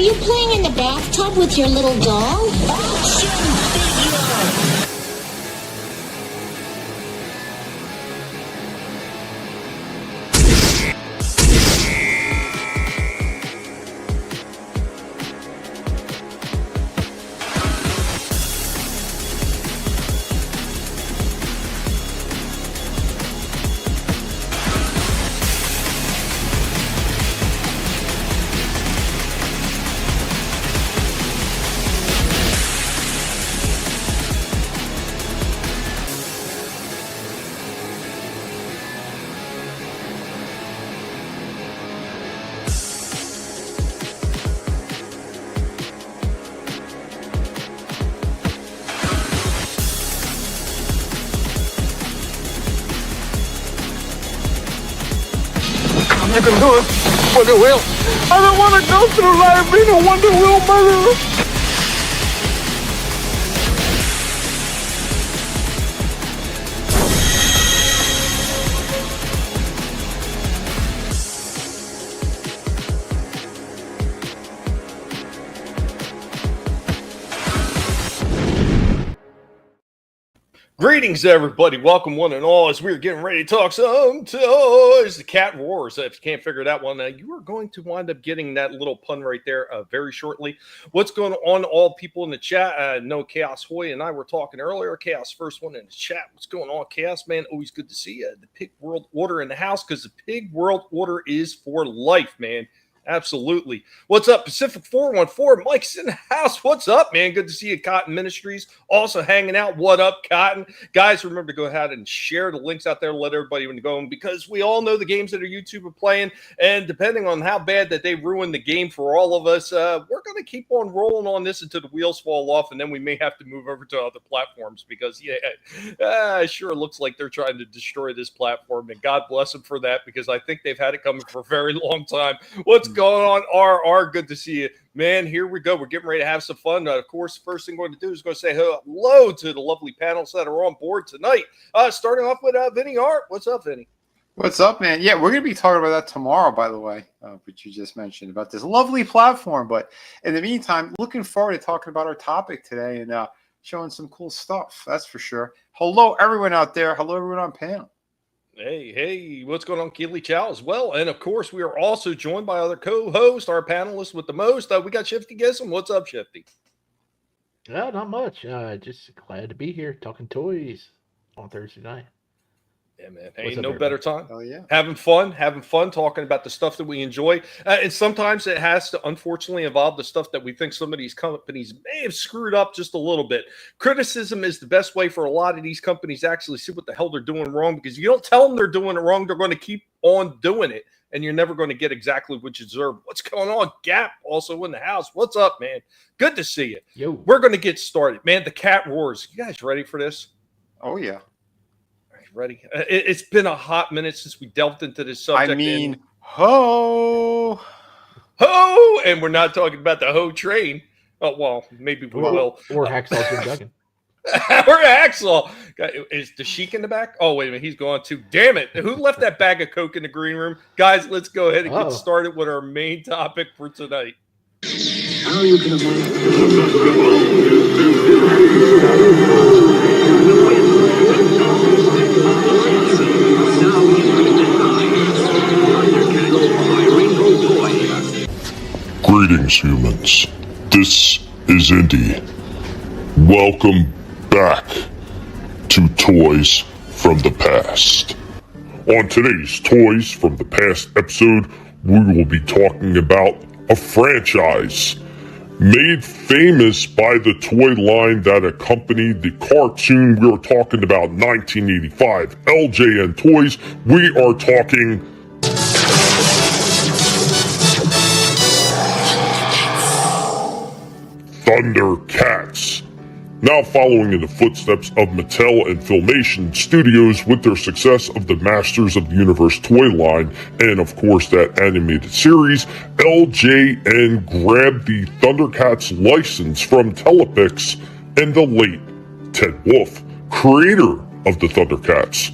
you playing in the bathtub with your little doll? Action figure! You can do it, Wonder Wheel. I don't want to go through life being a Wonder Wheel murderer. Greetings, everybody. Welcome, one and all, as we're getting ready to talk some toys. The cat roars. If you can't figure that one out, you are going to wind up getting that little pun right there very shortly. What's going on, all people in the chat? No, Chaos Hoy and I were talking earlier. Chaos, first one in the chat. What's going on, Chaos, man? Always good to see you. The Pig World Order in the house, because the Pig World Order is for life, man. Absolutely. What's up, Pacific 414? Mike's in the house. What's up, man? Good to see you, Cotton Ministries. Also hanging out. What up, Cotton? Guys, remember to go ahead and share the links out there. Let everybody go, because we all know the games that our YouTube are playing. And depending on how bad that they ruin the game for all of us, we're going to keep on rolling on this until the wheels fall off. And then we may have to move over to other platforms because, sure looks like they're trying to destroy this platform. And God bless them for that, because I think they've had it coming for a very long time. What's going on? RR, good to see you, man. Here we go. We're getting ready to have some fun. Of course, first thing we're going to do is going to say hello to the lovely panels that are on board tonight. Starting off with Vinnie Art. What's up, Vinnie? What's up, man? Yeah, we're going to be talking about that tomorrow, by the way, which you just mentioned about this lovely platform. But in the meantime, looking forward to talking about our topic today and showing some cool stuff. That's for sure. Hello, everyone out there. Hello, everyone on panel. Hey, what's going on, Keely Chow as well? And of course, we are also joined by other co-hosts, our panelists with the most. We got Shifty Gism. What's up, Shifty? Not much. Just glad to be here talking toys on Thursday night. Yeah, man. Ain't no better time. Oh, yeah. Having fun, talking about the stuff that we enjoy. And sometimes it has to, unfortunately, involve the stuff that we think some of these companies may have screwed up just a little bit. Criticism is the best way for a lot of these companies to actually see what the hell they're doing wrong, because you don't tell them they're doing it wrong, they're going to keep on doing it, and you're never going to get exactly what you deserve. What's going on? Gap also in the house. What's up, man? Good to see you. Yo. We're going to get started. Man, the cat roars. You guys ready for this? Oh, yeah. Ready? It's been a hot minute since we delved into this subject. I mean, ho! And we're not talking about the ho train. Oh, well, maybe we will. Or Hacksaw Jim Duggan. Or Hacksaw. Is the Sheik in the back? Oh, wait a minute. He's gone too. Damn it. Who left that bag of Coke in the green room? Guys, let's go ahead and get started with our main topic for tonight. How you can Greetings, humans. This is Indy. Welcome back to Toys from the Past. On today's Toys from the Past episode, we will be talking about a franchise made famous by the toy line that accompanied the cartoon we are talking about, 1985, LJN Toys. We are talking Thundercats. Now following in the footsteps of Mattel and Filmation Studios with their success of the Masters of the Universe toy line and of course that animated series, LJN grabbed the Thundercats license from Telepix and the late Ted Wolfe, creator of the Thundercats.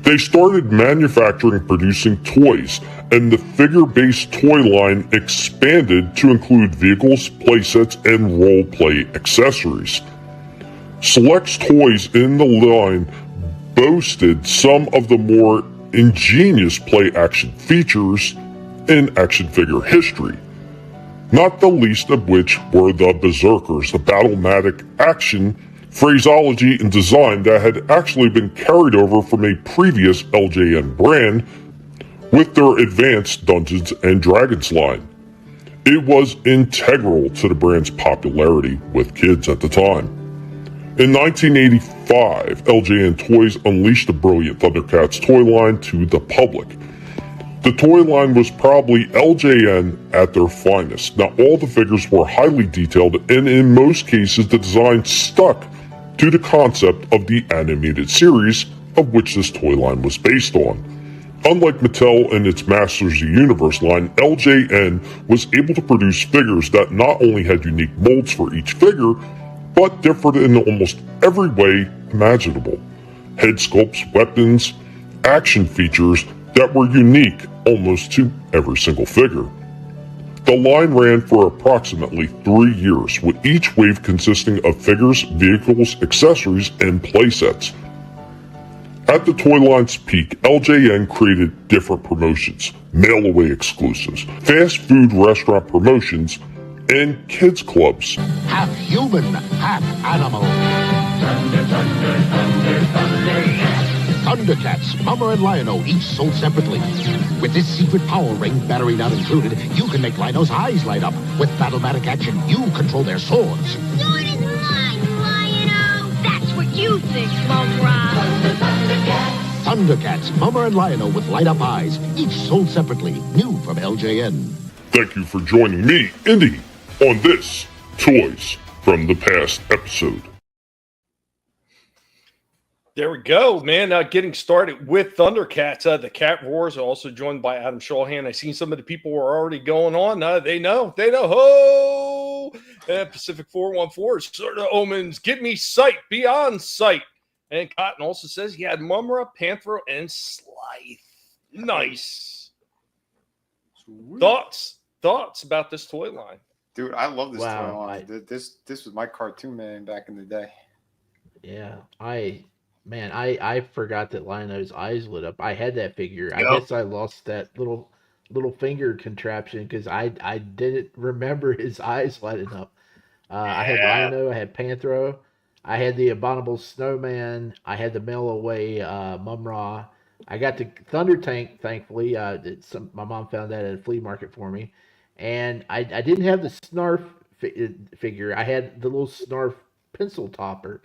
They started manufacturing and producing toys and the figure-based toy line expanded to include vehicles, playsets, and role-play accessories. Select toys in the line boasted some of the more ingenious play-action features in action figure history, not the least of which were the Berserkers, the Battlematic action, phraseology, and design that had actually been carried over from a previous LJN brand with their advanced Dungeons and Dragons line. It was integral to the brand's popularity with kids at the time. In 1985, LJN Toys unleashed the brilliant Thundercats toy line to the public. The toy line was probably LJN at their finest. Now, all the figures were highly detailed, and in most cases, the design stuck to the concept of the animated series of which this toy line was based on. Unlike Mattel and its Masters of the Universe line, LJN was able to produce figures that not only had unique molds for each figure, but differed in almost every way imaginable. Head sculpts, weapons, action features that were unique almost to every single figure. The line ran for approximately 3 years, with each wave consisting of figures, vehicles, accessories, and playsets. At the toy line's peak, LJN created different promotions, mail-away exclusives, fast food restaurant promotions, and kids clubs. Half human, half animal. Thundercats, Mummer and Lion-O, each sold separately. With this secret power ring, battery not included, you can make Lion-O's eyes light up. With Battlematic action, you control their swords. Sword is mine, Lion-O. That's what you think, Mumra. Thundercats, Mummer and Lion-O with light-up eyes, each sold separately, new from LJN. Thank you for joining me, Indy, on this Toys from the Past episode. There we go, man. Getting started with Thundercats. The Cat Roars are also joined by Adam Shawhan. I've seen some of the people were already going on. They know. Ho! Pacific 414, sort of omens. Give me sight, beyond sight. And Cotton also says he had Mumra, Panthro, and Slythe. Nice. Sweet. Thoughts about this toy line? Dude, I love this Wow, toy line. This was my cartoon man back in the day. Yeah, I forgot that Lion-O's eyes lit up. I had that figure. I Yep. guess I lost that little finger contraption because I didn't remember his eyes lighting up. I had Lion-O, I had Panthro, I had the Abominable Snowman, I had the Mail Away Mumra. I got the Thunder Tank, thankfully. My mom found that at a flea market for me. And I didn't have the Snarf figure. I had the little Snarf pencil topper.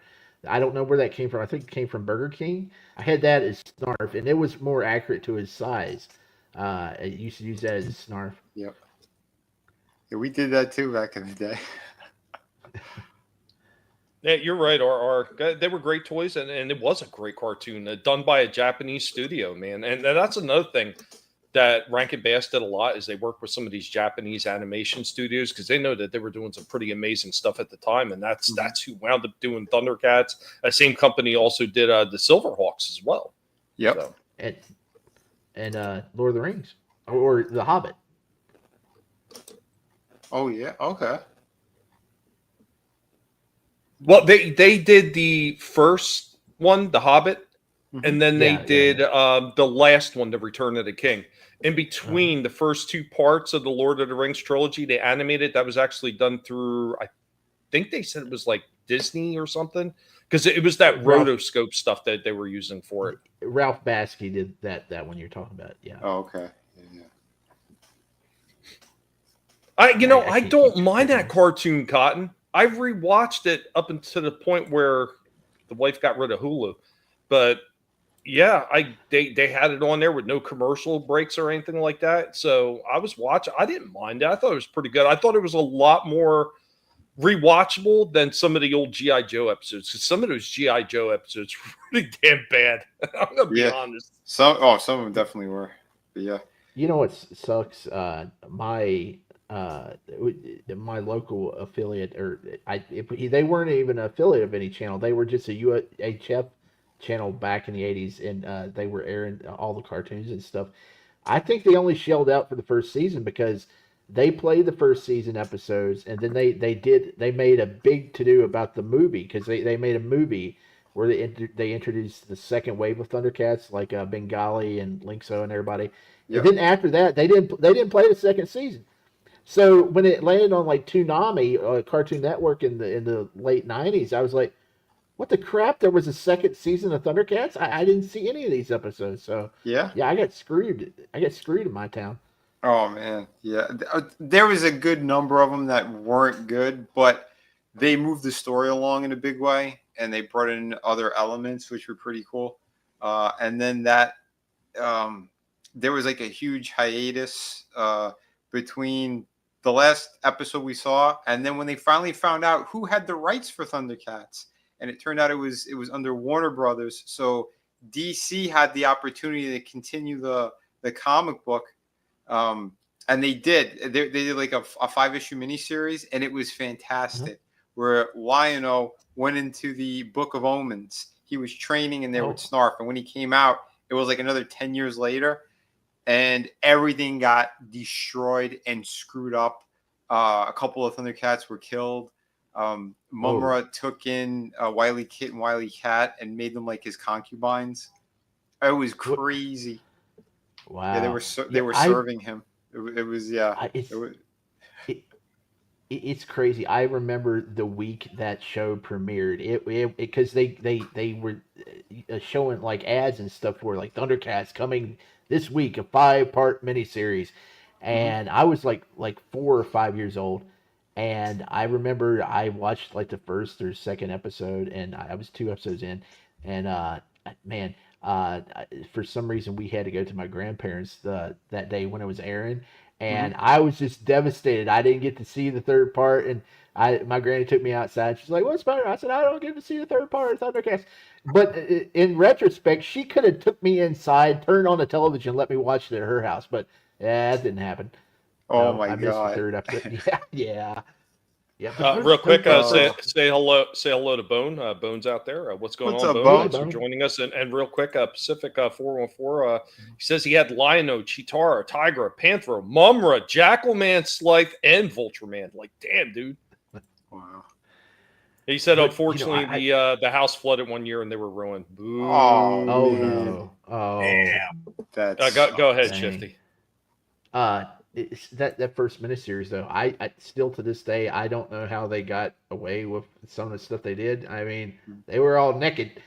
I don't know where that came from. I think it came from Burger King. I had that as Snarf, and it was more accurate to his size. I used to use that as a Snarf. Yep. Yeah, we did that too back in the day. Yeah, you're right. They were great toys, and it was a great cartoon done by a Japanese studio, man. And that's another thing that Rankin Bass did a lot is they worked with some of these Japanese animation studios because they know that they were doing some pretty amazing stuff at the time, and that's who wound up doing Thundercats. That same company also did the Silverhawks as well. Yep. So. And Lord of the Rings or The Hobbit. Oh yeah. Okay. Well, they did the first one, The Hobbit, and then they did the last one, The Return of the King. In between the first two parts of the Lord of the Rings trilogy, they animated. That was actually done through, I think they said it was like Disney or something, because it was that rotoscope stuff that they were using for it. Ralph Baskey did that one you're talking about. Yeah. Oh, okay. Yeah. I don't mind that cartoon, Cotton. I've rewatched it up until the point where the wife got rid of Hulu, but yeah, they had it on there with no commercial breaks or anything like that. So I was watching. I didn't mind it. I thought it was pretty good. I thought it was a lot more rewatchable than some of the old G.I. Joe episodes. Because some of those G.I. Joe episodes were really damn bad. I'm gonna be honest. Some of them definitely were. But yeah. You know what sucks? My local affiliate, they weren't even an affiliate of any channel. They were just a UHF channel back in the 80s, and they were airing all the cartoons and stuff. I think they only shelled out for the first season because they played the first season episodes, and then they made a big to do about the movie because they made a movie where they introduced the second wave of Thundercats like Bengali and Linkso and everybody. Yeah. And then after that, they didn't play the second season. So when it landed on like Toonami, Cartoon Network in the late '90s, I was like, "What the crap? There was a second season of Thundercats? I didn't see any of these episodes." So Yeah. I got screwed. I got screwed in my town. Oh man, yeah. There was a good number of them that weren't good, but they moved the story along in a big way, and they brought in other elements which were pretty cool. And then there was like a huge hiatus between the last episode we saw and then when they finally found out who had the rights for Thundercats, and it turned out it was under Warner Brothers. So DC had the opportunity to continue the comic book. And they did. They did like a 5-issue miniseries, and it was fantastic. Where Lion-O went into the Book of Omens. He was training in there with Snarf, and when he came out, it was like another 10 years later, and everything got destroyed and screwed up. A couple of Thundercats were killed. Mumra took in Wily Kit and Wily Cat and made them like his concubines. It was crazy. Wow. Yeah, they were serving him. It was It's crazy. I remember the week that show premiered. It because they were showing like ads and stuff for like Thundercats coming this week, a 5-part miniseries, and I was like 4 or 5 years old, and I remember I watched like the first or second episode, and I was 2 episodes in, and man. For some reason, we had to go to my grandparents that day when it was airing, and I was just devastated. I didn't get to see the third part, and my granny took me outside. She's like, "What's better?" I said, "I don't get to see the third part of Thundercats." But in retrospect, she could have took me inside, turned on the television, and let me watch it at her house. But that didn't happen. Oh No, my I missed God! the third episode. Yeah. Real quick, say hello to Bone. Bone's out there. What's going What's on, up, Bone? Bone? Thanks for joining us. And real quick, Pacific 414. He says he had Lion-O, Chitara, Tigra, Panthro, Mumra, Jackalman, Slife, and Vultureman. Like, damn, dude. Wow. He said, But, unfortunately, the house flooded one year and they were ruined. Boo. Oh man. no! Oh, Damn. That's go ahead, dang. Shifty. It's that first miniseries though. I still to this day I don't know how they got away with some of the stuff they did. I mean, they were all naked.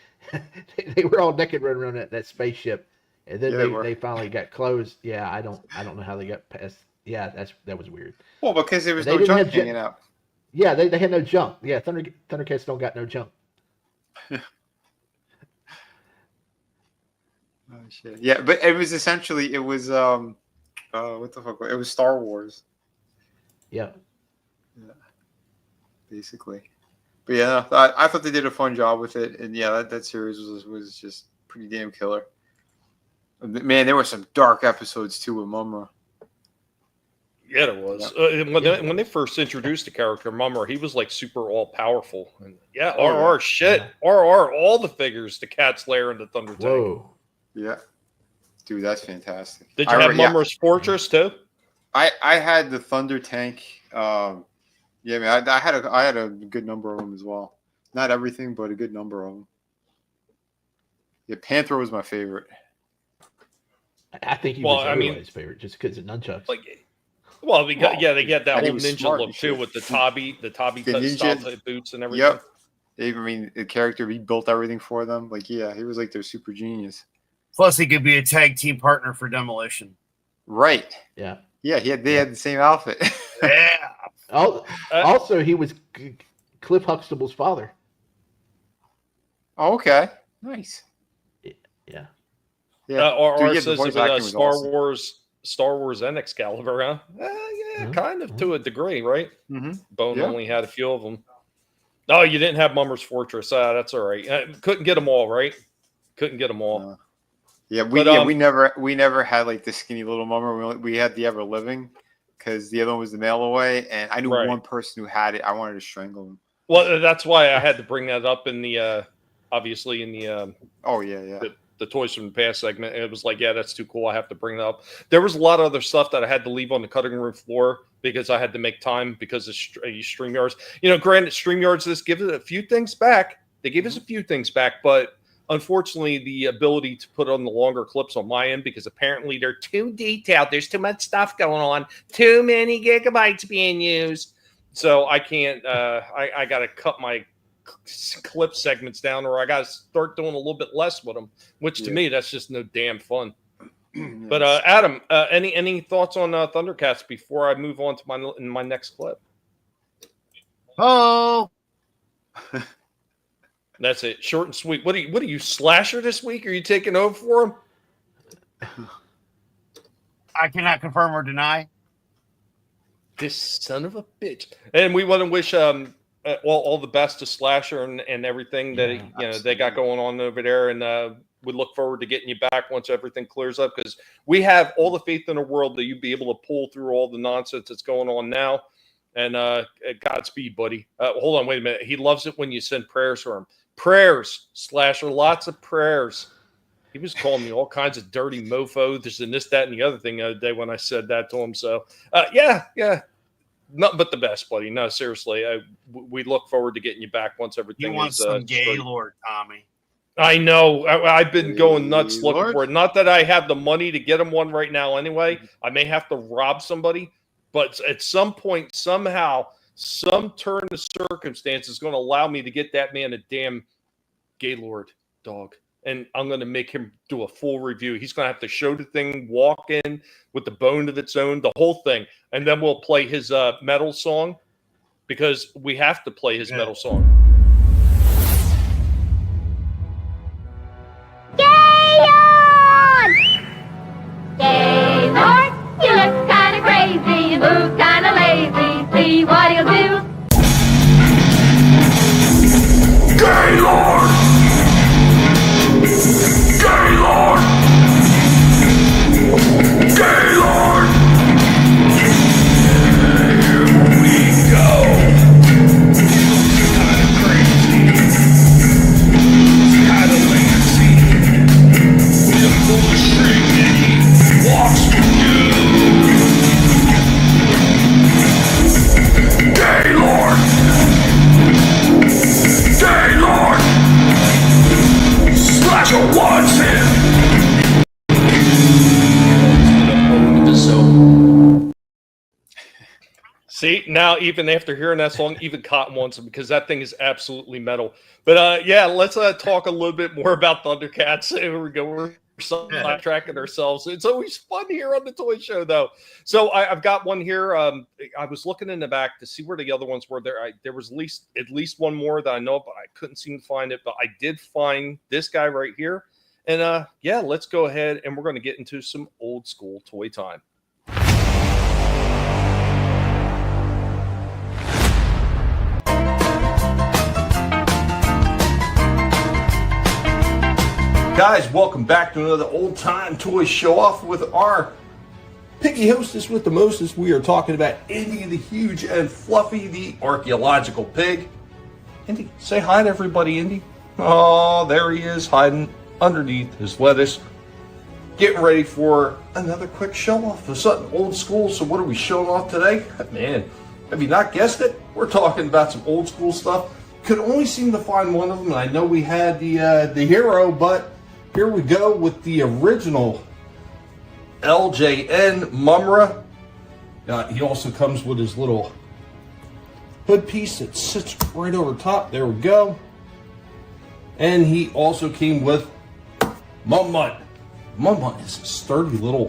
they were all naked running around that spaceship, and then they finally got closed. Yeah, I don't know how they got past. Yeah, that was weird. Well, because there was They no didn't junk have hanging out. Yeah, they had no junk. Yeah, Thundercats don't got no junk. Oh shit! Yeah, but it was essentially what the fuck? It was Star Wars, Yeah. basically. But yeah, I thought they did a fun job with it, and yeah, that series was just pretty damn killer. Man, there were some dark episodes too with Mumra. Yeah, there was. When they first introduced the character Mumra, he was like super all powerful. And yeah, RR shit. RR, all the figures, the Cat's Lair and the Thunder Tank. Whoa. Yeah, dude, that's fantastic. Did you have Mumra's Fortress too? I had the Thunder Tank. Yeah, man, I had a good number of them as well. Not everything, but a good number of them. Yeah, Panther was my favorite. I think he was everybody's favorite just because of nunchucks. They get that and he whole was ninja smart look and too shit. with the Tabi ninja- style type boots and everything. Yep. I mean, the character, he built everything for them. Like, yeah, he was like their super genius. Plus, he could be a tag team partner for Demolition. Right. Yeah. Yeah, they had the same outfit. Yeah. Also, he was Cliff Huxtable's father. Oh, okay. Nice. Yeah. Yeah. RR the says voice it acting was was Star Wars and Excalibur, huh? Yeah, kind of to a degree, right? Mm-hmm. Bone only had a few of them. Oh, you didn't have Mumra's Fortress. That's all right. Couldn't get them all, right? Couldn't get them all. We never had like the skinny little Mumra. We had the Ever Living because the other one was the mail away, and I knew one person who had it. I wanted to strangle him. Well, that's why I had to bring that up in the obviously in the the Toys from the Past segment. And it was like, yeah, that's too cool. I have to bring it up. There was a lot of other stuff that I had to leave on the cutting room floor because I had to make time because of StreamYards. Granted, StreamYards just give it a few things back. They gave us a few things back, but unfortunately, the ability to put on the longer clips on my end, because apparently they're too detailed. There's too much stuff going on. Too many gigabytes being used. So I can't, I got to cut my clip segments down, or I got to start doing a little bit less with them, which to me, that's just no damn fun. But Adam, any thoughts on Thundercats before I move on to my next clip? Oh, That's it. Short and sweet. What are you Slasher this week? Are you taking over for him? I cannot confirm or deny. This son of a bitch. And we want to wish all the best to Slasher and everything that they got going on over there. And we look forward to getting you back once everything clears up, because we have all the faith in the world that you'll be able to pull through all the nonsense that's going on now. And Godspeed, buddy. Hold on, wait a minute. He loves it when you send prayers for him. Prayers, Slasher, lots of prayers. He was calling me all kinds of dirty mofo, this and this, that, and the other thing the other day when I said that to him. So, yeah, nothing but the best, buddy. No, seriously, we look forward to getting you back once everything. You want some Gaylord, Tommy? I know. I've been going nuts looking for it. Not that I have the money to get him one right now. Anyway, I may have to rob somebody, but at some point, somehow, some turn of circumstance is going to allow me to get that man a damn Gaylord dog. And I'm going to make him do a full review. He's going to have to show the thing, walk in with the bone of its own, the whole thing. And then we'll play his metal song, because we have to play his metal song. Gaylord! Gaylord, you look kind of crazy, you move kind of lazy. See what he'll do. Gaylord! Gaylord! Gaylord! Here we go! Kinda crazy. Kinda lazy. With a full string and he walks with you. Gaylord! Gaylord! Slasher wants him! See, now even after hearing that song, even Cotton wants him, because that thing is absolutely metal. But yeah, let's talk a little bit more about Thundercats. Here we go. We're sidetracking ourselves. It's always fun here on the Toy Show, though. So I've got one here. I was looking in the back to see where the other ones were. There was at least one more that I know of, but I couldn't seem to find it. But I did find this guy right here. And yeah, let's go ahead and we're going to get into some old school toy time. Guys, welcome back to another old time toy show off with our picky hostess with the mostest. We are talking about Indy the Huge and Fluffy the Archaeological Pig. Indy, say hi to everybody, Indy. Oh, there he is, hiding underneath his lettuce. Getting ready for another quick show off of something old school. So what are we showing off today? Man, have you not guessed it? We're talking about some old school stuff. Could only seem to find one of them, and I know we had the hero, but here we go with the original LJN Mumra. He also comes with his little hood piece that sits right over top. There we go. And he also came with Mum-Mut. Mum-Mut is a sturdy little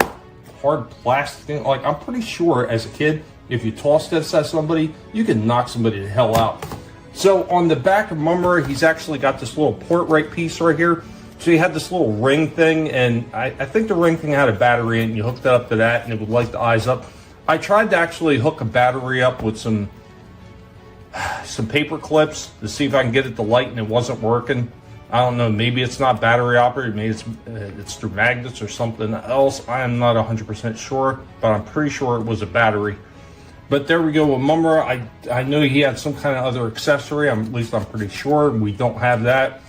hard plastic thing. Like, I'm pretty sure as a kid, if you toss this at somebody, you can knock somebody the hell out. So on the back of Mumra, he's actually got this little port right piece right here. So you had this little ring thing, and I think the ring thing had a battery in it. You hooked that up to that, and it would light the eyes up. I tried to actually hook a battery up with some paper clips to see if I can get it to light, and it wasn't working. I don't know. Maybe it's not battery operated. Maybe it's through magnets or something else. I am not 100% sure, but I'm pretty sure it was a battery. But there we go with Mumra. I know he had some kind of other accessory. At least I'm pretty sure. We don't have that.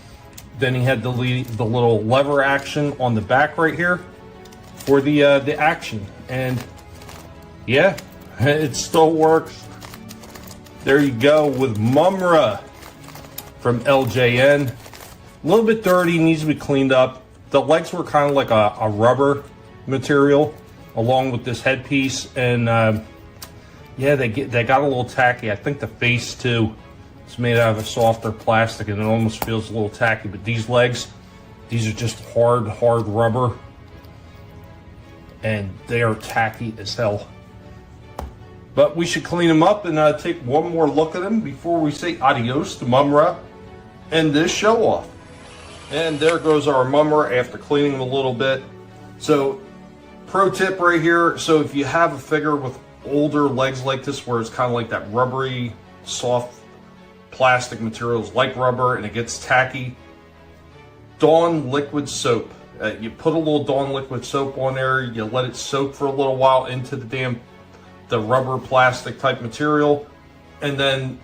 Then he had the little lever action on the back right here for the action, and yeah, it still works. There you go with Mumra from LJN. A little bit dirty, needs to be cleaned up. The legs were kind of like a rubber material along with this headpiece, and yeah, they got a little tacky. I think the face too is made out of a softer plastic, and it almost feels a little tacky. But these legs, these are just hard rubber, and they are tacky as hell. But we should clean them up and take one more look at them before we say adios to Mumra and this show off. And there goes our Mumra after cleaning them a little bit. So, pro tip right here. So if you have a figure with older legs like this, where it's kind of like that rubbery, soft plastic materials like rubber, and it gets tacky, Dawn liquid soap. You put a little Dawn liquid soap on there. You let it soak for a little while into the rubber plastic type material, and then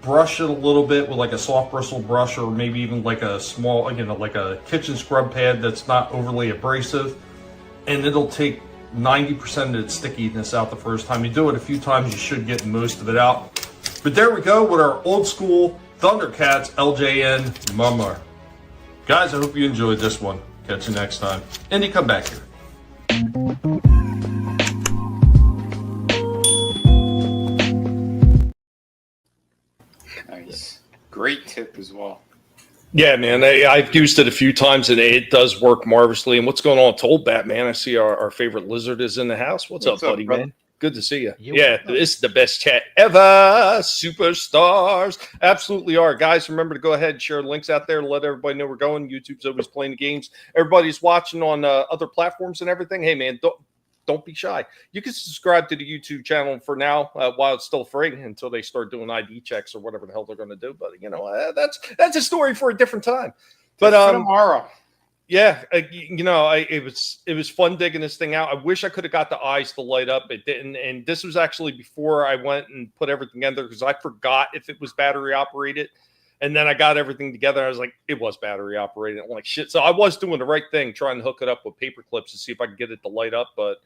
brush it a little bit with like a soft bristle brush, or maybe even like a small, like a kitchen scrub pad that's not overly abrasive, and it'll take 90% of its stickiness out the first time you do it. A few times you should get most of it out. But there we go with our old school Thundercats LJN Mumra. Guys, I hope you enjoyed this one. Catch you next time. Indy, come back here. Nice. Great tip as well. Yeah, man, I've used it a few times, and it does work marvelously. And what's going on, Told Batman? I see our favorite lizard is in the house. What's up, buddy, man? Good to see you. Yeah, this is the best chat ever. Superstars. Absolutely are. Guys, remember to go ahead and share links out there to let everybody know we're going. YouTube's always playing the games. Everybody's watching on other platforms and everything. Hey, man, don't be shy. You can subscribe to the YouTube channel for now while it's still free until they start doing ID checks or whatever the hell they're going to do. But, that's a story for a different time. But tomorrow. Yeah, it was fun digging this thing out. I wish I could have got the eyes to light up. It didn't, and this was actually before I went and put everything together because I forgot if it was battery operated. And then I got everything together. I was like, it was battery operated. I'm like, shit. So I was doing the right thing, trying to hook it up with paper clips to see if I could get it to light up, but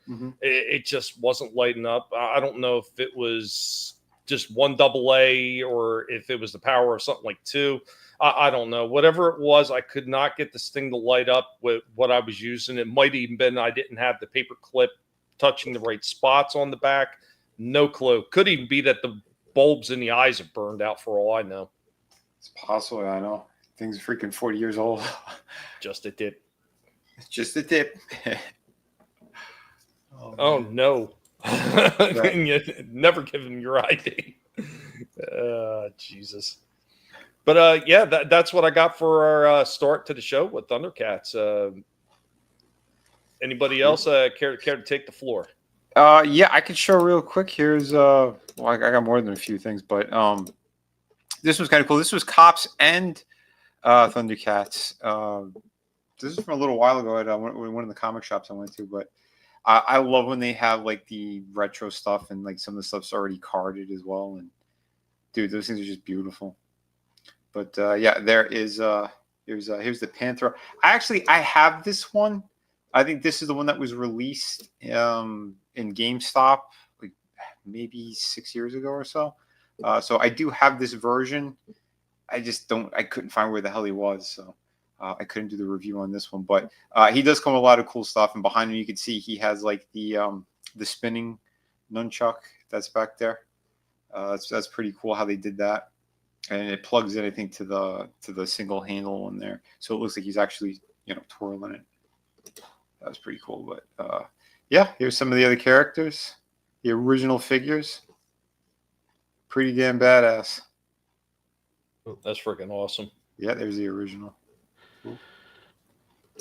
it just wasn't lighting up. I don't know if it was just one AA or if it was the power of something like two. I don't know. Whatever it was, I could not get this thing to light up with what I was using. It might even been I didn't have the paper clip touching the right spots on the back. No clue. Could even be that the bulbs in the eyes have burned out for all I know. It's possible. I know. Thing's freaking 40 years old. Just a tip. Just a tip. Oh no. Never give him your ID. Jesus. But yeah, that's what I got for our start to the show with Thundercats. Anybody else care to take the floor? Yeah, I could show real quick. Here's I got more than a few things, but this was kind of cool. This was Cops and Thundercats. This is from a little while ago at one of the comic shops I went to, but I love when they have like the retro stuff and like some of the stuff's already carded as well. And dude, those things are just beautiful. But yeah, there is here's the Panther. I have this one. I think this is the one that was released in GameStop like maybe 6 years ago or so. So I do have this version. I couldn't find where the hell he was, so I couldn't do the review on this one. But he does come with a lot of cool stuff, and behind him you can see he has like the spinning nunchuck that's back there. That's pretty cool how they did that. And it plugs in, I think, to the single handle one there, so it looks like he's actually twirling it. That was pretty cool. But yeah, here's some of the other characters, the original figures. Pretty damn badass. That's freaking awesome. Yeah, there's the original. Ooh.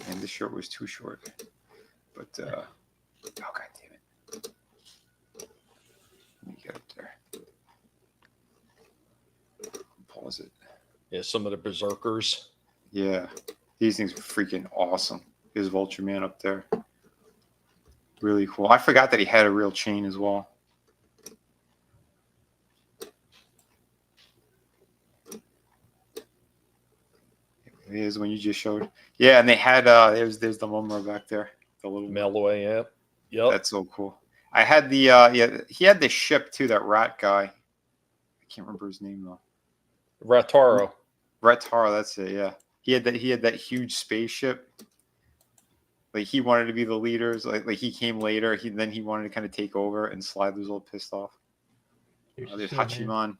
And this shirt was too short. But oh god damn it! Let me get up there. Pause it. Yeah, some of the berserkers. Yeah, these things are freaking awesome. Here's Vulture Man up there. Really cool. I forgot that he had a real chain as well. Here we Here's the one you just showed. Yeah, and they had there's the Mummra back there. The little Mella, yep. That's so cool. I had the he had the ship too, that rat guy. I can't remember his name though. Rataro. Rataro, that's it, yeah. He had that huge spaceship. Like he wanted to be the leaders. Like he came later. Then he wanted to kind of take over, and Slide was all pissed off. There's Hachiman.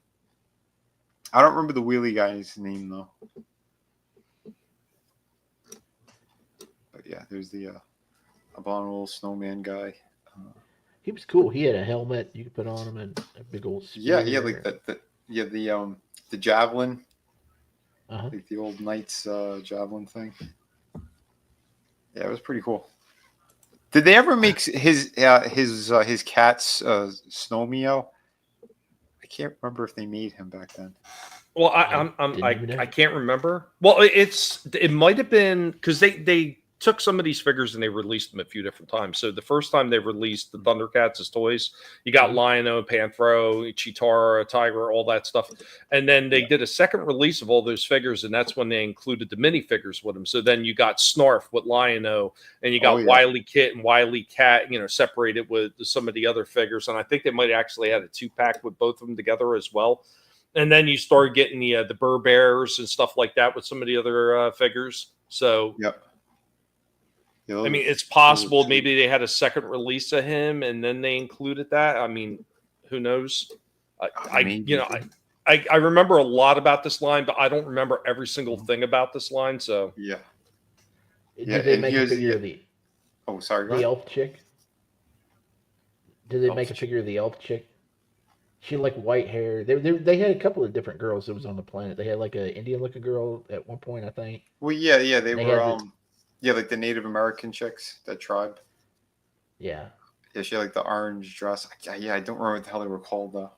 I don't remember the wheelie guy's name though. But yeah, there's the abominable snowman guy. He was cool. He had a helmet you could put on him and a big old spear. Yeah, he had like the javelin. Like the old knight's javelin thing. Yeah, it was pretty cool. Did they ever make his cat's Snowmeo? I can't remember if they made him back then. Well, I can't remember. Well, it might have been because they took some of these figures and they released them a few different times. So the first time they released the Thundercats as toys, you got Lion-O, Panthro, Chitara, Tiger, all that stuff. And then they did a second release of all those figures, and that's when they included the minifigures with them. So then you got Snarf with Lion-O, and you got Wily Kit and Wily Cat, separated with some of the other figures. And I think they might actually had a 2-pack with both of them together as well. And then you started getting the Burr Bears and stuff like that with some of the other figures. So I mean, it's possible maybe they had a second release of him and then they included that. I mean, who knows? I remember a lot about this line, but I don't remember every single thing about this line. So Did they make a figure of the? Oh, sorry. The elf chick. Did they make a figure of the elf chick? She had like white hair. They had a couple of different girls that was on the planet. They had like an Indian looking girl at one point, I think. Well, yeah, they were like the Native American chicks, that tribe. Yeah, she had like the orange dress. Yeah, I don't remember what the hell they were called though.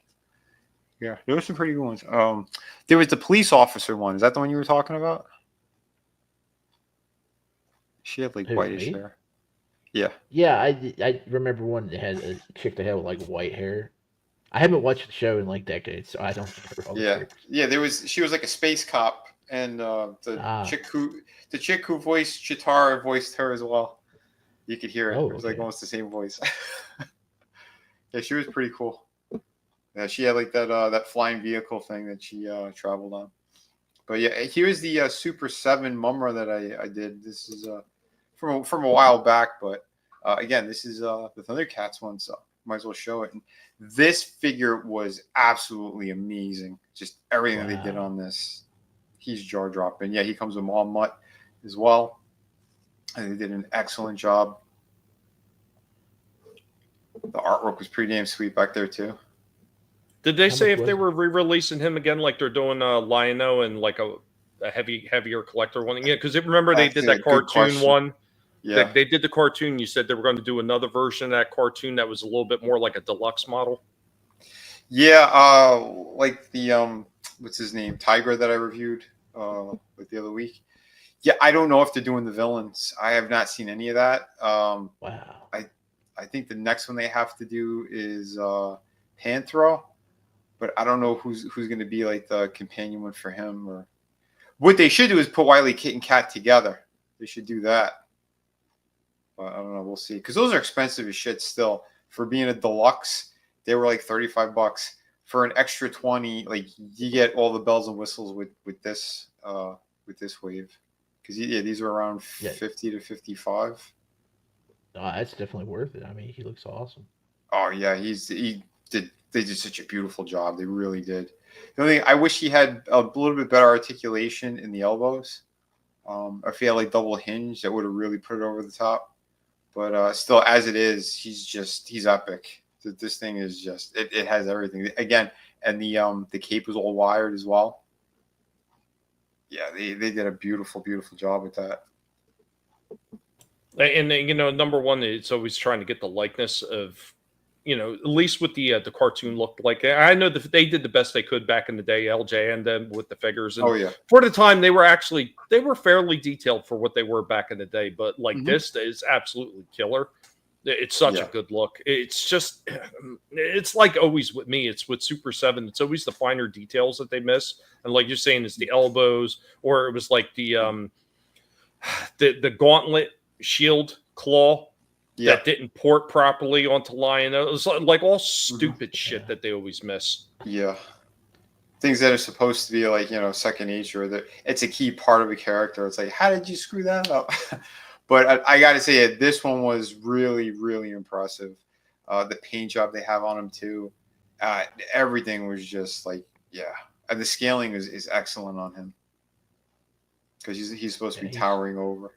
Yeah, there were some pretty good ones. There was the police officer one. Is that the one you were talking about? She had like whitish hair. Yeah. Yeah, I remember one that had a chick that had like white hair. I haven't watched the show in like decades, so I don't remember all the characters. Yeah. She was like a space cop, and the chick who voiced Chitara voiced her as well. You could hear it. It was like almost the same voice. Yeah, she was pretty cool. Yeah, she had like that flying vehicle thing that she traveled on. But yeah, here's the Super 7 Mummra that I did. This is from a while back, but again, this is the Thundercats one, so might as well show it. And this figure was absolutely amazing. Just everything that they did on this. He's jaw-dropping. Yeah, he comes with Mall Mutt as well. And they did an excellent job. The artwork was pretty damn sweet back there, too. Did they say if they were re-releasing him again, like they're doing Lion-O and like a heavier collector one? Yeah, because remember they did that cartoon one. Yeah, they did the cartoon. You said they were going to do another version of that cartoon that was a little bit more like a deluxe model. Yeah, like the what's his name, Tiger that I reviewed like the other week. Yeah, I don't know if they're doing the villains. I have not seen any of that. Wow. I think the next one they have to do is Panthro, but I don't know who's going to be like the companion one for him. Or what they should do is put Wily Kit and Cat together. They should do that. But I don't know. We'll see. Because those are expensive as shit still. For being a deluxe, they were like $35. For an extra 20, like you get all the bells and whistles with this wave. Because these are around 50 to 55. Oh, that's definitely worth it. I mean, he looks awesome. Oh yeah, they did such a beautiful job. They really did. The only thing, I wish he had a little bit better articulation in the elbows. If he had like double hinge, that would have really put it over the top. But still, as it is, he's epic. This thing is just it has everything again, and the cape was all wired as well. Yeah, they did a beautiful job with that. And number one, it's always trying to get the likeness of, at least with the cartoon looked like. I know that they did the best they could back in the day, LJ and them with the figures. And for the time, they were fairly detailed for what they were back in the day. But like this is absolutely killer. It's such a Yeah. good look. It's just, it's like always with me. It's with Super 7. It's always the finer details that they miss. And like you're saying, it's the elbows, or it was like the gauntlet shield claw Yeah. that didn't port properly onto Lion. It was like all stupid shit that they always miss. Yeah. Things that are supposed to be like, second nature. That it's a key part of a character. It's like, how did you screw that up? But I got to say, this one was really, really impressive. The paint job they have on him too. Everything was just like, yeah. And the scaling is excellent on him because he's supposed to be towering over.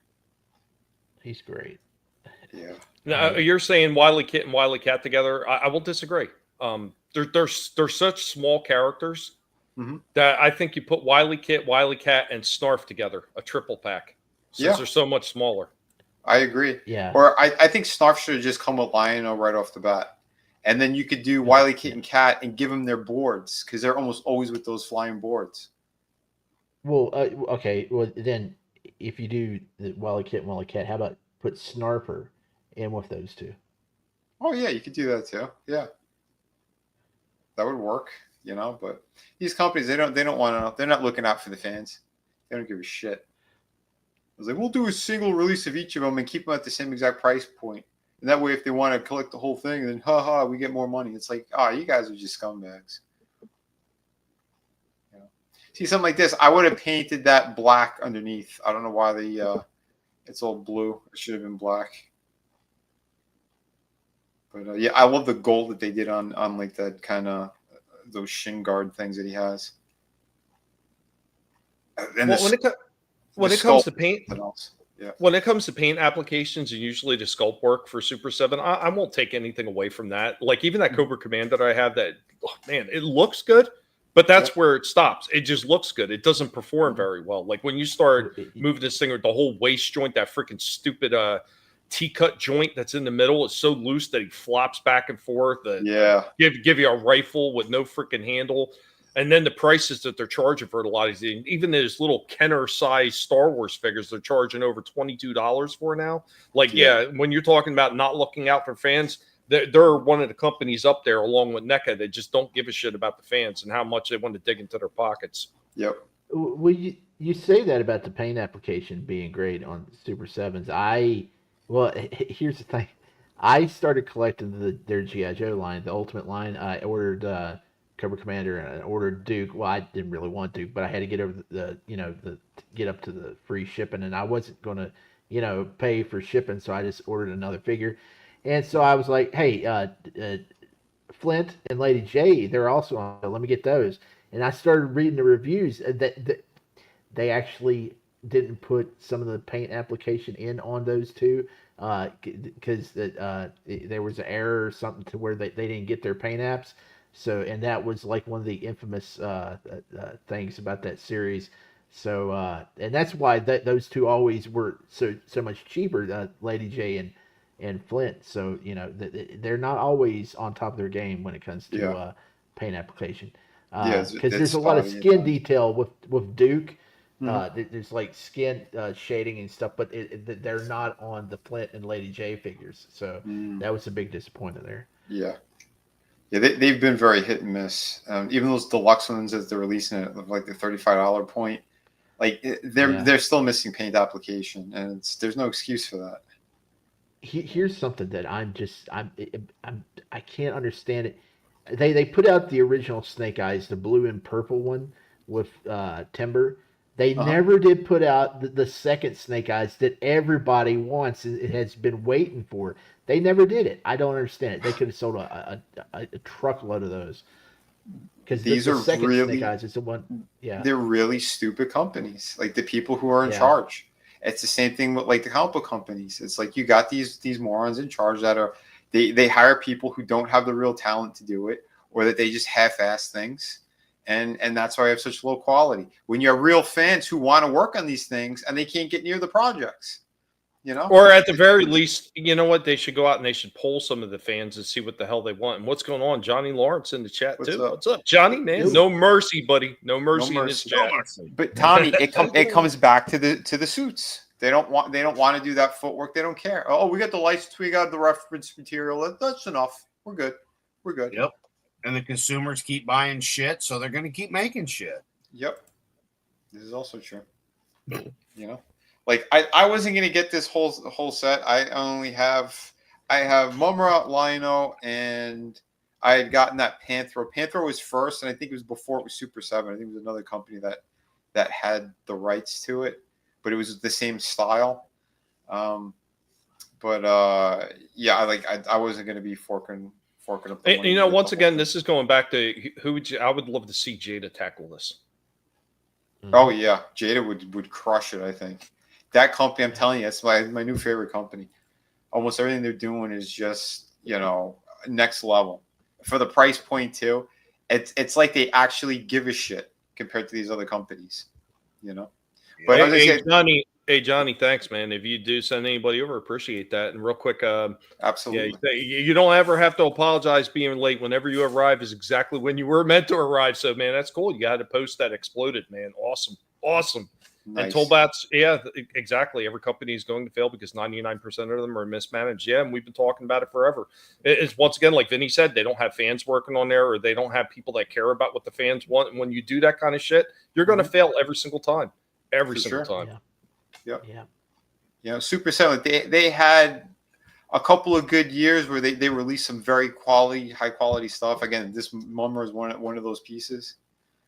He's great. Yeah. Now, you're saying Wily Kit and Wily Cat together. I will disagree. They're such small characters that I think you put Wily Kit, Wily Cat, and Snarf together, a triple pack, since they're so much smaller. I agree. Yeah. Or I think Snarf should have just come with Lion-O right off the bat. And then you could do Wily Kit and Cat and give them their boards because they're almost always with those flying boards. Well, okay. Well, then if you do the Wily Kit and Wily Cat, how about put Snarper in with those two? Oh, yeah, you could do that too. Yeah. That would work, but these companies, they don't want to, they're not looking out for the fans. They don't give a shit. I was like, we'll do a single release of each of them and keep them at the same exact price point. And that way, if they want to collect the whole thing, then we get more money. It's like, you guys are just scumbags. See, something like this, I would have painted that black underneath. I don't know why it's all blue. It should have been black. But yeah, I love the gold that they did on like that kind of those shin guard things that he has. And when it comes to paint, yeah. When it comes to paint applications and usually the sculpt work for Super 7, I won't take anything away from that. Like even that Cobra Command that I have, man, it looks good, but that's where it stops. It just looks good. It doesn't perform very well. Like when you start moving this thing with the whole waist joint, that freaking stupid T-cut joint that's in the middle is so loose that he flops back and forth. Give you a rifle with no freaking handle. And then the prices that they're charging for a lot of these, even those little Kenner-sized Star Wars figures, they're charging over $22 for now. Like, when you're talking about not looking out for fans, they're one of the companies up there, along with NECA, that just don't give a shit about the fans and how much they want to dig into their pockets. Yep. Well, you say that about the paint application being great on Super 7s. Well, here's the thing. I started collecting their G.I. Joe line, the Ultimate line. I ordered Cobra Commander and I ordered Duke. Well, I didn't really want Duke, but I had to get over get up to the free shipping, and I wasn't going to, pay for shipping, so I just ordered another figure. And so I was like, hey, Flint and Lady J, they're also on. Let me get those. And I started reading the reviews that they actually didn't put some of the paint application in on those two because there was an error or something to where they didn't get their paint apps. So, and that was like one of the infamous things about that series. So, and that's why those two always were so much cheaper, Lady J and Flint. So, they're not always on top of their game when it comes to paint application. Because there's a lot of skin detail with Duke. There's like skin shading and stuff, but they're not on the Flint and Lady J figures. So that was a big disappointment there. Yeah. Yeah, they've been very hit and miss. Even those deluxe ones that they're releasing at like the $35 point, like they're still missing paint application, and there's no excuse for that. Here's something that I can't understand it. They put out the original Snake Eyes, the blue and purple one with Timber. They never did put out the second Snake Eyes that everybody wants. It has been waiting for. They never did it. I don't understand it. They could have sold a truckload of those. Because these are second really Snake Eyes is the one. Yeah, they're really stupid companies. Like the people who are in charge. It's the same thing with like the comic book companies. It's like you got these morons in charge that are they hire people who don't have the real talent to do it, or that they just half-ass things. And that's why I have such low quality. When you have real fans who want to work on these things and they can't get near the projects, Or at the very least, you know what? They should go out and they should poll some of the fans and see what the hell they want. And what's going on? Johnny Lawrence in the chat too. What's up, Johnny? Man, no mercy, buddy. No mercy in this chat. But Tommy, it comes back to the suits. They don't want to do that footwork. They don't care. Oh, we got the license. We got the reference material. That's enough. We're good. We're good. Yep. And the consumers keep buying shit, so they're going to keep making shit. Yep. This is also true. You know, like I wasn't gonna get this whole set. I have Mumra, Lino, and I had gotten that Panthro. Panthro was first, and I think it was before it was Super 7. I think it was another company that had the rights to it, but it was the same style. Yeah, I wasn't gonna be forking up. And, you know, once again, this is going back to I would love to see Jada tackle this. Oh yeah, Jada would crush it. I think that company. I'm telling you, it's my new favorite company. Almost everything they're doing is just, you know, next level for the price point too. It's like they actually give a shit compared to these other companies, you know. But Johnny, thanks, man. If you do send anybody over, appreciate that. And real quick, absolutely, yeah, you don't ever have to apologize being late. Whenever you arrive is exactly when you were meant to arrive. So, man, that's cool. You got a post that exploded, man. Awesome. Nice. And Tollbats, yeah, exactly. Every company is going to fail because 99% of them are mismanaged. Yeah, and we've been talking about it forever. It's once again, like Vinnie said, they don't have fans working on there, or they don't have people that care about what the fans want. And when you do that kind of shit, you're going to fail every single time. Every single time. Yeah. Yep. Yeah. You know, Super 7, they had a couple of good years where they released some very high quality stuff. Again, this Mummer is one of those pieces.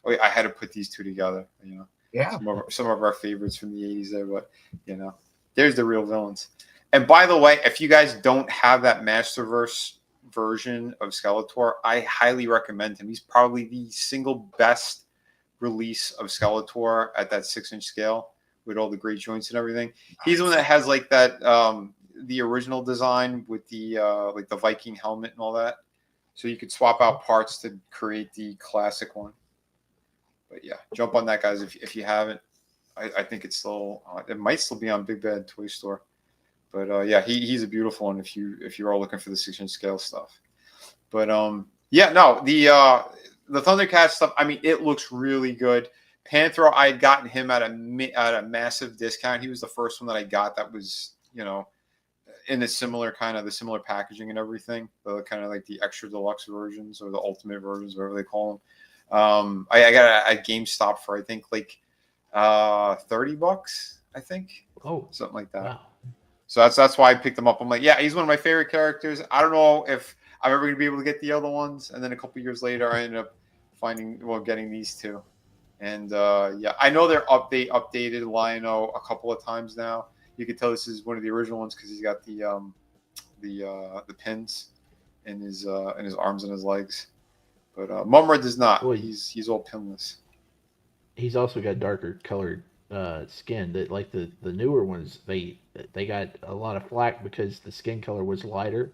Oh, yeah, I had to put these two together, you know. Yeah. Some of our favorites from the 80s there, but, you know, there's the real villains. And by the way, if you guys don't have that Masterverse version of Skeletor, I highly recommend him. He's probably the single best release of Skeletor at that 6-inch scale with all the great joints and everything. He's the one that has like that the original design with the like the Viking helmet and all that. So you could swap out parts to create the classic one. But yeah, jump on that, guys, if you haven't. I think it's still it might still be on Big Bad Toy Store. But yeah, he's a beautiful one if you're all looking for the 6-inch scale stuff. But yeah, no, the Thundercat stuff, I mean, it looks really good. Panthro, I had gotten him at a massive discount. He was the first one that I got that was, you know, in a similar packaging and everything. The kind of like the extra deluxe versions or the ultimate versions, whatever they call them. I got it at GameStop for I think like $30, I think. Oh, something like that. Wow. So that's why I picked him up. I'm like, yeah, he's one of my favorite characters. I don't know if I'm ever gonna be able to get the other ones. And then a couple years later, I ended up getting these two. And yeah, I know they updated Lionel a couple of times now. You can tell this is one of the original ones because he's got the pins in his arms and his legs. But Mumra does not. Well, he's all pinless. He's also got darker colored skin. That like the newer ones, they got a lot of flack because the skin color was lighter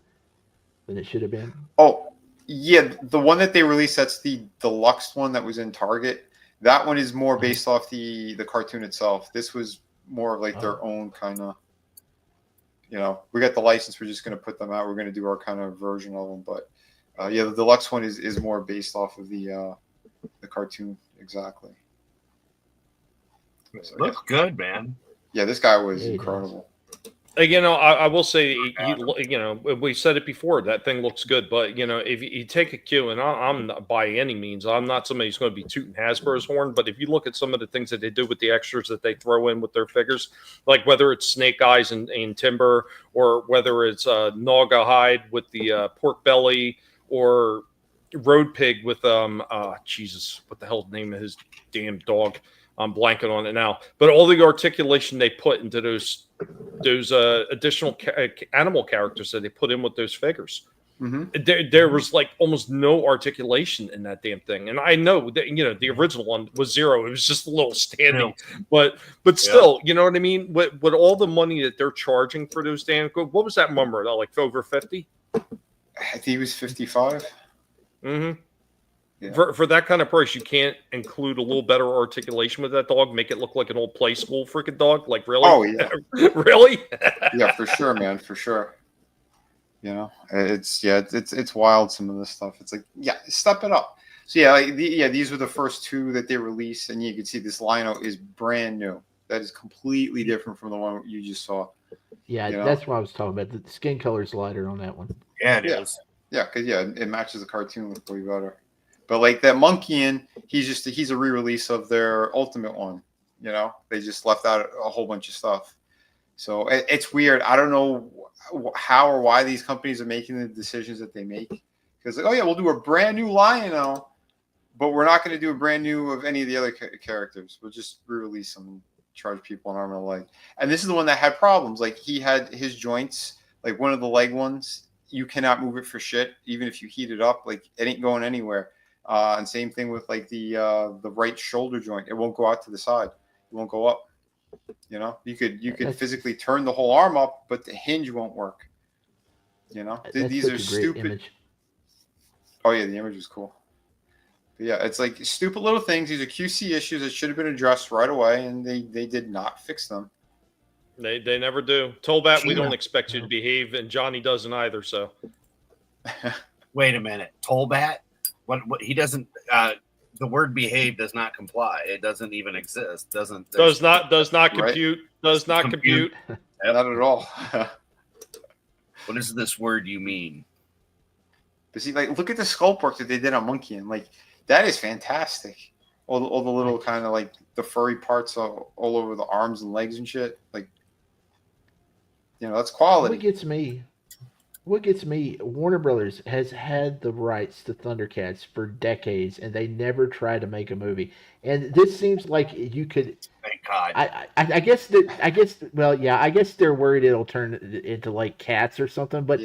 than it should have been. Oh yeah, the one that they released, that's the deluxe one that was in Target. That one is more based off the cartoon itself. This was more of like their own kind of, you know, we got the license. We're just going to put them out. We're going to do our kind of version of them. But yeah, the deluxe one is more based off of the cartoon. Exactly. So, looks good, man. Yeah, this guy was incredible. You know, I will say, you know, we said it before, that thing looks good. But, you know, if you take a cue, and I'm not by any means, I'm not somebody who's going to be tooting Hasbro's horn. But if you look at some of the things that they do with the extras that they throw in with their figures, like whether it's Snake Eyes and Timber, or whether it's Naga Hide with the pork belly, or Road Pig with, Jesus, what the hell's the name of his damn dog? I'm blanking on it now. But all the articulation they put into those additional animal characters that they put in with those figures. Mm-hmm. There was like almost no articulation in that damn thing. And I know that, you know, the original one was zero. It was just a little standing. Yeah. But still, you know what I mean? With all the money that they're charging for those damn, what was that number? Like over 50? I think he was 55. Mm-hmm. Yeah. For that kind of price, you can't include a little better articulation with that dog, make it look like an old play school freaking dog. Like, really? Oh, yeah. Really? Yeah, for sure, man. For sure. You know, it's wild, some of this stuff. It's like, yeah, step it up. So, yeah, these were the first two that they released. And you can see this Lino is brand new. That is completely different from the one you just saw. Yeah, You know? that's what I was talking about. The skin color's lighter on that one. Yeah, it is. Yeah, because it matches the cartoon with way better. But like that Monkeyan, he's a re-release of their Ultimate one. You know, they just left out a whole bunch of stuff. So it's weird. I don't know how or why these companies are making the decisions that they make. Because we'll do a brand new Lion-O, but we're not going to do a brand new of any of the other characters. We'll just re-release them and charge people an arm and a leg. And this is the one that had problems. Like he had his joints, like one of the leg ones, you cannot move it for shit, even if you heat it up. Like it ain't going anywhere. And same thing with like the right shoulder joint. It won't go out to the side. It won't go up. You know, you could physically turn the whole arm up, but the hinge won't work. You know, these are stupid. Image. Oh yeah, the image was cool. But yeah, it's like stupid little things. These are QC issues that should have been addressed right away, and they did not fix them. They never do. Tollbat, we don't expect you to behave, and Johnny doesn't either. So, wait a minute, Tollbat? What he doesn't. The word behave does not comply. It doesn't even exist. Does not compute. Right? Does not compute. Yep. Not at all. What is this word you mean? But see, like, look at the sculpt work that they did on Monkeyan. Like, that is fantastic. All the little kind of like the furry parts all over the arms and legs and shit. Like, you know, that's quality. What gets me, Warner Brothers has had the rights to Thundercats for decades, and they never tried to make a movie. And this seems like you could. Thank God. I guess they're worried it'll turn into like Cats or something. But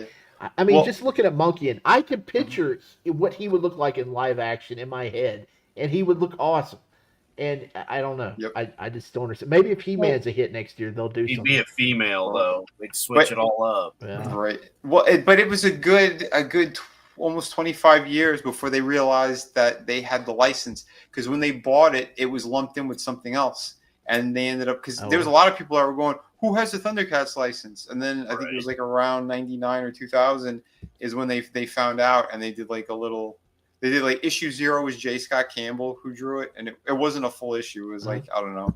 I mean, just looking at Monkeyan, I could picture what he would look like in live action in my head, and he would look awesome. And I don't know. Yep. I just don't understand. Maybe if He-Man's a hit next year, they'll do He'd something. be a female though. They'd switch it all up. Yeah. Right. Well, but it was a good almost 25 years before they realized that they had the license. Because when they bought it, it was lumped in with something else, and they ended up there was a lot of people that were going, "Who has the Thundercats license?" And then I think it was like around 99 or 2000 is when they found out, and they did like a little. They did like issue 0 was J. Scott Campbell who drew it, and it wasn't a full issue. It was like, I don't know,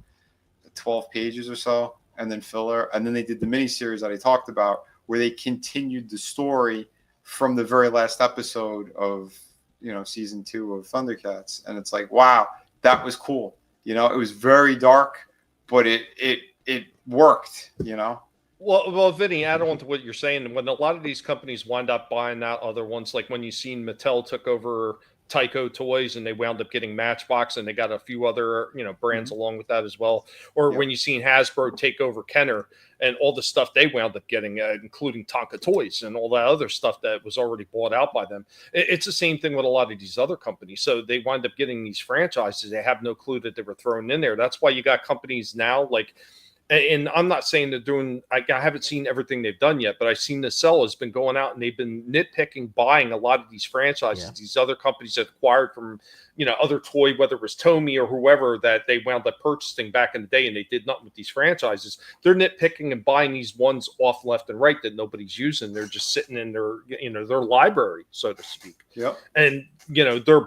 12 pages or so, and then filler. And then they did the miniseries that I talked about, where they continued the story from the very last episode of, you know, season 2 of Thundercats. And it's like, wow, that was cool. You know, it was very dark, but it worked, you know. Well, Vinny, add on to what you're saying. When a lot of these companies wind up buying out other ones, like when you seen Mattel took over Tyco Toys and they wound up getting Matchbox, and they got a few other, you know, brands along with that as well. Or when you seen Hasbro take over Kenner and all the stuff they wound up getting, including Tonka Toys and all that other stuff that was already bought out by them. It's the same thing with a lot of these other companies. So they wind up getting these franchises. They have no clue that they were thrown in there. That's why you got companies now like. And I'm not saying they're doing, I haven't seen everything they've done yet, but I've seen the Cell has been going out and they've been nitpicking, buying a lot of these franchises, these other companies that acquired from, you know, other toy, whether it was Tomy or whoever that they wound up purchasing back in the day, and they did nothing with these franchises. They're nitpicking and buying these ones off left and right that nobody's using. They're just sitting in their, you know, their library, so to speak. Yep. And, you know, they're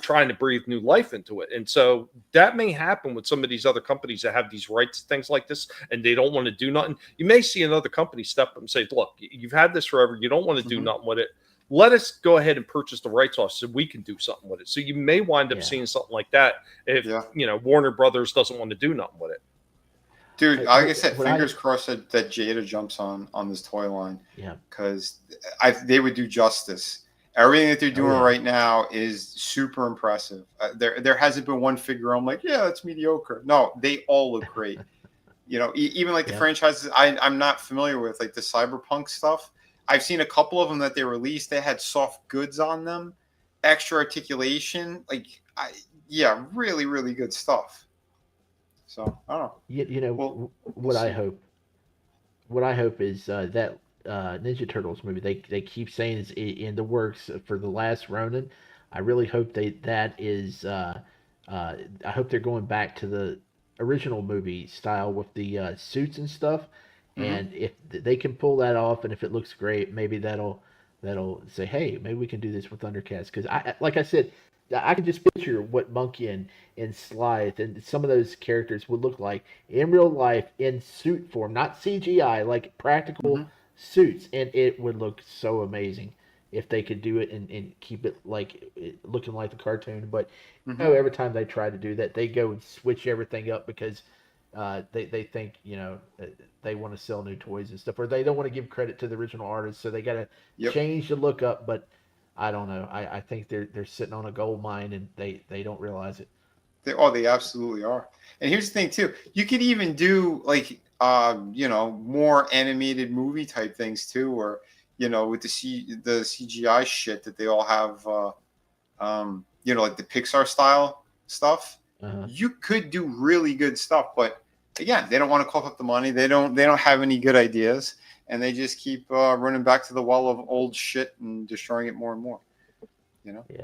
trying to breathe new life into it. And so that may happen with some of these other companies that have these rights, things like this, and they don't want to do nothing. You may see another company step up and say, look, you've had this forever. You don't want to do nothing with it. Let us go ahead and purchase the rights off so we can do something with it. So you may wind up seeing something like that if, you know, Warner Brothers doesn't want to do nothing with it. Dude, like I said, fingers crossed that Jada jumps on this toy line. Yeah. Because they would do justice. Everything that they're doing right now is super impressive. There hasn't been one figure I'm like, yeah, that's mediocre. No, they all look great. You know, even like the franchises I'm not familiar with, like the Cyberpunk stuff. I've seen a couple of them that they released. They had soft goods on them, extra articulation. Like, really, really good stuff. So, I don't know. You know, what I hope is that Ninja Turtles movie, they keep saying is in the works for the last Ronin. I really hope that is I hope they're going back to the original movie style with the suits and stuff. And if they can pull that off, and if it looks great, maybe that'll say, hey, maybe we can do this with Thundercats. Because like I said, I can just picture what Monkey and Slythe and some of those characters would look like in real life in suit form, not CGI, like practical suits, and it would look so amazing if they could do it and keep it like looking like the cartoon. But every time they try to do that, they go and switch everything up because they think they want to sell new toys and stuff, or they don't want to give credit to the original artist, so they got to change the look up. But I don't know. I think they're sitting on a gold mine and they don't realize it. They absolutely are. And here's the thing too. You could even do like more animated movie type things too, or with the CGI shit that they all have like the Pixar style stuff. You could do really good stuff, but again, they don't want to cough up the money. They don't have any good ideas. And they just keep running back to the well of old shit and destroying it more and more.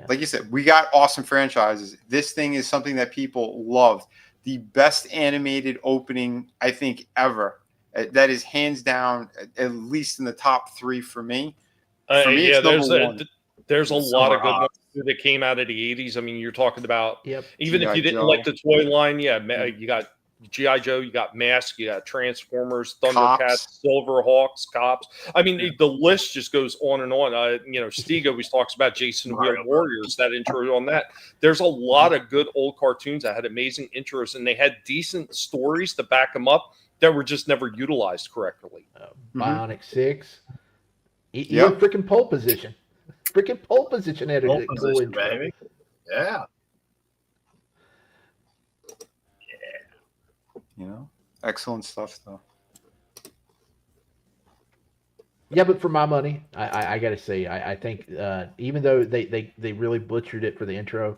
Like you said, we got awesome franchises. This thing is something that people loved. The best animated opening, I think, ever. That is hands down, at least in the top 3 for me. For me, there's a lot of good ones that came out of the 80s. I mean, you're talking about even if you didn't like the toy line, you got G.I. Joe, you got Mask, you got Transformers, Thundercats, Silverhawks, Cops. I mean, the list just goes on and on. Steve always talks about Jason Wheel Warriors, that intro on that. There's a lot of good old cartoons that had amazing intros, and they had decent stories to back them up that were just never utilized correctly. Bionic 6. Even freaking pole position. Freaking pole position had a pole cool position, intro. baby. Yeah. Excellent stuff though. Yeah, but for my money, I got to say, I think even though they really butchered it for the intro,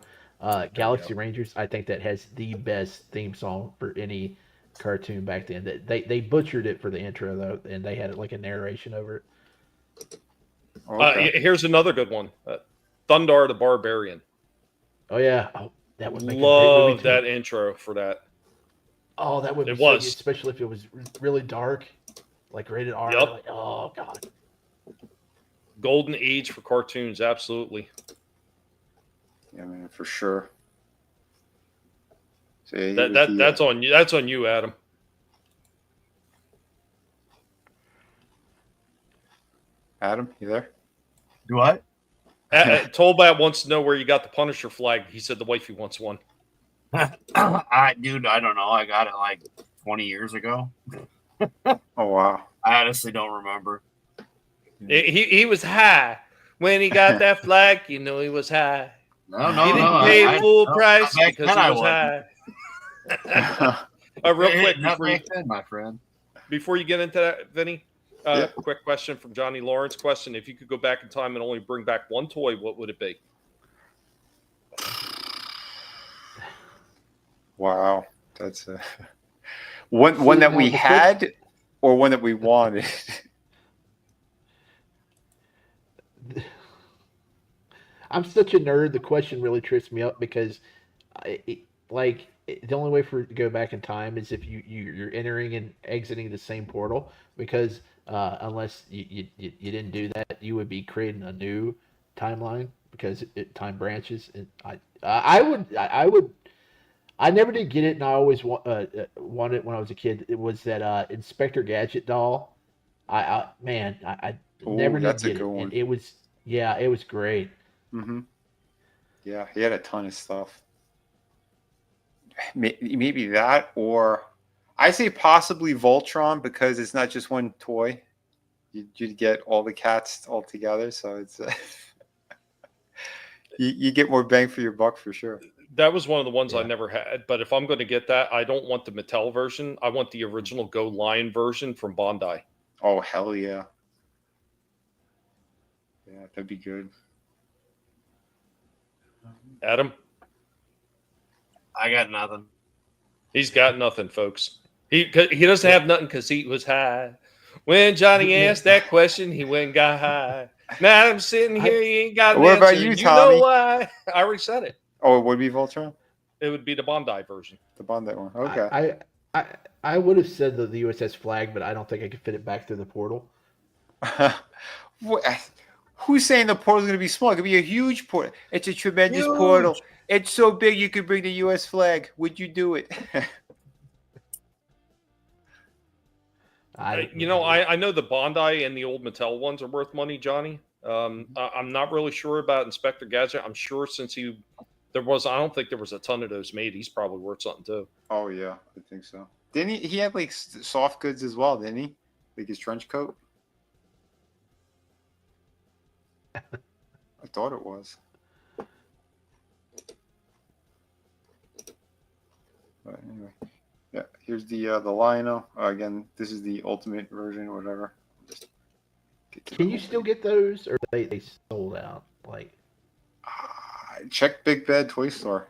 Galaxy Rangers, I think that has the best theme song for any cartoon back then. They butchered it for the intro though, and they had like a narration over it. Here's another good one, Thundar the Barbarian. Oh yeah, that would make love that intro for that. Oh, that would be so good, especially if it was really dark, like rated R. Yep. Like, oh god. Golden age for cartoons, absolutely. Yeah, man, for sure. So that's on you. That's on you, Adam. Adam, you there? Do what? Tollbat wants to know where you got the Punisher flag. He said the wifey wants one. I don't know. I got it like 20 years ago. Oh wow! I honestly don't remember. He was high when he got that flag. He was high. No, he didn't pay full price because he was high. Real quick, my friend. Before you get into that, Vinny, quick question from Johnny Lawrence. Question: if you could go back in time and only bring back one toy, what would it be? Wow, that's one that we had, or one that we wanted. I'm such a nerd. The question really trips me up because, the only way for it to go back in time is if you're entering and exiting the same portal. Because unless you didn't do that, you would be creating a new timeline because time branches. And I never did get it, and I always wanted it when I was a kid. It was that Inspector Gadget doll. I never did get it. And it was great. Mm-hmm. Yeah, he had a ton of stuff. Maybe that, or I say possibly Voltron because it's not just one toy. You'd get all the cats all together, so it's you get more bang for your buck for sure. That was one of the ones I never had, but if I'm going to get that, I don't want the Mattel version. I want the original Go Lion version from Bandai. Oh, hell yeah. Yeah, that'd be good. Adam? I got nothing. He's got nothing, folks. He doesn't have nothing because he was high. When Johnny asked that question, he went and got high. Now I'm sitting here, he ain't got an What answer. about you, Tommy? You know why? I already said it. Oh, it would be Voltron? It would be the Bandai version. The Bandai one. Okay. I would have said the USS flag, but I don't think I could fit it back through the portal. Who's saying the portal's going to be small? It could be a huge portal. It's a tremendous Huge. portal. It's so big you could bring the U.S. flag. Would you do it? I know the Bondi and the old Mattel ones are worth money, Johnny. I'm not really sure about Inspector Gadget. I'm sure since I don't think there was a ton of those made. He's probably worth something too. Oh yeah, I think so. Didn't he? He had like soft goods as well, didn't he? Like his trench coat. I thought it was. But anyway, yeah. Here's the Lionel. Again, this is the ultimate version, or whatever. Can you still get those, or they sold out? Like, check Big Bad Toy Store.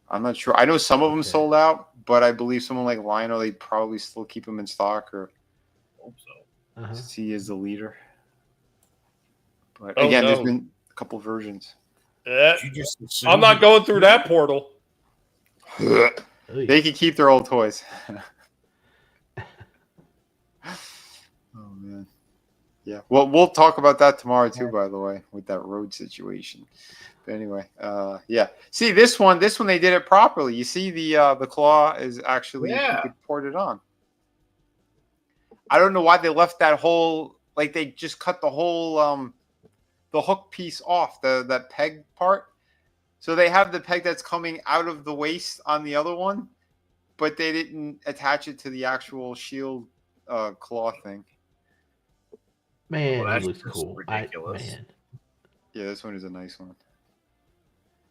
I'm not sure. I know some of them sold out, but I believe someone like Lionel, they probably still keep them in stock, or Hope so. since he is the leader. But again, there's been a couple versions. I'm not going through that portal. They can keep their old toys. Oh man, yeah. Well, we'll talk about that tomorrow too. By the way, with that road situation. But anyway, yeah. See this one they did it properly. You see the claw is actually you could port it on. I don't know why they left that whole they just cut the whole the hook piece off that peg part. So they have the peg that's coming out of the waist on the other one, but they didn't attach it to the actual shield claw thing. Man, that looks cool. Ridiculous. Yeah, this one is a nice one.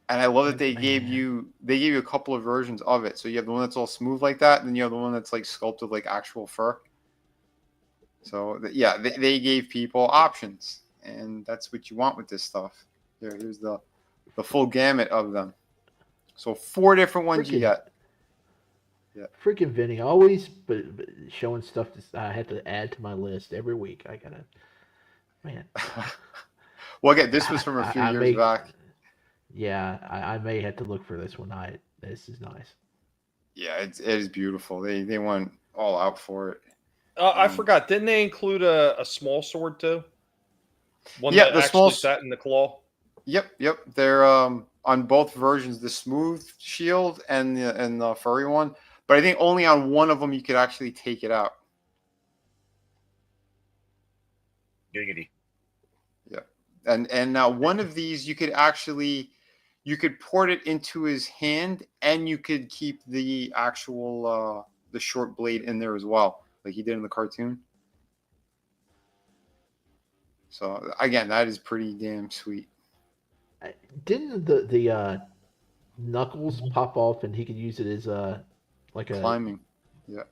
And I love that they gave you a couple of versions of it. So you have the one that's all smooth like that, and then you have the one that's like sculpted like actual fur. So yeah, they gave people options, and that's what you want with this stuff. Here's the full gamut of them. So 4 different ones you got. Yeah. Freaking Vinnie, always but showing stuff that I have to add to my list every week. I gotta, man. Well, again, this was from a few years back. Yeah, I may have to look for this one. This is nice. Yeah, it is beautiful. They went all out for it. I forgot. Didn't they include a small sword too? One yeah, that the actually small sat in the claw. Yep. They're on both versions, the smooth shield and the furry one. But I think only on one of them you could actually take it out. Giggity. Yeah. And now one of these you could port it into his hand, and you could keep the actual the short blade in there as well, like he did in the cartoon. So again, that is pretty damn sweet. Didn't the knuckles pop off and he could use it as like a climbing? Yeah.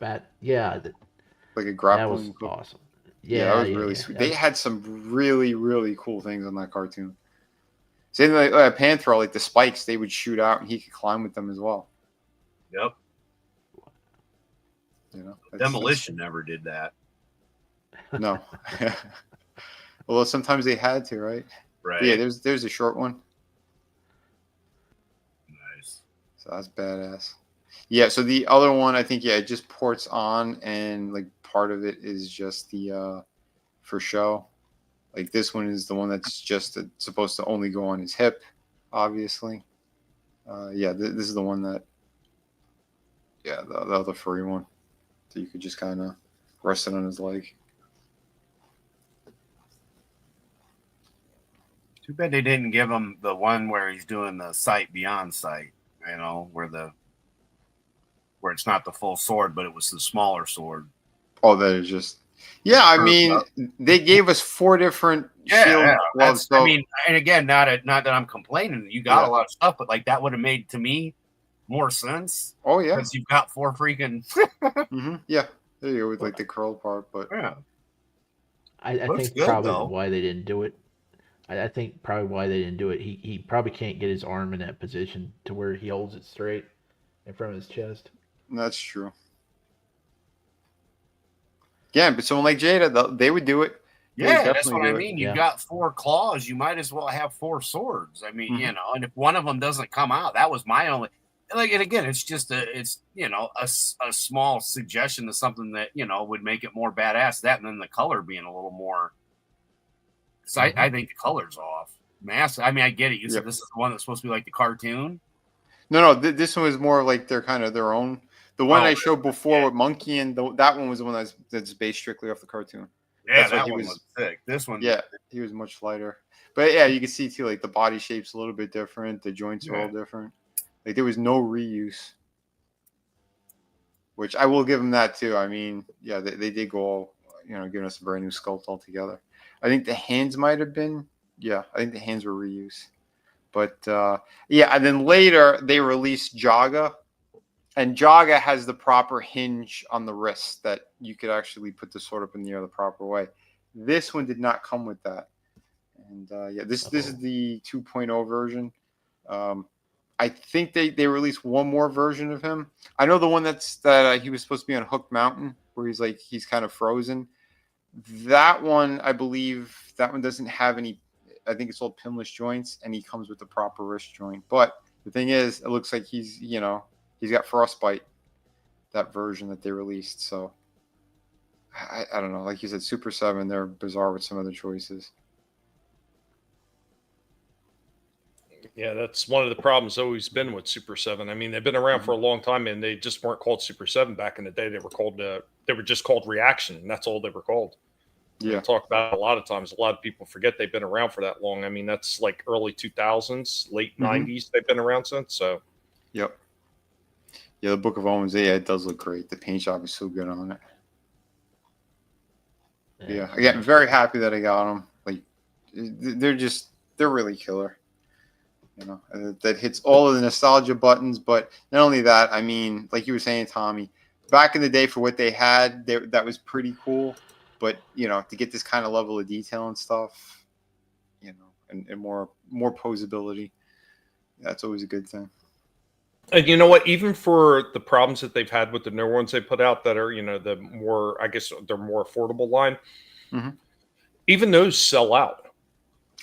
Like a grappling. That was awesome. Yeah, that was really sweet. They had some really, really cool things on that cartoon. Same like Panthro, like the spikes, they would shoot out and he could climb with them as well. Yep. You know, Demolition never did that. No. Although sometimes they had to, right? Right. Yeah, there's a short one. Nice. So that's badass. Yeah, so the other one, I think, it just ports on, and like part of it is just the for show. Like this one is the one that's just supposed to only go on his hip, obviously. Yeah, this is the one that, the other furry one. So you could just kind of rest it on his leg. Too bad they didn't give him the one where he's doing the sight beyond sight, where it's not the full sword, but it was the smaller sword. Oh, that is just... Yeah, I mean, they gave us 4 different shield gloves. I mean, and again, not that I'm complaining. You got a lot of stuff, but like that would have made, to me, more sense. Oh, yeah. Because you've got 4 freaking... Mm-hmm. Yeah, there you go with like the curl part, but... Yeah. I think probably why they didn't do it. I think probably why they didn't do it. He probably can't get his arm in that position to where he holds it straight in front of his chest. That's true. Yeah, but someone like Jada, they would do it. Yeah, that's what I mean. You've got 4 claws. You might as well have 4 swords. I mean, and if one of them doesn't come out, that was my only... Like, and again, it's just a small suggestion to something that, would make it more badass. That and then the color being a little more, So I think the color's off. Massive. I mean, I get it. You said this is the one that's supposed to be like the cartoon. No, this one was more like they're kind of their own. The one I showed before with Monkey and that one was the one that's based strictly off the cartoon. Yeah, that one was thick. This one, yeah, he was much lighter. But yeah, you can see too, like the body shape's a little bit different. The joints are all different. Like there was no reuse, which I will give them that too. I mean, yeah, they did go all, giving us a brand new sculpt altogether. I think the hands might have been, I think the hands were reuse. But and then later they released Jaga, and Jaga has the proper hinge on the wrist that you could actually put the sword up in the air the proper way. This one did not come with that. And this is the 2.0 version. I think they released one more version of him. I know the one that he was supposed to be on Hook Mountain, where he's kind of frozen. That one, I believe, doesn't have any. I think it's all pinless joints, and he comes with the proper wrist joint. But the thing is, it looks like he's got frostbite. That version that they released. So I don't know. Like you said, Super 7, they're bizarre with some of the choices. Yeah, that's one of the problems always been with Super 7. I mean, they've been around for a long time, and they just weren't called Super 7 back in the day. They were just called Reaction, and that's all they were called. Yeah, we talk about it a lot of times. A lot of people forget they've been around for that long. I mean, that's like early 2000s, late 90s. They've been around since. So, yep. Yeah, the Book of Omens. Yeah, it does look great. The paint job is so good on it. Yeah, again, I'm very happy that I got them. Like, they're really killer. That hits all of the nostalgia buttons. But not only that, I mean, like you were saying, Tommy, back in the day for what they had, that was pretty cool. But to get this kind of level of detail and stuff, and more posability, that's always a good thing. And you know what? Even for the problems that they've had with the newer ones they put out that are, the more, I guess, they're more affordable line, even those sell out.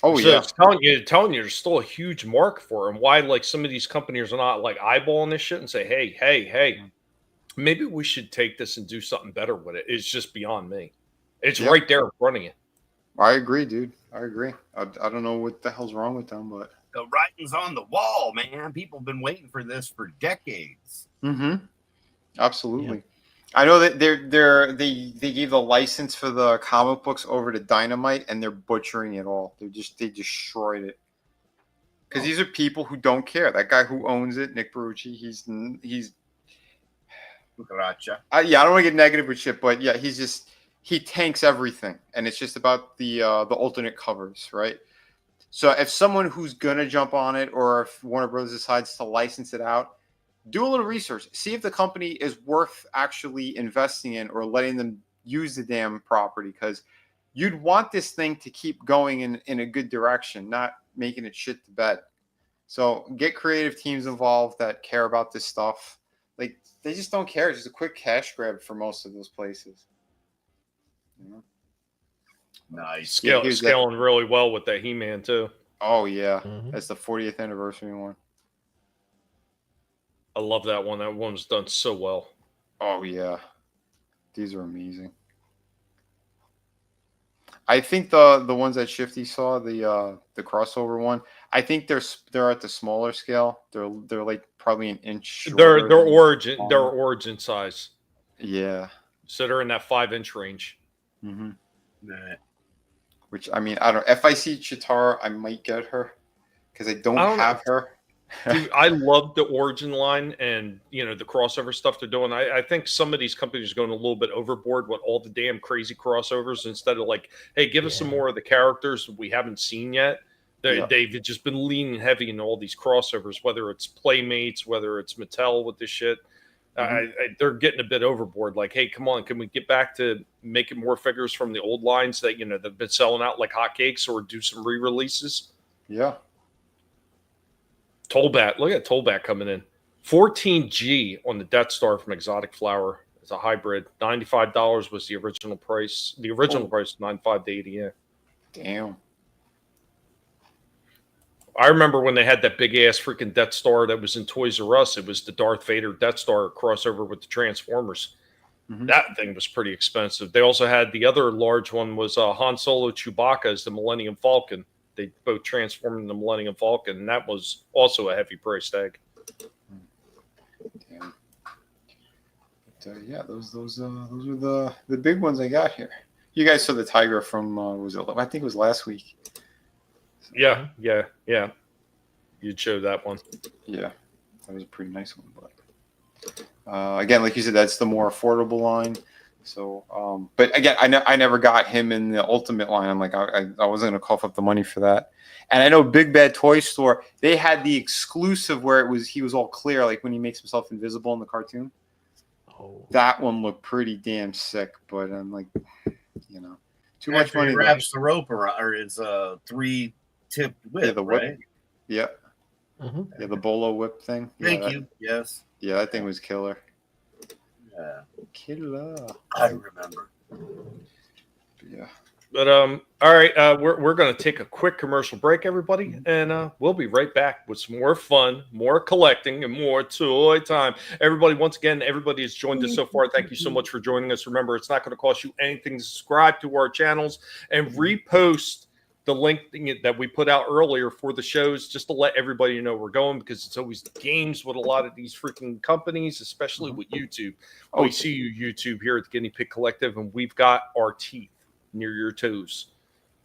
Oh, so yeah. It's telling you there's still a huge mark for them. Why, like, some of these companies are not, like, eyeballing this shit and say, hey, maybe we should take this and do something better with it. It's just beyond me. It's right there in front of you. I agree, dude. I agree. I don't know what the hell's wrong with them, but the writing's on the wall, man. People have been waiting for this for decades. Absolutely. Yeah. I know that they gave the license for the comic books over to Dynamite, and they're butchering it all. They destroyed it because these are people who don't care. That guy who owns it, Nick Barucci, he's. Gotcha. I don't want to get negative with shit, but yeah, he tanks everything, and it's just about the alternate covers, right? So if someone who's gonna jump on it, or if Warner Bros. Decides to license it out, do a little research. See if the company is worth actually investing in or letting them use the damn property, because you'd want this thing to keep going in a good direction, not making it shit to bed. So get creative teams involved that care about this stuff. Like, they just don't care. It's just a quick cash grab for most of those places. Nice. Scaling really well with that He-Man too. Oh yeah, that's the 40th anniversary one. I love that one. That one was done so well. Oh yeah, these are amazing. I think the ones that Shifty saw, the crossover one, I think they're at the smaller scale. They're like probably an inch. Their origin size. Yeah. So they're in that 5-inch range. Which, I mean, I don't. If I see Chitara, I might get her because I don't have her. Dude, I love the origin line and the crossover stuff they're doing. I think some of these companies are going a little bit overboard with all the damn crazy crossovers instead of like, hey, give us some more of the characters we haven't seen yet. They've just been leaning heavy into all these crossovers, whether it's Playmates, whether it's Mattel with this shit. They're getting a bit overboard. Like, hey, come on, can we get back to making more figures from the old lines that they've been selling out like hotcakes, or do some re-releases? Yeah. Tollbat, look at Tollbat coming in. 14G on the Death Star from Exotic Flower. It's a hybrid. $95 was the original price. The original price was $95 to $80. Yeah. Damn. I remember when they had that big ass freaking Death Star that was in Toys R Us. It was the Darth Vader Death Star crossover with the Transformers. That thing was pretty expensive. They also had the other large one was Han Solo Chewbacca as the Millennium Falcon. They both transformed into the Millennium Falcon, and that was also a heavy price tag. Damn. But, yeah, those are the big ones I got here. You guys saw the tiger from I think it was last week. Yeah. You'd show that one. Yeah, that was a pretty nice one. But again, like you said, that's the more affordable line. So, but again, I never got him in the Ultimate line. I'm like, I wasn't gonna cough up the money for that. And I know Big Bad Toy Store, they had the exclusive where he was all clear, like when he makes himself invisible in the cartoon. Oh, that one looked pretty damn sick. But I'm like, too much money. He wraps the rope around, or his 3-tip whip, yeah, the whip. right? Yeah. Yeah, the bolo whip thing. Thank you. Yes. Yeah, that thing was killer. Yeah. Killer. I remember. Yeah. But all right, we're going to take a quick commercial break, everybody, and we'll be right back with some more fun, more collecting, and more toy time. Everybody, once again, everybody has joined us so far. Thank you so much for joining us. Remember, it's not going to cost you anything to subscribe to our channels and repost the link that we put out earlier for the shows, just to let everybody know we're going, because it's always games with a lot of these freaking companies, especially with YouTube. We see you, YouTube, here at the Guinea Pig Collective, and we've got our teeth near your toes.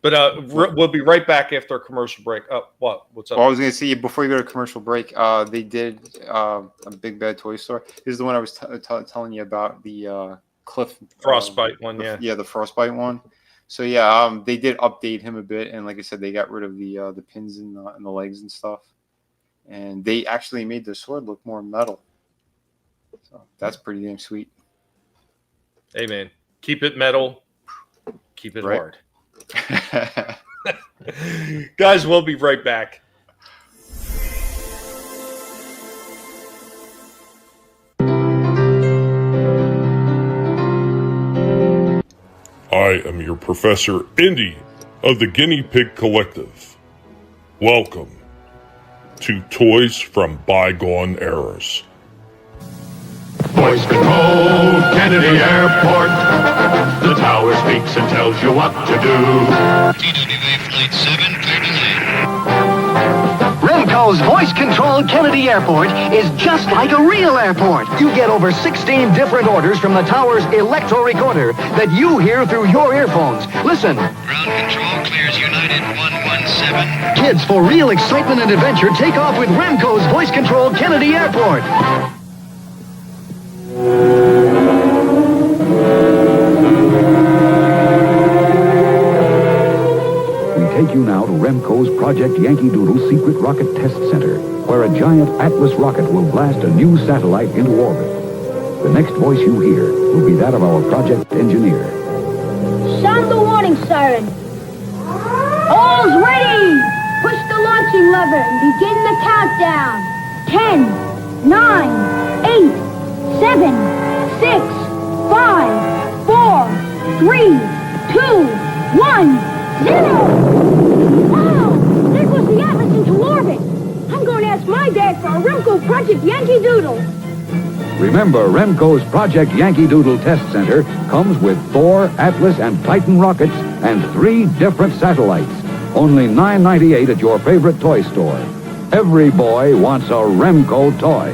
But we'll be right back after a commercial break. What's up? Well, I was going to say, before you go to commercial break, they did a Big Bad Toy Store. This is the one I was telling you about, the Cliff Frostbite one, yeah. Yeah, the Frostbite one. So yeah, they did update him a bit, and like I said, they got rid of the pins in the legs and stuff, and they actually made the sword look more metal. So that's pretty damn sweet. Hey man, keep it metal, keep it hard. Guys, we'll be right back. I am your Professor Indy of the Guinea Pig Collective. Welcome to Toys from Bygone Eras. Voice control, Kennedy Airport. The tower speaks and tells you what to do. TWA Flight 7, clear to land. Remco's voice-controlled Kennedy Airport is just like a real airport. You get over 16 different orders from the tower's electro-recorder that you hear through your earphones. Listen. Ground control clears United 117. Kids, for real excitement and adventure, take off with Remco's voice-controlled Kennedy Airport. Take you now to Remco's Project Yankee Doodle Secret Rocket Test Center, where a giant Atlas rocket will blast a new satellite into orbit. The next voice you hear will be that of our project engineer. Sound the warning siren. All's ready! Push the launching lever and begin the countdown. 10, 9, 8, 7, 6, 5, 4, 3, 2, 1, 0! Wow! There goes the Atlas into orbit! I'm going to ask my dad for a Remco Project Yankee Doodle! Remember, Remco's Project Yankee Doodle Test Center comes with Thor, Atlas, and Titan rockets and 3 different satellites. Only $9.98 at your favorite toy store. Every boy wants a Remco toy.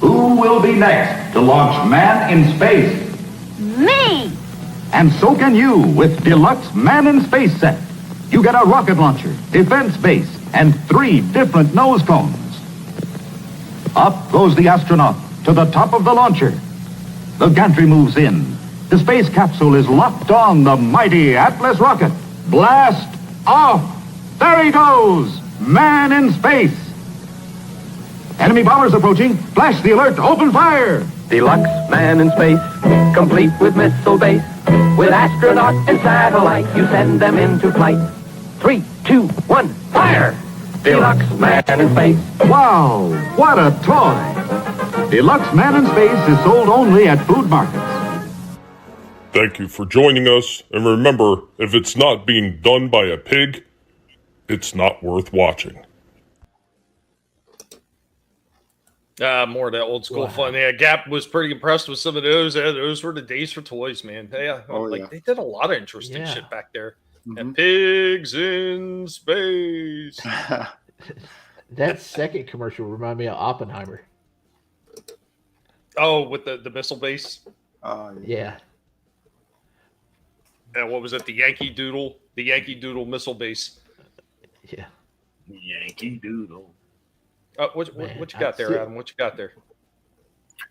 Who will be next to launch man in space? Me! And so can you with Deluxe Man in Space set. You get a rocket launcher, defense base, and 3 different nose cones. Up goes the astronaut to the top of the launcher. The gantry moves in. The space capsule is locked on the mighty Atlas rocket. Blast off! There he goes! Man in space! Enemy bombers approaching. Flash the alert. Open fire! Deluxe Man in Space, complete with missile base. With astronaut and satellite, you send them into flight. 3, 2, 1, fire! Deluxe Man in Space. Wow, what a toy! Deluxe Man in Space is sold only at food markets. Thank you for joining us, and remember, if it's not being done by a pig, it's not worth watching. More of that old school Wow. fun. Yeah, Gap was pretty impressed with some of those. Yeah, those were the days for toys, man. Yeah, they did a lot of interesting shit back there. And pigs in space. That second commercial reminded me of Oppenheimer. Oh, with the missile base. Yeah. And what was it? The Yankee Doodle missile base. Yeah. Yankee Doodle. What you got there, Adam? What you got there?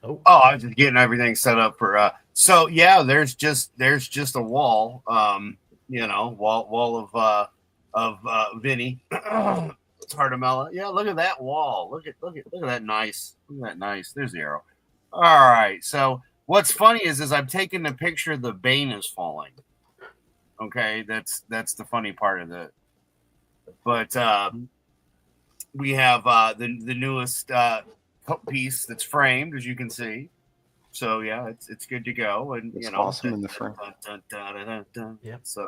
Oh, I was just getting everything set up for. So yeah, there's just a wall. Wall of Vinnie. It's hard to Mella. Yeah, look at that wall. Look at that nice. Look at that nice. There's the arrow. All right. So what's funny is I'm taking the picture. The Bane is falling. Okay, that's the funny part of it. But we have the newest piece that's framed, as you can see. So yeah, it's good to go, and it's awesome in the frame. Yeah. So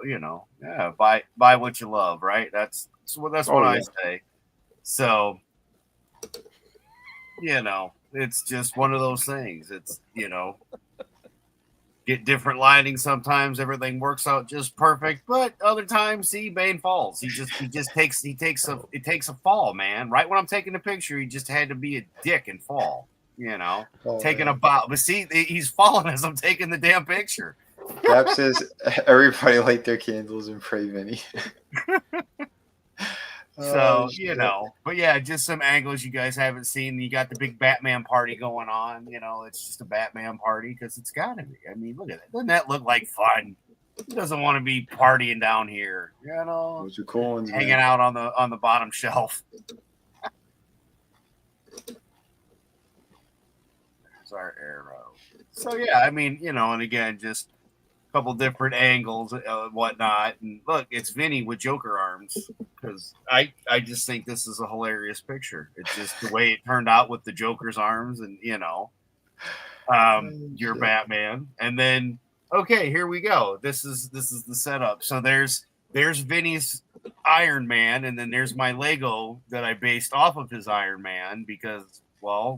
buy what you love, right? That's what I say. So it's just one of those things. It's get different lighting. Sometimes everything works out just perfect, but other times, see, Bane falls. He takes a fall, man. Right when I'm taking the picture, he just had to be a dick and fall. Taking a bow. But see, he's falling as I'm taking the damn picture. Gap says everybody light their candles and pray, Vinnie. So, but yeah, just some angles you guys haven't seen. You got the big Batman party going on. It's just a Batman party because it's got to be. I mean, look at that. Doesn't that look like fun? Who doesn't want to be partying down here? Those are cool ones, hanging out on the bottom shelf. There's our arrow. So, yeah, I mean, and again, just couple different angles and whatnot, and look, it's Vinnie with Joker arms, because I just think this is a hilarious picture. It's just the way it turned out with the Joker's arms, and you're Batman, and then okay, here we go. This is the setup. So there's Vinnie's Iron Man, and then there's my Lego that I based off of his Iron Man, because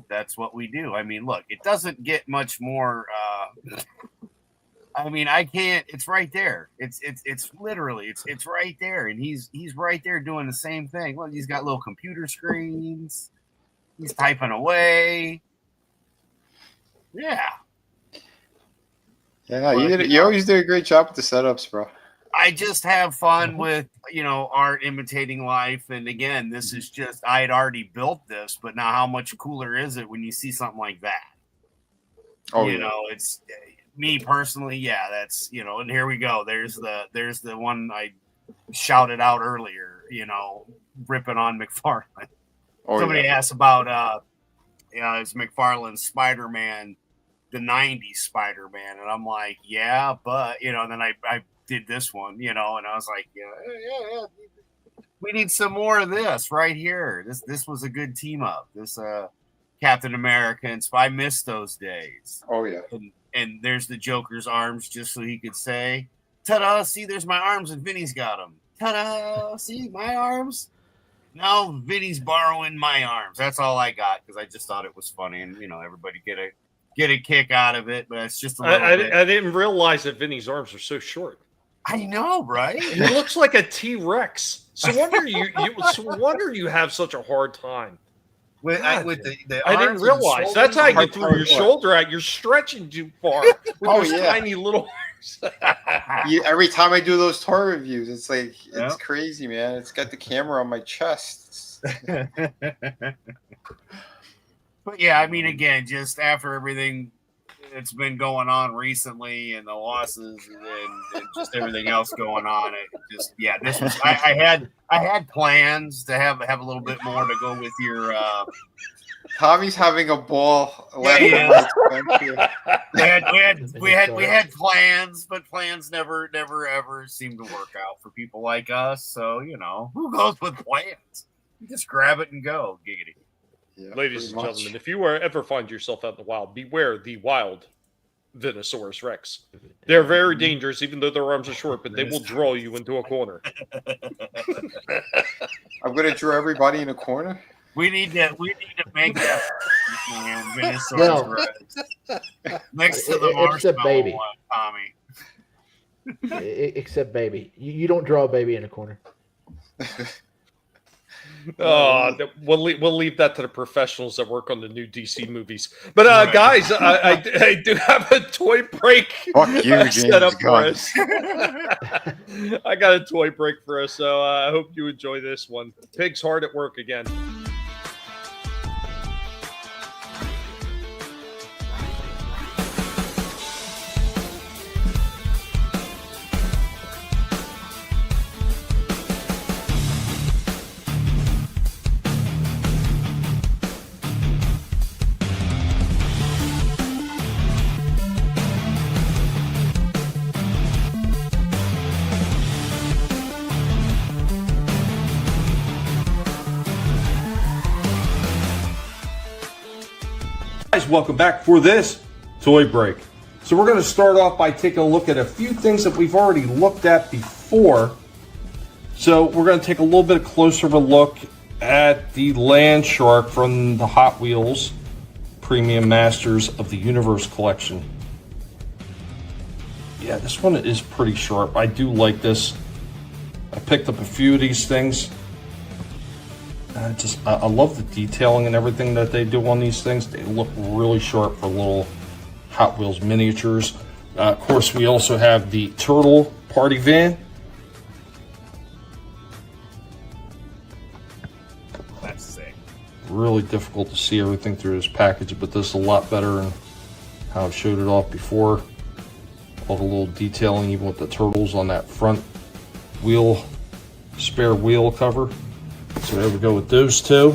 that's what we do. I mean, look, it doesn't get much more I mean, I can't. It's right there. It's literally it's right there, and he's right there doing the same thing. Look, he's got little computer screens. He's typing away. Yeah. Yeah, you always do a great job with the setups, bro. I just have fun with art imitating life, and again, this is just I had already built this, but now how much cooler is it when you see something like that? It's. Me personally, yeah, that's and here we go. There's the one I shouted out earlier, ripping on McFarlane. Somebody asked about is McFarlane's Spider-Man the 90s Spider-Man, and I'm like, yeah, but and then I did this one, and I was like, yeah, we need some more of this right here. This was a good team up. This Captain America and I miss those days. Oh yeah. And there's the Joker's arms, just so he could say, ta-da, see, there's my arms, and Vinnie's got them. Ta-da, see, my arms? Now Vinnie's borrowing my arms. That's all I got, because I just thought it was funny, and, everybody get a kick out of it, but it's just a little bit. I didn't realize that Vinnie's arms are so short. I know, right? He looks like a T-Rex. So wonder you have such a hard time. With the I didn't realize that's how you threw your shoulder out. You're stretching too far with those tiny little arms. Every time I do those toy reviews, it's like it's crazy, man. It's got the camera on my chest. But yeah, I mean, again, just after everything that's been going on recently and the losses and just everything else going on, this was I had plans to have a little bit more to go with your Tommy's having a ball. We had plans, but plans never ever seem to work out for people like us. So who goes with plans? You just grab it and go. Giggity. Yeah, ladies and gentlemen, if you ever find yourself out in the wild, beware the wild Venosaurus Rex. They're very dangerous, even though their arms are short, but they will draw you into a corner. I'm going to draw everybody in a corner? We need to make that man Venusaur's Well, Rex next to the except marshmallow baby. one, Tommy. Except baby. You don't draw a baby in a corner. We'll leave that to the professionals that work on the new DC movies. But Right. guys, I do have a toy break set up for us. I got a toy break for us, so I hope you enjoy this one. Pig's hard at work again. Guys, welcome back for this toy break. So we're going to start off by taking a look at a few things that we've already looked at before. So we're going to take a little bit closer of a look at the Land Shark from the Hot Wheels Premium Masters of the Universe collection. Yeah, this one is pretty sharp. I do like this. I picked up a few of these things. I love the detailing and everything that they do on these things. They look really sharp for little Hot Wheels miniatures. Of course, we also have the Turtle Party Van. That's sick. Really difficult to see everything through this package, but this is a lot better than how I showed it off before. All the little detailing, even with the turtles on that front wheel, spare wheel cover. So there we go with those two.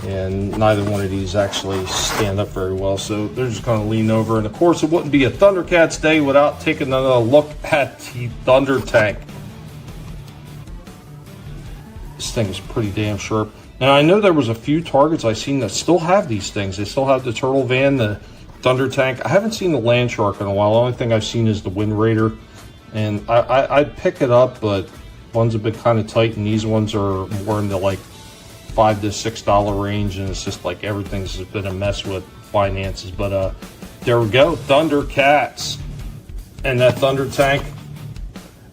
And neither one of these actually stand up very well, so they're just going to lean over. And of course, it wouldn't be a Thundercats day without taking another look at the Thunder Tank. This thing is pretty damn sharp. Now, I know there was a few Targets I've seen that still have these things. They still have the Turtle Van, the Thunder Tank. I haven't seen the Land Shark in a while. The only thing I've seen is the Wind Raider. And I'd pick it up, but ones have been kind of tight, and these ones are more in the like $5 to $6 range, and it's just like everything's just been a mess with finances. But there we go, Thundercats and that Thunder Tank.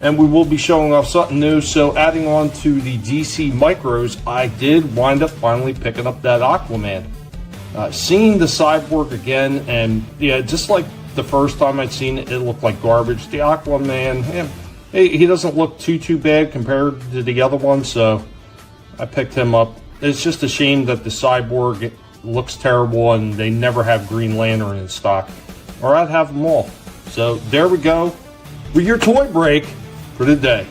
And we will be showing off something new. So adding on to the DC Micros, I did wind up finally picking up that Aquaman. Seeing the Cyborg again, and yeah, just like the first time I'd seen it, it looked like garbage. The Aquaman, he doesn't look too bad compared to the other one, so I picked him up. It's just a shame that the Cyborg looks terrible and they never have Green Lantern in stock, or I'd have them all. So there we go with your toy break for today.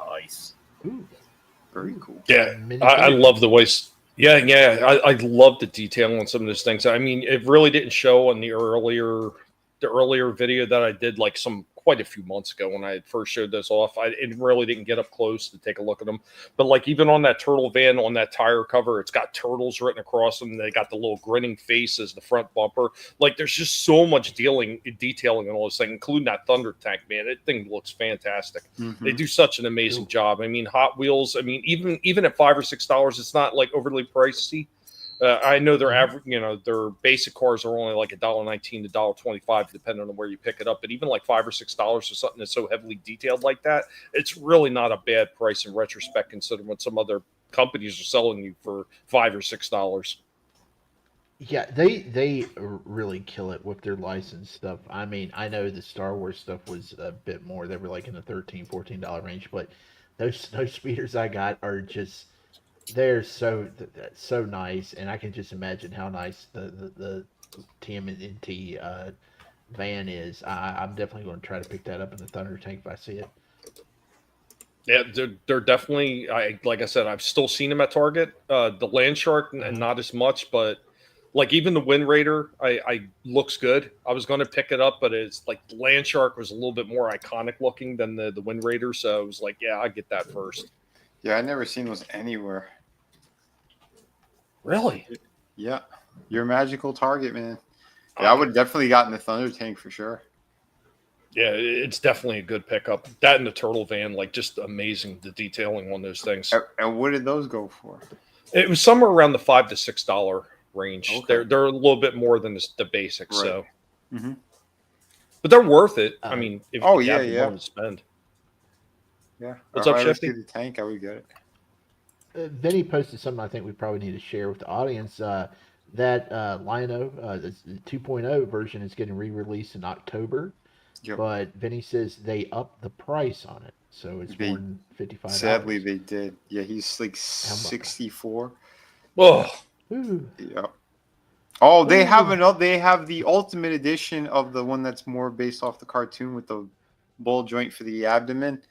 Nice. Ooh. Very cool. Yeah, I love the ways. Yeah, I love the detail on some of those things. I mean, it really didn't show on the earlier video that I did like quite a few months ago when I had first showed this off. It really didn't get up close to take a look at them. But like even on that Turtle Van, on that tire cover, it's got turtles written across them. They got the little grinning face as the front bumper. Like there's just so much detailing on all this thing, including that Thunder Tank, man. That thing looks fantastic. Mm-hmm. They do such an amazing job. I mean, Hot Wheels, I mean, even at $5 or $6, it's not like overly pricey. I know their average, their basic cars are only like $1.19 to $1.25, depending on where you pick it up. But even like $5 or $6 for something that's so heavily detailed like that, it's really not a bad price in retrospect, considering what some other companies are selling you for $5 or $6. Yeah, they really kill it with their licensed stuff. I mean, I know the Star Wars stuff was a bit more. They were like in the $13, $14 range, but those speeders I got are just. They're so nice, and I can just imagine how nice the TMNT van is. I'm definitely going to try to pick that up in the Thunder Tank if I see it. Yeah, they're definitely. Like I said, I've still seen them at Target. The Land Shark, and not as much, but like even the Wind Raider, I looks good. I was going to pick it up, but it's like the Land Shark was a little bit more iconic looking than the Wind Raider, so I was like, yeah, I get that first. Yeah, I never seen those anywhere. Really? Yeah, you're a magical Target, man. Yeah, I would have definitely gotten the Thunder Tank for sure. Yeah, it's definitely a good pickup. That and the Turtle Van, like just amazing, the detailing on those things. And what did those go for? It was somewhere around the $5 to $6 range. Okay. They're a little bit more than the basics, Right. so. Mm-hmm. But they're worth it. I mean, if you yeah, have the money to spend. Yeah. What's If up, I ever Shifty? see the tank, I would get it. Vinny posted something I think we probably need to share with the audience. That Lino, the 2.0 version, is getting re-released in October. Yep. But Vinny says they upped the price on it, so it's more than $55. Sadly, they did. Yeah, he's like 64. Oh. Yeah. Oh, they have another. They have the Ultimate Edition of the one that's more based off the cartoon with the ball joint for the abdomen.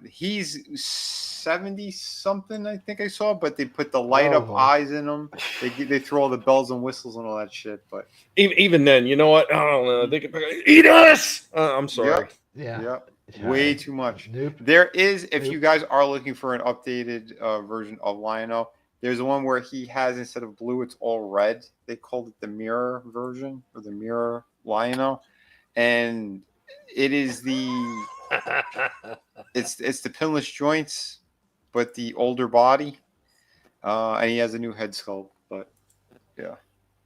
He's 70 something, I think I saw, but they put the light up eyes in him. They throw all the bells and whistles and all that shit. But even then, you know what? I don't know. They could eat us. I'm sorry. Yeah. Way too much. There is, if you guys are looking for an updated version of Lionel, there's one where he has, instead of blue, it's all red. They called it the mirror version, or the mirror Lionel, and it is the it's the pinless joints, but the older body, and he has a new head sculpt. But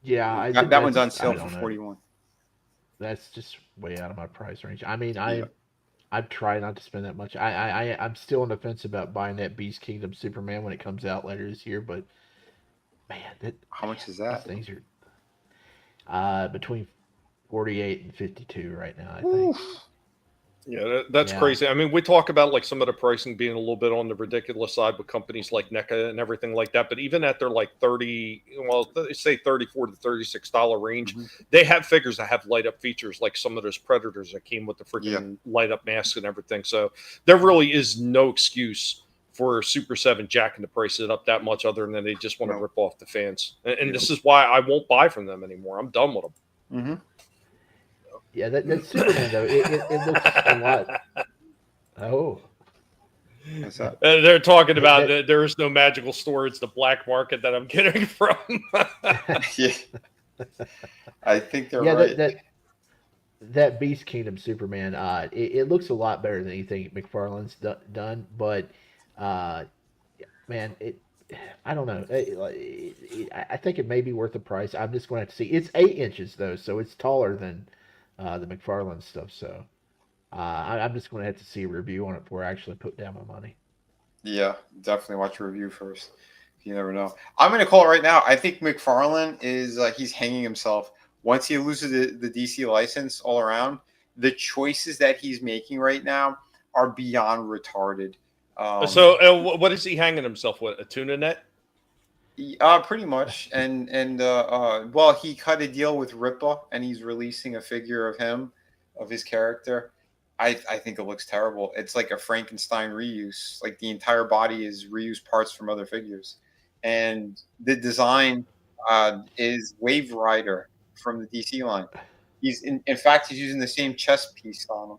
yeah, that one's on sale for $41. That's just way out of my price range. I mean, I've tried not to spend that much. I'm still on the fence about buying that Beast Kingdom Superman when it comes out later this year. But man, how much is that? These things are between 48 and 52 right now, I think. Yeah, that's crazy. I mean, we talk about like some of the pricing being a little bit on the ridiculous side with companies like NECA and everything like that. But even at their like say $34 to $36 range, they have figures that have light up features, like some of those Predators that came with the freaking light up masks and everything. So there really is no excuse for Super 7 jacking the prices up that much, other than they just want to rip off the fans. And this is why I won't buy from them anymore. I'm done with them. Mm-hmm. Yeah, that Superman though, it looks a lot. Oh, they're talking about there is no magical store; it's the black market that I'm getting from. Yeah, I think they're right. That Beast Kingdom Superman, it looks a lot better than anything McFarlane's done. But man, I don't know. I think it may be worth the price. I'm just going to have to see. It's 8 inches though, so it's taller than the McFarlane stuff. So I'm just going to have to see a review on it before I actually put down my money. Yeah, definitely watch a review first. You never know. I'm going to call it right now. I think McFarlane is he's hanging himself. Once he loses the DC license all around, the choices that he's making right now are beyond retarded. So what is he hanging himself with? A tuna net? Pretty much. And well, he cut a deal with Ripa, and he's releasing a figure of him, of his character. I think it looks terrible. It's like a Frankenstein reuse. Like the entire body is reused parts from other figures. And the design is Wave Rider from the DC line. He's in fact, he's using the same chest piece on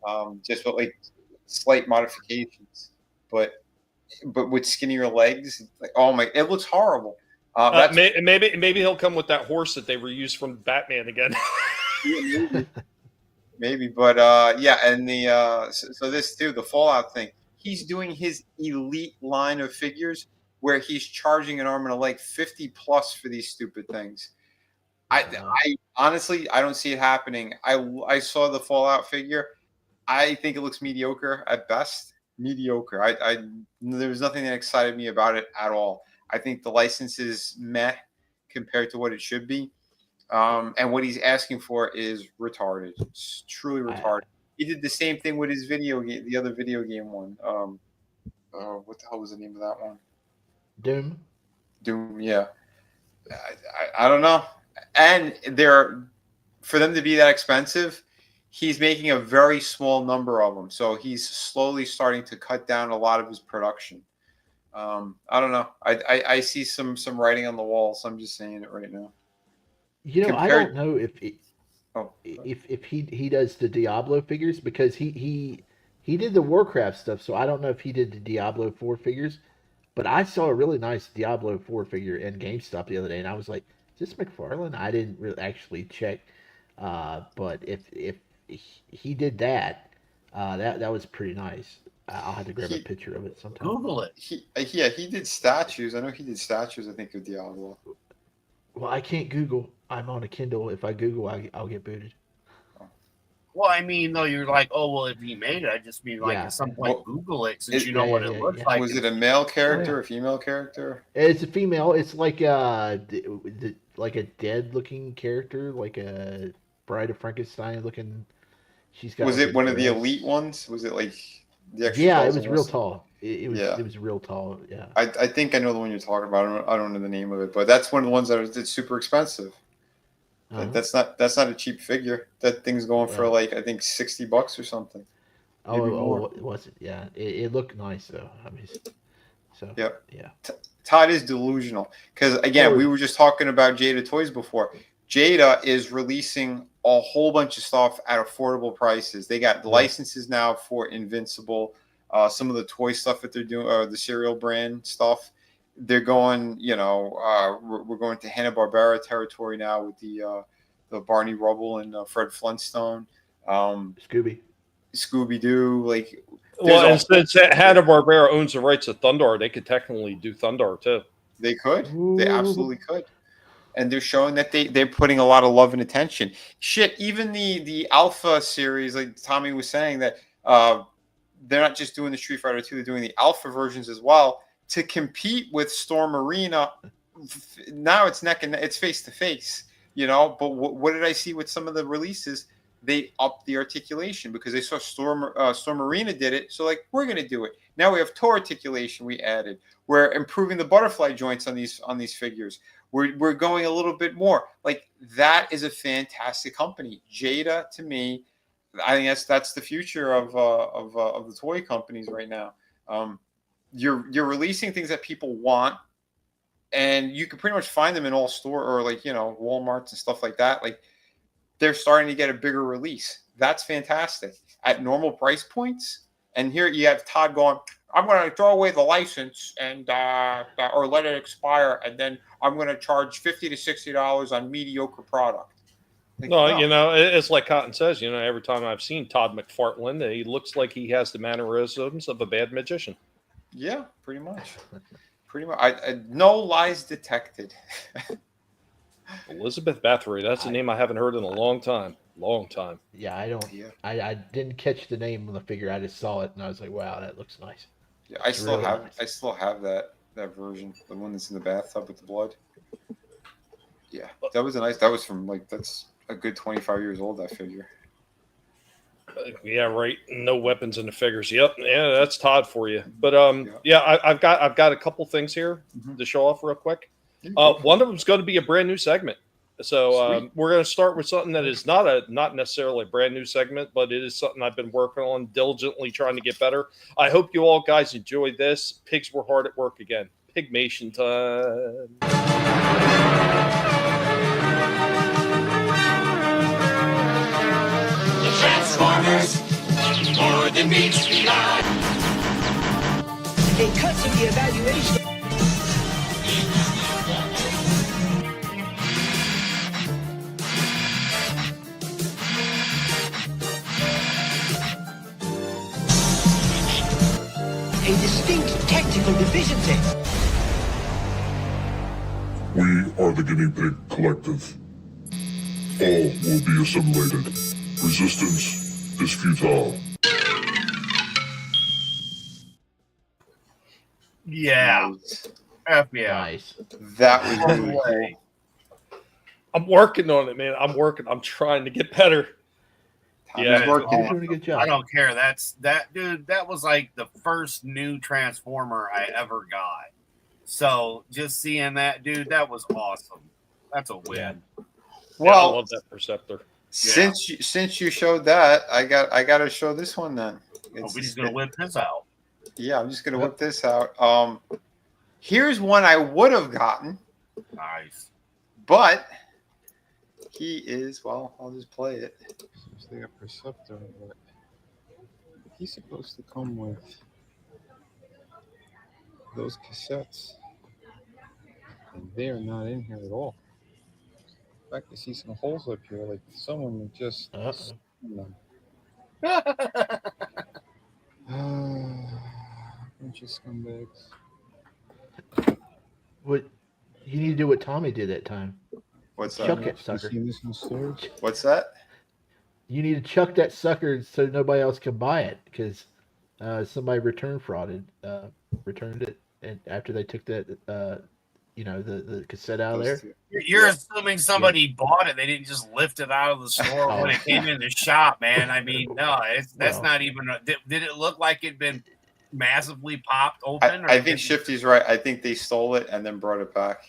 him, just with like slight modifications. But with skinnier legs, like it looks horrible. Maybe he'll come with that horse that they reused from Batman again. maybe, but yeah, and so this too, the Fallout thing. He's doing his elite line of figures where he's charging an arm and a leg 50 plus for these stupid things. I honestly, I don't see it happening. I saw the Fallout figure. I think it looks mediocre at best. Mediocre. There was nothing that excited me about it at all. I think the license is meh compared to what it should be. And what he's asking for is retarded. It's truly retarded. He did the same thing with his video game, the other video game one. What the hell was the name of that one? Doom, yeah. I don't know. And for them to be that expensive, he's making a very small number of them. So he's slowly starting to cut down a lot of his production. I don't know. I see some writing on the wall, so I'm just saying it right now. I don't know if he does the Diablo figures, because he did the Warcraft stuff, so I don't know if he did the Diablo 4 figures. But I saw a really nice Diablo 4 figure in GameStop the other day, and I was like, "Is this McFarlane?" I didn't really actually check, but if he did that, that was pretty nice. I'll have to grab a picture of it sometime. Google it. He did statues. I know he did statues. I think of Diablo. Well, I can't Google. I'm on a Kindle. If I Google, I'll get booted. Well, I mean, though, you're like, oh, well, if he made it, I just mean, like, at some point, Google it, since you know what it looks like. Was it a male character, a female character? It's a female. It's like a dead-looking character, like a Bride of Frankenstein looking. She's got. Was it one of the elite ones? Was it like the extra? Yeah, it was real tall. It was real tall. Yeah. I think I know the one you're talking about. I don't know the name of it, but that's one of the ones that's super expensive. That's not a cheap figure. That thing's going for like, I think $60 or something. Oh, was it? Yeah, it looked nice though. I mean, so yeah. Todd is delusional because again, we were just talking about Jada Toys before. Jada is releasing a whole bunch of stuff at affordable prices. They got licenses now for Invincible, some of the toy stuff that they're doing, the cereal brand stuff. They're going, we're going to Hanna-Barbera territory now with the Barney Rubble and Fred Flintstone, Scooby-Doo. Like, well, and since Hanna-Barbera owns the rights to Thundar, they could technically do Thundar too. They could. They absolutely could. And they're showing that they're putting a lot of love and attention. Shit, even the Alpha series, like Tommy was saying, that they're not just doing the Street Fighter 2, they're doing the Alpha versions as well to compete with Storm Arena. Now it's it's face to face, But what did I see with some of the releases? They upped the articulation because they saw Storm Arena did it. So like, we're gonna do it. Now we have toe articulation. We added. We're improving the butterfly joints on these figures. We're going a little bit more. Like, that is a fantastic company. Jada, to me, I think that's the future of the toy companies right now. You're releasing things that people want, and you can pretty much find them in all store or like Walmarts and stuff like that. Like, they're starting to get a bigger release. That's fantastic at normal price points. And here you have Todd going, I'm going to throw away the license and or let it expire, and then I'm going to charge $50 to $60 on mediocre product. Like, no, it's like Cotton says. Every time I've seen Todd McFarlane, he looks like he has the mannerisms of a bad magician. Yeah, pretty much. I no lies detected. Elizabeth Bathory. That's a name I haven't heard in a long time. Yeah, I didn't catch the name of the figure. I just saw it and I was like, wow, that looks nice. Yeah, I still have that version, the one that's in the bathtub with the blood. Yeah, that was from that's a good 25 years old, that figure. Yeah, right. No weapons in the figures. Yep. Yeah, that's Todd for you. But I've got a couple things here to show off real quick. One of them is going to be a brand new segment. So we're going to start with something that is not necessarily a brand new segment, but it is something I've been working on diligently, trying to get better. I hope you all guys enjoyed this. Pigs were hard at work again. Pigmation time. The Transformers, more than meets the eye. A cut to the evaluation. A distinct tactical division test. We are the Guinea Pig Collective. All will be assimilated. Resistance is futile. Yeah. F yeah. Nice. That was really cool. I'm working on it, man. I'm trying to get better. Yeah, you're doing a good job. I don't care. Dude, that was like the first new Transformer I ever got. So just seeing that, dude, that was awesome. That's a win. Well, I love that Perceptor. Since you showed that, I got to show this one then. We're just gonna whip this out. Yeah, I'm just gonna whip this out. Here's one I would have gotten. Nice. But he is, well, I'll just play it. So they got Perceptor, but he's supposed to come with those cassettes. And they are not in here at all. In fact, I see some holes up here, like someone would just them. Bunch of scumbags. What you need to do what Tommy did that time. What's that? Chuck it, sucker. What's that? You need to chuck that sucker so nobody else can buy it because somebody returned it, and after they took that, the cassette out of there. You're assuming somebody bought it. They didn't just lift it out of the store when it came in the shop, man. I mean, no, that's not even. Did it look like it'd been massively popped open? I think Shifty's right. I think they stole it and then brought it back.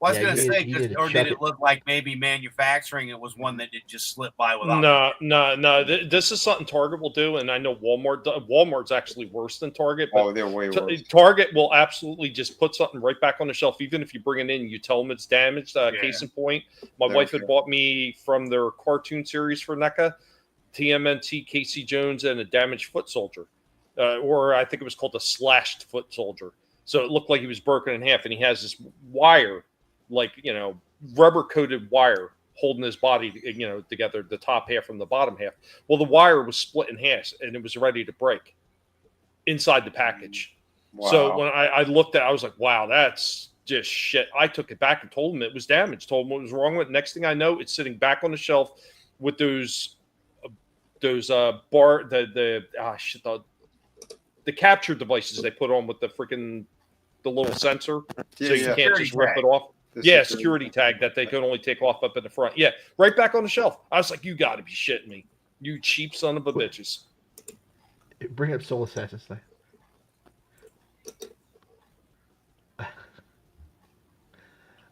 Well, I was going to say, did it look like maybe manufacturing? It was one that did just slip by without. No. This is something Target will do, and I know Walmart's actually worse than Target. But they're way worse. Target will absolutely just put something right back on the shelf, even if you bring it in. You tell them it's damaged. Case in point, my wife had bought me from their cartoon series for NECA, TMNT, Casey Jones, and a damaged foot soldier, or I think it was called a slashed foot soldier. So it looked like he was broken in half, and he has this wire. Like, rubber coated wire holding his body, together, the top half from the bottom half. Well, the wire was split in half and it was ready to break inside the package. Wow. So when I looked at it, I was like, wow, that's just shit. I took it back and told him it was damaged, told him what was wrong with it. Next thing I know, it's sitting back on the shelf with the capture devices they put on with the little sensor. So you can't just rip it off. Security tag that they can only take off up in the front. Yeah, right back on the shelf. I was like, you got to be shitting me. You cheap son of a bitches. Bring up Soul Assassin's thing.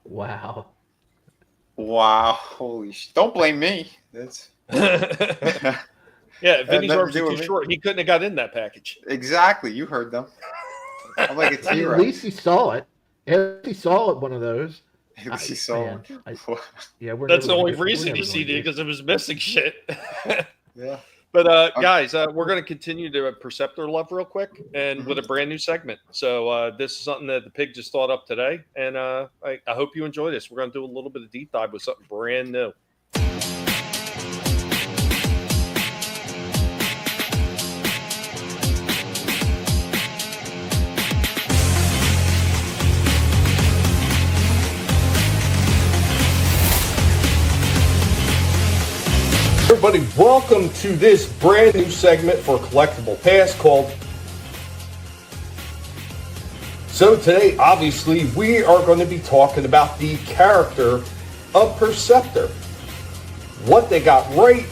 Wow. Holy shit. Don't blame me. That's... Yeah, Vinnie's arms are too short. He couldn't have got in that package. Exactly. You heard them. I'm like a T-Rex. At least he saw it. At least he saw it, one of those. At least he saw it. That's the only reason he seen it, because it was missing shit. Yeah. But guys, we're going to continue to Perceptor love real quick and with a brand new segment. So this is something that the pig just thought up today, and I hope you enjoy this. We're going to do a little bit of deep dive with something brand new. Everybody, welcome to this brand new segment for Collectable Past called... So today, obviously, we are going to be talking about the character of Perceptor. What they got right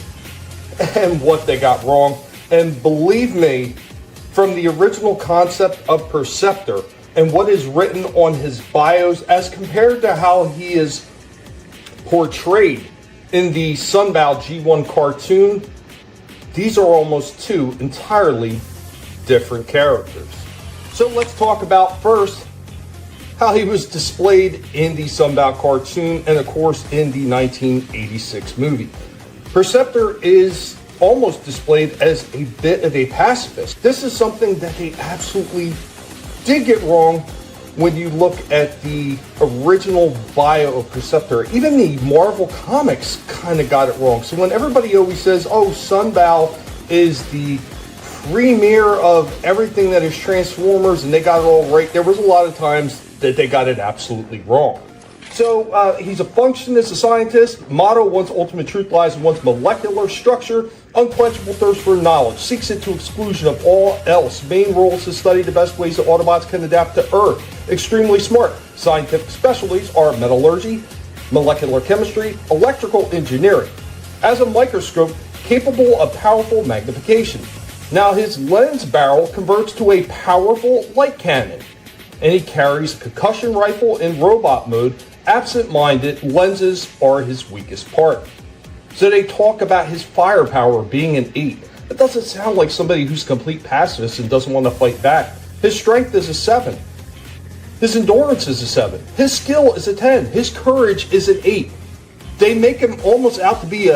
and what they got wrong. And believe me, from the original concept of Perceptor and what is written on his bios as compared to how he is portrayed in the Sunbow G1 cartoon, these are almost two entirely different characters. So let's talk about first how he was displayed in the Sunbow cartoon and of course in the 1986 movie. Perceptor is almost displayed as a bit of a pacifist. This is something that they absolutely did get wrong when you look at the original bio of Perceptor. Even the Marvel Comics kind of got it wrong. So when everybody always says, oh, Sunbow is the premier of everything that is Transformers and they got it all right, there was a lot of times that they got it absolutely wrong. So he's a functionist, a scientist. Motto: one's ultimate truth lies in one's molecular structure. Unquenchable thirst for knowledge. Seeks it to exclusion of all else. Main role is to study the best ways that Autobots can adapt to Earth. Extremely smart. Scientific specialties are metallurgy, molecular chemistry, electrical engineering. As a microscope, capable of powerful magnification. Now his lens barrel converts to a powerful light cannon. And he carries a concussion rifle in robot mode. Absent-minded, lenses are his weakest part. So they talk about his firepower being an 8. It doesn't sound like somebody who's complete pacifist and doesn't want to fight back. His strength is a 7. His endurance is a 7. His skill is a 10. His courage is an 8. They make him almost out to be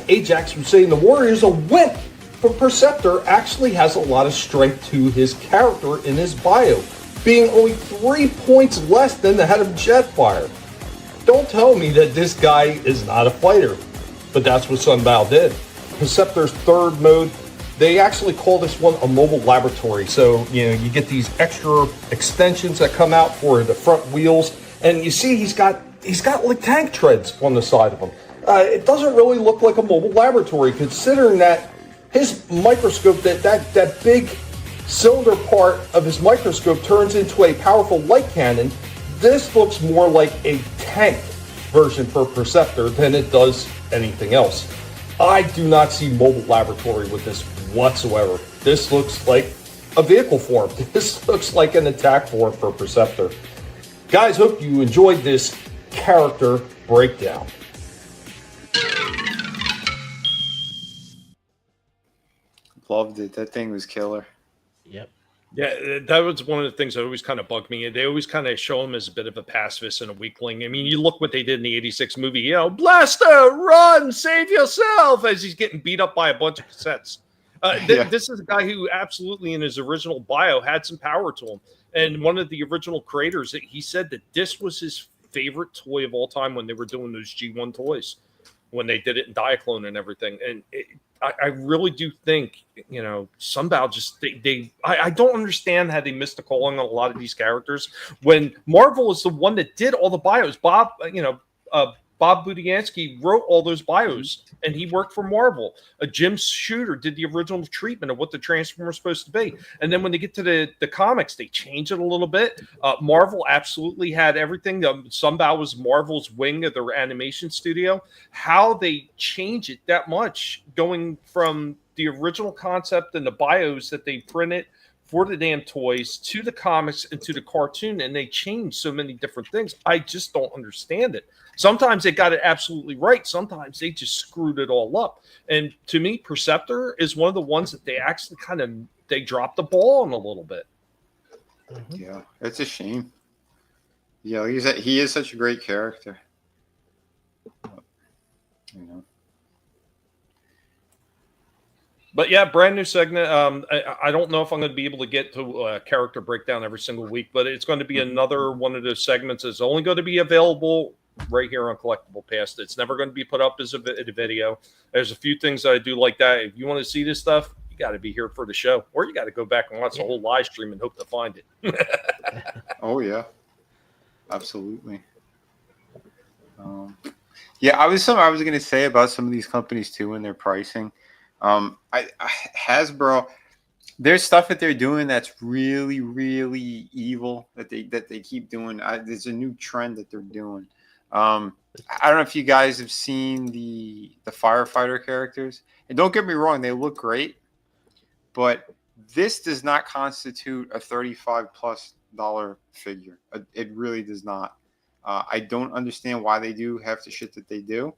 Ajax would say in the Warriors, a wimp. But Perceptor actually has a lot of strength to his character in his bio, being only 3 points less than the head of Jetfire. Don't tell me that this guy is not a fighter, but that's what Sunbow did. Perceptor's third mode, they actually call this one a mobile laboratory. So, you get these extra extensions that come out for the front wheels, and you see he's got like tank treads on the side of him. It doesn't really look like a mobile laboratory, considering that his microscope, that big cylinder part of his microscope turns into a powerful light cannon. This looks more like a tank version for Perceptor than it does anything else. I do not see mobile laboratory with this whatsoever. This looks like a vehicle form. This looks like an attack form for Perceptor. Guys, hope you enjoyed this character breakdown. Loved it. That thing was killer. Yep. Yeah, that was one of the things that always kind of bugged me. They always kind of show him as a bit of a pacifist and a weakling. I mean, you look what they did in the 86 movie, Blaster, run, save yourself, as he's getting beat up by a bunch of cassettes. This is a guy who absolutely in his original bio had some power to him. And one of the original creators, he said that this was his favorite toy of all time when they were doing those G1 toys, when they did it in Diaclone and everything. And I really do think, Sunbow just, I don't understand how they missed the calling on a lot of these characters when Marvel is the one that did all the bios. Bob Budiansky wrote all those bios, and he worked for Marvel. Jim Shooter did the original treatment of what the Transformer was supposed to be. And then when they get to the comics, they change it a little bit. Marvel absolutely had everything. Sunbow was Marvel's wing of their animation studio. How they change it that much, going from the original concept and the bios that they printed for the damn toys to the comics and to the cartoon, and they changed so many different things. I just don't understand it. Sometimes they got it absolutely right. Sometimes they just screwed it all up. And to me, Perceptor is one of the ones that they actually they dropped the ball on a little bit. Mm-hmm. Yeah, it's a shame. Yeah, he is such a great character. But yeah, brand new segment. I don't know if I'm going to be able to get to a character breakdown every single week, but it's going to be another one of those segments that's only going to be available right here on Collectable Past. It's never going to be put up as a video. There's a few things that I do like that. If you want to see this stuff, you got to be here for the show, or you got to go back and watch the whole live stream and hope to find it. Oh yeah, absolutely. Yeah, I was going to say about some of these companies too and their pricing. Hasbro, there's stuff that they're doing that's really, really evil that they keep doing. There's a new trend that they're doing. I don't know if you guys have seen the firefighter characters. And don't get me wrong, they look great, but this does not constitute a $35+ figure. It really does not. I don't understand why they do half the shit that they do.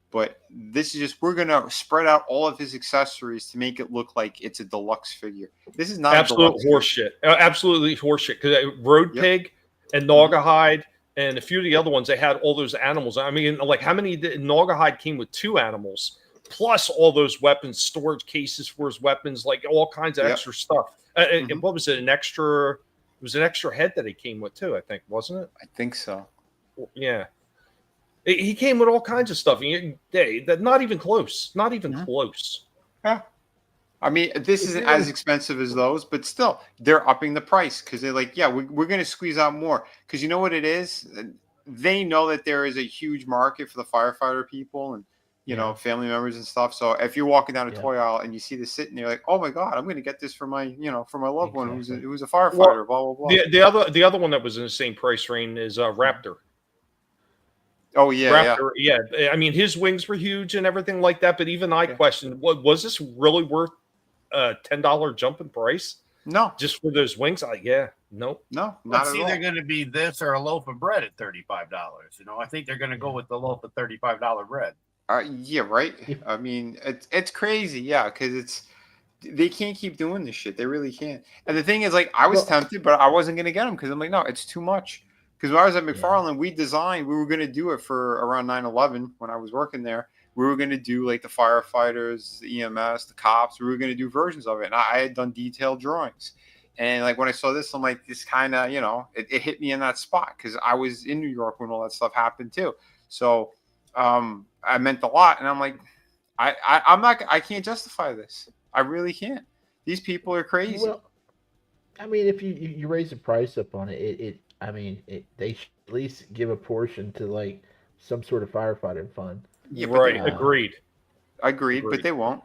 But this is just, we're going to spread out all of his accessories to make it look like it's a deluxe figure. This is not absolute horseshit. Absolutely horseshit. Because Road Pig and Naugahyde and a few of the other ones, they had all those animals. I mean, like how many Naugahyde came with 2 animals, plus all those weapons, storage cases for his weapons, like all kinds of extra stuff. And what was it? It was an extra head that he came with too, I think, wasn't it? I think so. Yeah. He came with all kinds of stuff. Not even close. Not even close. Yeah. I mean, this isn't as expensive as those, but still, they're upping the price because they're like, yeah, we're going to squeeze out more. Because you know what it is? They know that there is a huge market for the firefighter people and, family members and stuff. So if you're walking down a toy aisle and you see this sitting there, like, oh my God, I'm going to get this for my loved one who's a firefighter, blah, blah, blah. The other one that was in the same price range is Raptor. Oh yeah, Raptor, yeah. I mean, his wings were huge and everything like that. But even I questioned, was this really worth a $10 jump in price? No, just for those wings. Nope. No, It's either going to be this or a loaf of bread at $35. I think they're going to go with the loaf of $35 bread. Yeah, right. I mean, it's crazy, yeah, because they can't keep doing this shit. They really can't. And the thing is, like, I was tempted, but I wasn't gonna get them because I'm like, no, it's too much. Because when I was at McFarlane, we were gonna do it for around 9/11 when I was working there. We were gonna do like the firefighters, the EMS, the cops. We were gonna do versions of it, and I had done detailed drawings. And like when I saw this, I'm like, this kind of, it hit me in that spot because I was in New York when all that stuff happened too. So I meant a lot, and I'm like, I can't justify this. I really can't. These people are crazy. Well, I mean, if you raise the price up on it, they should at least give a portion to like some sort of firefighting fund. Yeah, right. Agreed. But they won't.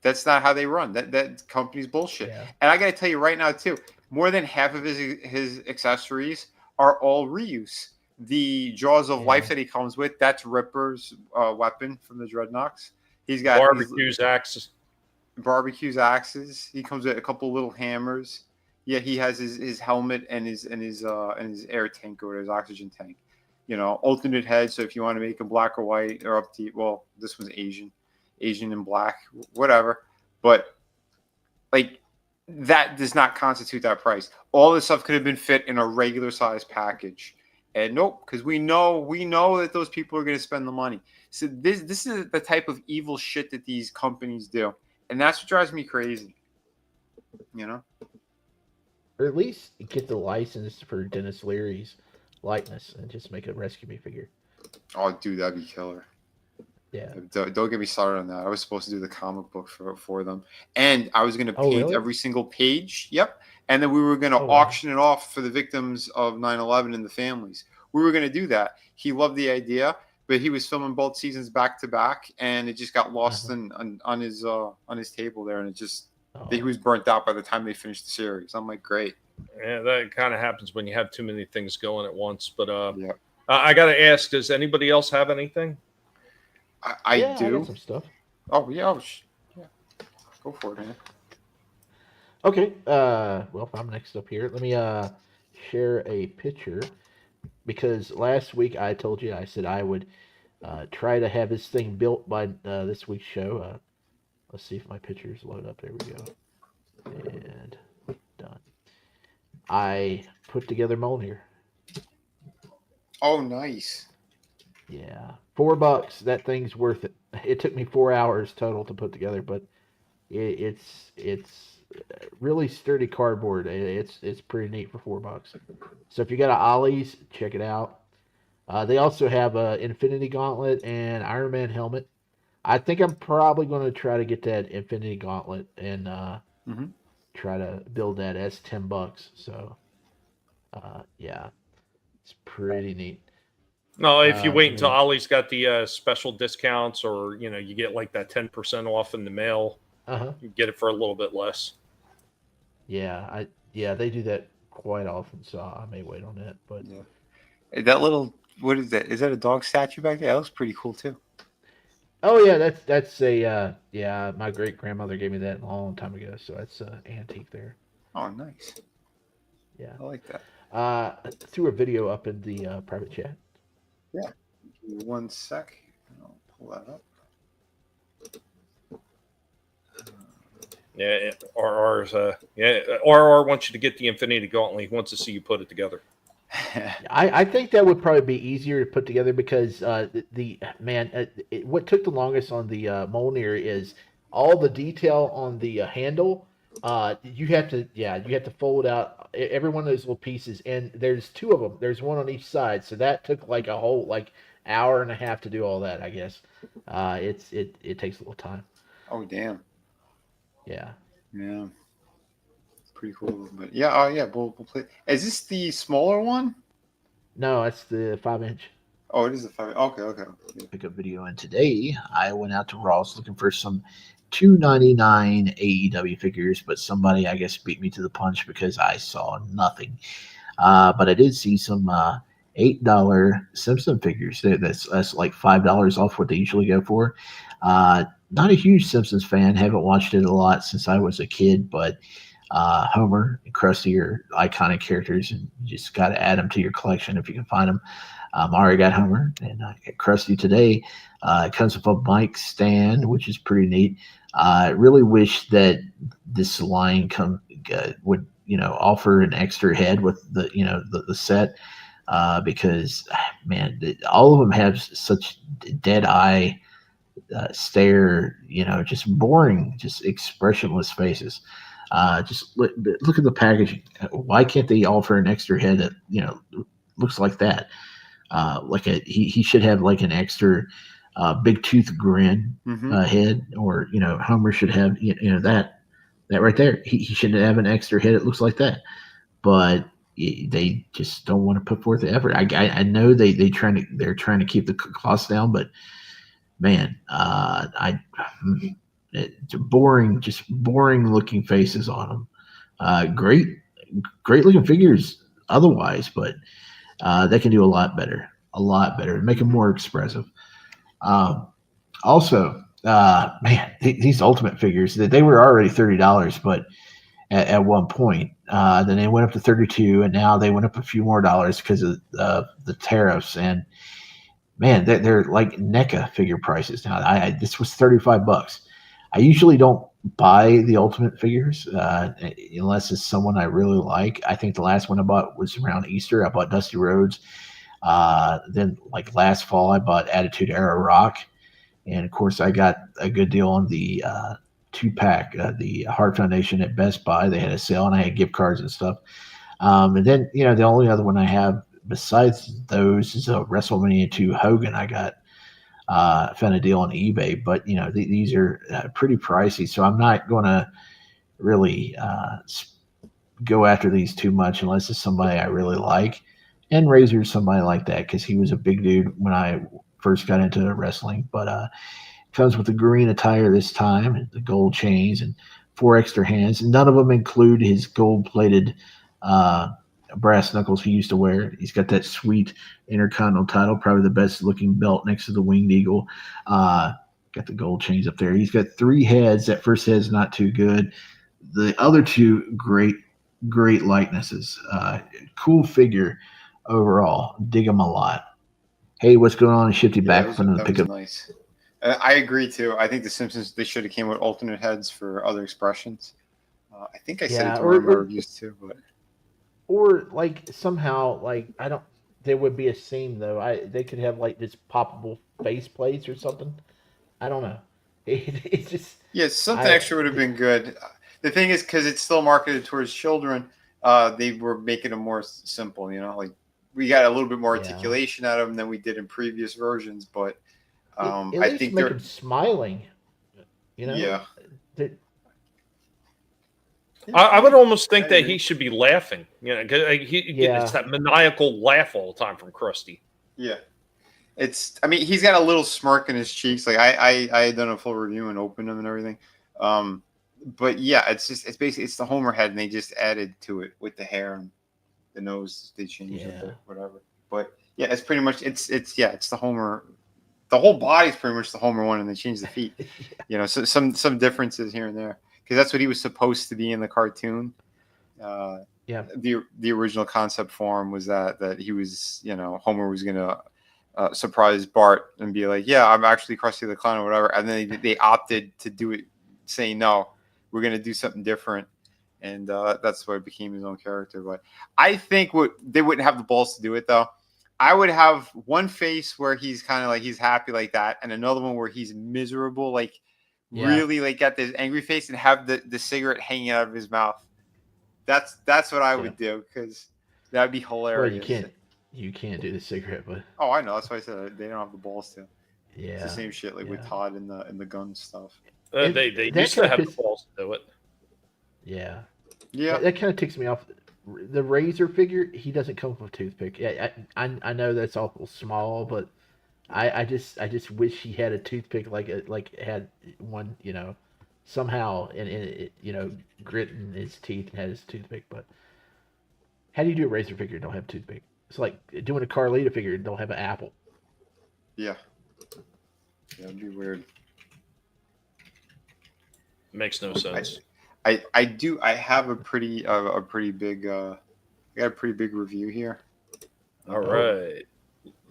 That's not how they run. That company's bullshit. Yeah. And I got to tell you right now too, more than half of his accessories are all reuse. The Jaws of Life that he comes with, that's Ripper's weapon from the Dreadnoks. He's got barbecues axes. He comes with a couple little hammers. Yeah, he has his helmet and his air tank or his oxygen tank. Alternate head. So if you want to make him black or white or up to, well, this one's Asian and black, whatever. But like that does not constitute that price. All this stuff could have been fit in a regular size package. And nope, because we know that those people are going to spend the money. So this is the type of evil shit that these companies do, and that's what drives me crazy. Or at least get the license for Dennis Leary's likeness and just make a Rescue Me figure. Oh, dude, that'd be killer. Yeah. Don't get me started on that. I was supposed to do the comic book for them, and I was going to paint every single page. Yep. And then we were going to auction it off for the victims of 9/11 and the families. We were going to do that. He loved the idea, but he was filming both seasons back to back, and it just got lost on his table there, and it just he was burnt out by the time they finished the series. I'm like, great. Yeah, that kind of happens when you have too many things going at once. But I got to ask: does anybody else have anything? I do. I got some stuff. Oh yeah, yeah. Go for it, man. Okay. Well, if I'm next up here, let me share a picture because last week I told you I said I would try to have this thing built by this week's show. Let's see if my pictures load up. There we go. And done. I put together Mjolnir. Oh, nice. Yeah, $4. That thing's worth it. It took me 4 hours total to put together, but it's really sturdy cardboard. It's pretty neat for $4. So if you got an Ollie's, check it out. They also have a Infinity Gauntlet and Iron Man helmet. I think I'm probably going to try to get that Infinity Gauntlet and try to build that as $10. So yeah, it's pretty neat. No, if you wait until Ollie's got the special discounts, or you get like that 10% off in the mail, you get it for a little bit less. Yeah, they do that quite often, so I may wait on that. But that little, what is that? Is that a dog statue back there? That looks pretty cool too. Oh yeah, that's a my great grandmother gave me that a long time ago, so that's an antique there. Oh, nice. Yeah, I like that. Threw a video up in the private chat. Yeah. Give me 1 sec. I'll pull that up. Yeah, RR wants you to get the Infinity Gauntlet. He wants to see you put it together. I think that would probably be easier to put together because what took the longest on the Mjolnir is all the detail on the handle. You have to fold out every one of those little pieces, and there's 2 of them. There's one on each side, so that took like a whole hour and a half to do all that. I guess it takes a little time. Oh damn. Yeah. Yeah. Pretty cool, but yeah. Oh yeah. We'll play. Is this the smaller one? No, it's the 5-inch. Oh, it is the 5. Okay. Pick up video, and today I went out to Ross looking for some $2.99 AEW figures, but somebody I guess beat me to the punch because I saw nothing. But I did see some $8 Simpson figures. That's like $5 off what they usually go for. Not a huge Simpsons fan. Haven't watched it a lot since I was a kid, but Homer and Krusty are iconic characters, and you just got to add them to your collection if you can find them. Mario got Homer, and I got Krusty today. It comes with a mic stand, which is pretty neat. I really wish that this line would offer an extra head with the set, because man, all of them have such dead eye stare, just boring, just expressionless faces. Just look at the packaging. Why can't they offer an extra head that looks like that? He should have like an extra big tooth grin head, or Homer should have that right there. He should have an extra head that looks like that, but they just don't want to put forth the effort. I know they're trying to keep the cost down, but man, it's boring, just boring looking faces on them. Great looking figures otherwise, but they can do a lot better, make them more expressive. Also, man, these Ultimate figures, they were already $30, but at one point, then they went up to 32, and now they went up a few more dollars because of the tariffs. And man, they're like NECA figure prices now. This was $35. I usually don't buy the Ultimate figures unless it's someone I really like. I think the last one I bought was around Easter. I bought Dusty Rhodes. Then, like last fall, I bought Attitude Era Rock, and of course, I got a good deal on the 2-pack, the Heart Foundation at Best Buy. They had a sale, and I had gift cards and stuff. And then, the only other one I have besides those is a WrestleMania 2 Hogan. I got found a deal on eBay, but these are pretty pricey, so I'm not going to really go after these too much unless it's somebody I really like. And Razor's somebody like that because he was a big dude when I first got into wrestling. But comes with the green attire this time, and the gold chains, and 4 extra hands. None of them include his gold-plated brass knuckles he used to wear. He's got that sweet Intercontinental title, probably the best-looking belt next to the Winged Eagle. Got the gold chains up there. He's got 3 heads. That first head's not too good. The other 2, great likenesses. Cool figure overall. Dig him a lot. Hey, what's going on? Shifty back from the pickup. Nice. I agree too. I think the Simpsons, they should have came with alternate heads for other expressions. I think I said it to one of my reviews too, but or like somehow there would be a seam though. They could have like this poppable face plates or something. I don't know. It's just something extra would have been good. The thing is, because it's still marketed towards children, they were making them more simple. Like we got a little bit more articulation out of them than we did in previous versions, but I think make them smiling. Yeah. I would almost think that he should be laughing. Because it's that maniacal laugh all the time from Krusty. Yeah. He's got a little smirk in his cheeks. Like I had done a full review and opened them and everything. But yeah, it's basically the Homer head, and they just added to it with the hair and the nose. They changed it, or whatever. But yeah, it's pretty much it's the Homer. The whole body's pretty much the Homer one, and they changed the feet. So some differences here and there, because that's what he was supposed to be in the cartoon. The original concept form was that he was, Homer was gonna surprise Bart and be like, "Yeah, I'm actually Krusty the Clown" or whatever, and then they opted to do it, saying, "No, we're gonna do something different," and that's why it became his own character. But I think they wouldn't have the balls to do it though. I would have one face where he's kind of like he's happy like that, and another one where he's miserable, really like got this angry face, and have the cigarette hanging out of his mouth. That's what I would do, because that'd be hilarious. Well, you can't do the cigarette, but I know, that's why I said they don't have the balls to. Yeah, it's the same shit with Todd and the gun stuff. They used to have the balls to do it. Yeah. That kind of ticks me off. The Razor figure, he doesn't come with a toothpick. I know that's awful small, but I just wish he had a toothpick like had one, somehow and grit in his teeth and had his toothpick. But how do you do a Razor figure and don't have a toothpick? It's like doing a Carlita figure and don't have an apple. Yeah, it'd be weird. Makes no sense. I have a pretty big I got a pretty big review here. All right.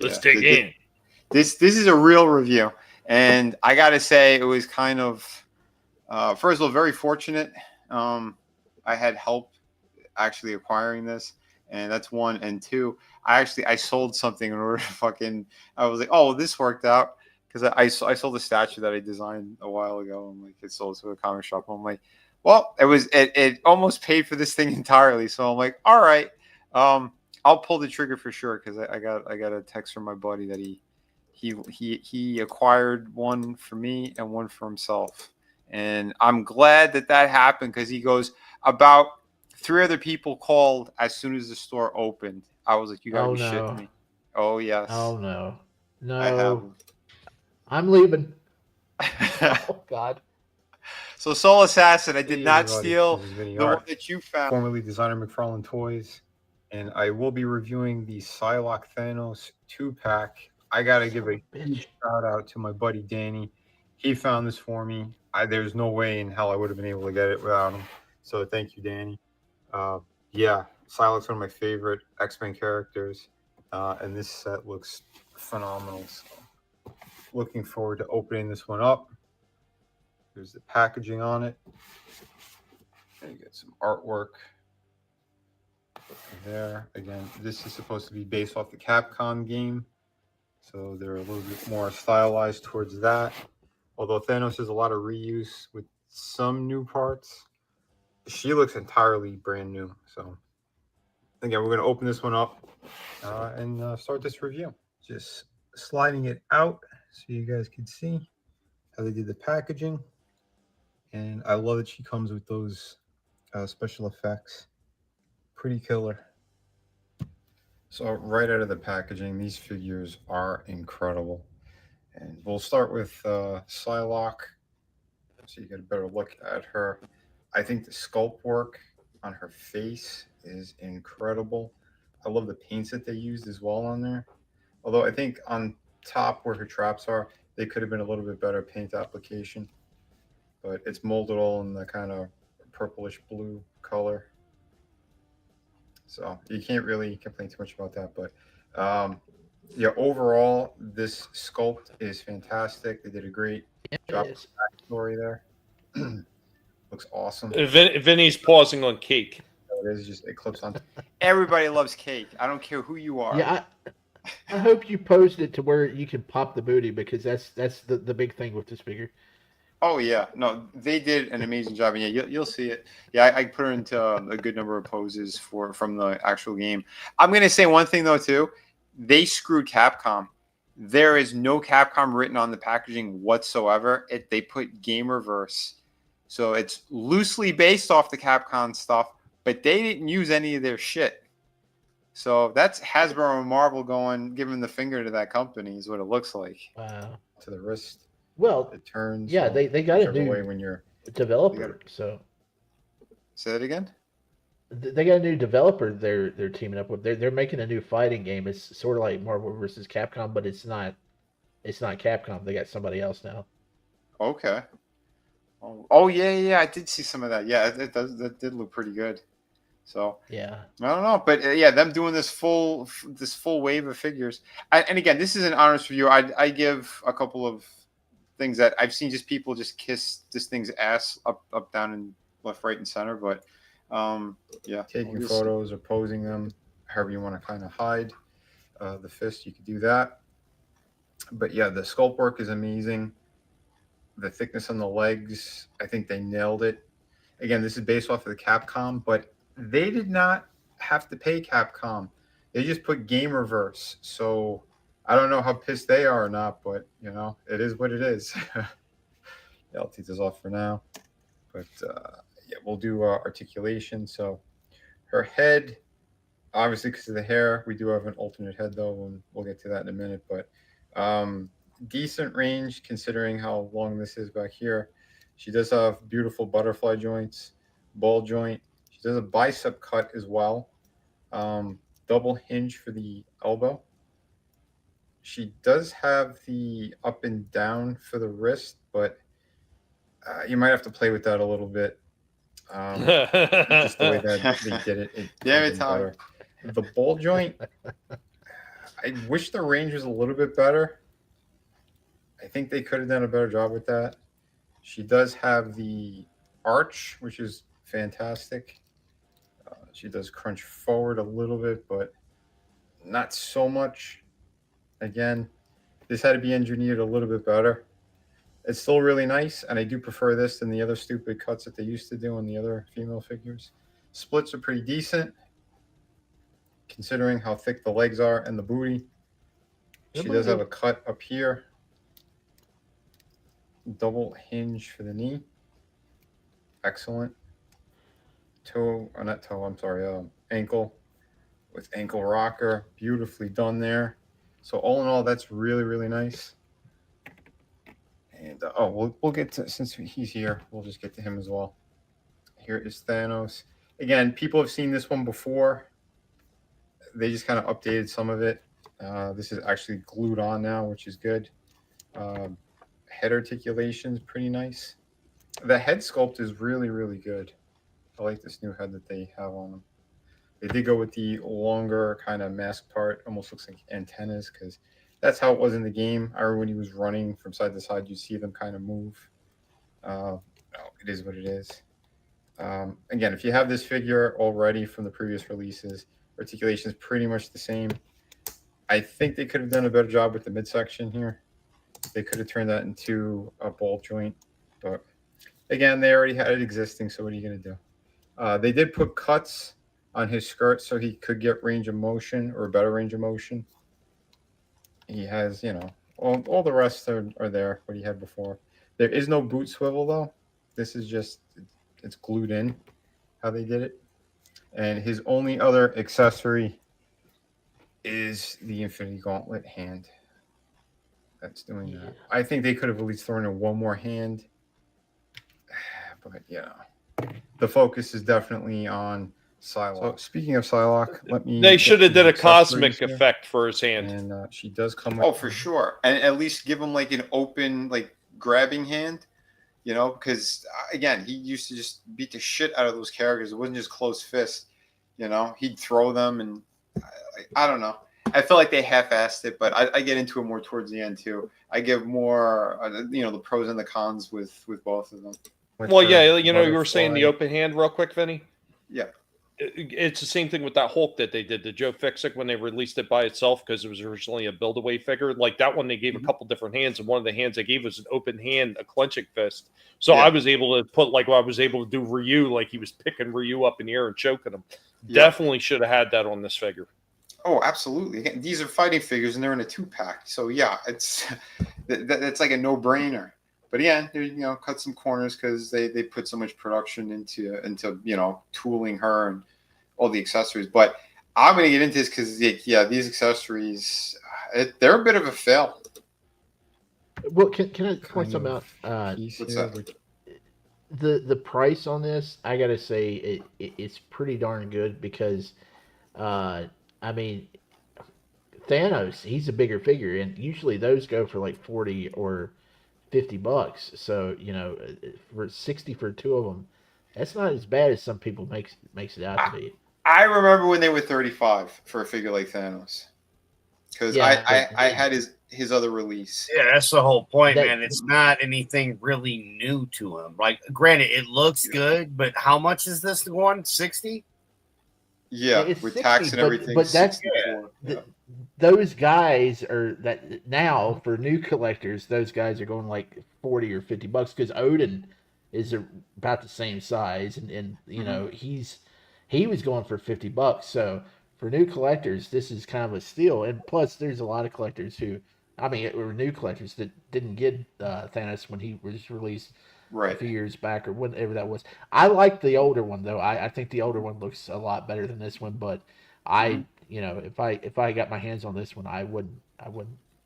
Let's dig in. This is a real review, and I gotta say it was kind of first of all very fortunate. I had help actually acquiring this, and that's one. And two, I sold something in order to fucking. I was like, oh, this worked out because I sold a statue that I designed a while ago. I'm like, it sold to a comic shop. I'm like, well, it almost paid for this thing entirely. So I'm like, all right, I'll pull the trigger for sure because I got a text from my buddy that he acquired one for me and one for himself, and I'm glad that happened because he goes about 3 other people called as soon as the store opened. I was like, you gotta be shitting me. Oh yes. Oh no. I have. I'm leaving. Oh God. So Soul Assassin, I did Hey, not everybody. steal This is Vinnie the one that you found. Formerly designer McFarlane Toys, and I will be reviewing the Psylocke Thanos 2-pack. I gotta give a huge shout out to my buddy Danny. He found this for me. There's no way in hell I would have been able to get it without him. So thank you, Danny. Yeah, Psylocke's one of my favorite X-Men characters, and this set looks phenomenal. So looking forward to opening this one up. There's the packaging on it. And you get some artwork there. Again, this is supposed to be based off the Capcom game, so they're a little bit more stylized towards that. Although Thanos has a lot of reuse with some new parts, she looks entirely brand new. So again, we're going to open this one up and start this review. Just sliding it out so you guys can see how they did the packaging. And I love that she comes with those special effects. Pretty killer. So right out of the packaging, these figures are incredible. And we'll start with Psylocke, so you get a better look at her. I think the sculpt work on her face is incredible. I love the paints that they used as well on there. Although I think on top where her traps are, they could have been a little bit better paint application. But it's molded all in the kind of purplish blue color. So you can't really complain too much about that. But yeah, overall, this sculpt is fantastic. They did a great job with the backstory there. Looks awesome. Vinny's pausing on cake. It is just, it clips on. Everybody loves cake. I don't care who you are. Yeah, I hope you posed it to where you can pop the booty because that's the big thing with this figure. Oh yeah, no, they did an amazing job, and yeah, you'll see it. Yeah, I put her into a good number of poses from the actual game. I'm gonna say one thing though too, they screwed Capcom. There is no Capcom written on the packaging whatsoever. They put Gamerverse, so it's loosely based off the Capcom stuff, but they didn't use any of their shit. So that's Hasbro and Marvel giving the finger to that company is what it looks like. Wow. To the wrist. Well, it turns. Yeah, they got a new way when you're developer. So say that again. They got a new developer. They're teaming up with. They're making a new fighting game. It's sort of like Marvel versus Capcom, but it's not. It's not Capcom. They got somebody else now. Okay. Oh yeah. I did see some of that. Yeah, it does. That did look pretty good. So yeah, I don't know, but yeah, them doing this full wave of figures. And again, this is an honest review. I give a couple of things that I've seen just people just kiss this thing's ass up, down, and left, right, and center. But yeah, taking photos or posing them, however you want to kind of hide the fist, you could do that. But yeah, the sculpt work is amazing. The thickness on the legs, I think they nailed it. Again, this is based off of the Capcom, but they did not have to pay Capcom. They just put Gamerverse. So I don't know how pissed they are or not, but you know, it is what it is. Yeah, I'll take this off for now. But yeah, we'll do articulation. So her head, obviously because of the hair, we do have an alternate head though, and we'll get to that in a minute. But decent range considering how long this is back here. She does have beautiful butterfly joints, ball joint. She does a bicep cut as well. Double hinge for the elbow. She does have the up and down for the wrist, but you might have to play with that a little bit. Just the way that they did it. Yeah, it's hard. The ball joint, I wish the range was a little bit better. I think they could have done a better job with that. She does have the arch, which is fantastic. She does crunch forward a little bit, but not so much. Again, this had to be engineered a little bit better. It's still really nice, and I do prefer this than the other stupid cuts that they used to do on the other female figures. Splits are pretty decent, considering how thick the legs are and the booty. She does have a cut up here. Double hinge for the knee. Excellent. Toe, or not toe, I'm sorry, ankle with ankle rocker. Beautifully done there. So all in all, that's really, really nice. And we'll get to, since he's here, we'll just get to him as well. Here is Thanos. Again, people have seen this one before. They just kind of updated some of it. This is actually glued on now, which is good. Head articulation is pretty nice. The head sculpt is really, really good. I like this new head that they have on them. They did go with the longer kind of mask part. Almost looks like antennas, because that's how it was in the game. I remember when he was running from side to side, you see them kind of move. It is what it is. Again, if you have this figure already from the previous releases, articulation is pretty much the same. I think they could have done a better job with the midsection here. They could have turned that into a ball joint, but again, they already had it existing, so what are you going to do? They did put cuts on his skirt so he could get range of motion, or a better range of motion. He has, you know, all the rest are there, what he had before. There is no boot swivel, though. This is just, it's glued in, how they did it. And his only other accessory is the Infinity Gauntlet hand. That's doing that. I think they could have at least thrown in one more hand. But, you know, the focus is definitely on Psylocke. So, speaking of Psylocke, let me... They should have did a cosmic effect for his hand. And she does come... Oh, for sure. And at least give him, like, an open, like, grabbing hand. You know, because, again, he used to just beat the shit out of those characters. It wasn't just closed fist. You know, he'd throw them, and I don't know. I feel like they half-assed it, but I get into it more towards the end, too. I give more, you know, the pros and the cons with both of them. Well, yeah, you know, you were saying the open hand real quick, Vinny? Yeah. It's the same thing with that Hulk that they did to Joe Fixit when they released it by itself, because it was originally a build-away figure. Like that one, they gave a couple different hands, and one of the hands they gave was an open hand, a clenching fist. So I was able to put, like, I was able to do Ryu, like he was picking Ryu up in the air and choking him. Definitely should have had that on this figure. Oh, absolutely. Again, these are fighting figures, and they're in a 2-pack. So, yeah, it's that's like a no-brainer. But again, you know, cut some corners because they put so much production into you know, tooling her and all the accessories. But I'm going to get into this because, yeah, these accessories, they're a bit of a fail. Well, can I point something out? What's that? The price on this, I gotta say, it's pretty darn good because, I mean, Thanos, he's a bigger figure, and usually those go for like $40 or $50. So, you know, for $60 for two of them, that's not as bad as some people makes it out to be. I remember when they were $35 for a figure like Thanos, because I had his other release. Yeah, that's the whole point, man. It's not anything really new to him. Like, granted, it looks good, but how much is this one? 60? Yeah, with 60, tax and everything. But that's those guys are that now for new collectors. Those guys are going like $40 or $50 because Odin is about the same size, and you know he was going for $50. So for new collectors, this is kind of a steal. And plus, there's a lot of collectors who, I mean, it were new collectors that didn't get Thanos when he was released a few years back or whenever that was. I like the older one though. I think the older one looks a lot better than this one. But you know, if I got my hands on this one, I wouldn't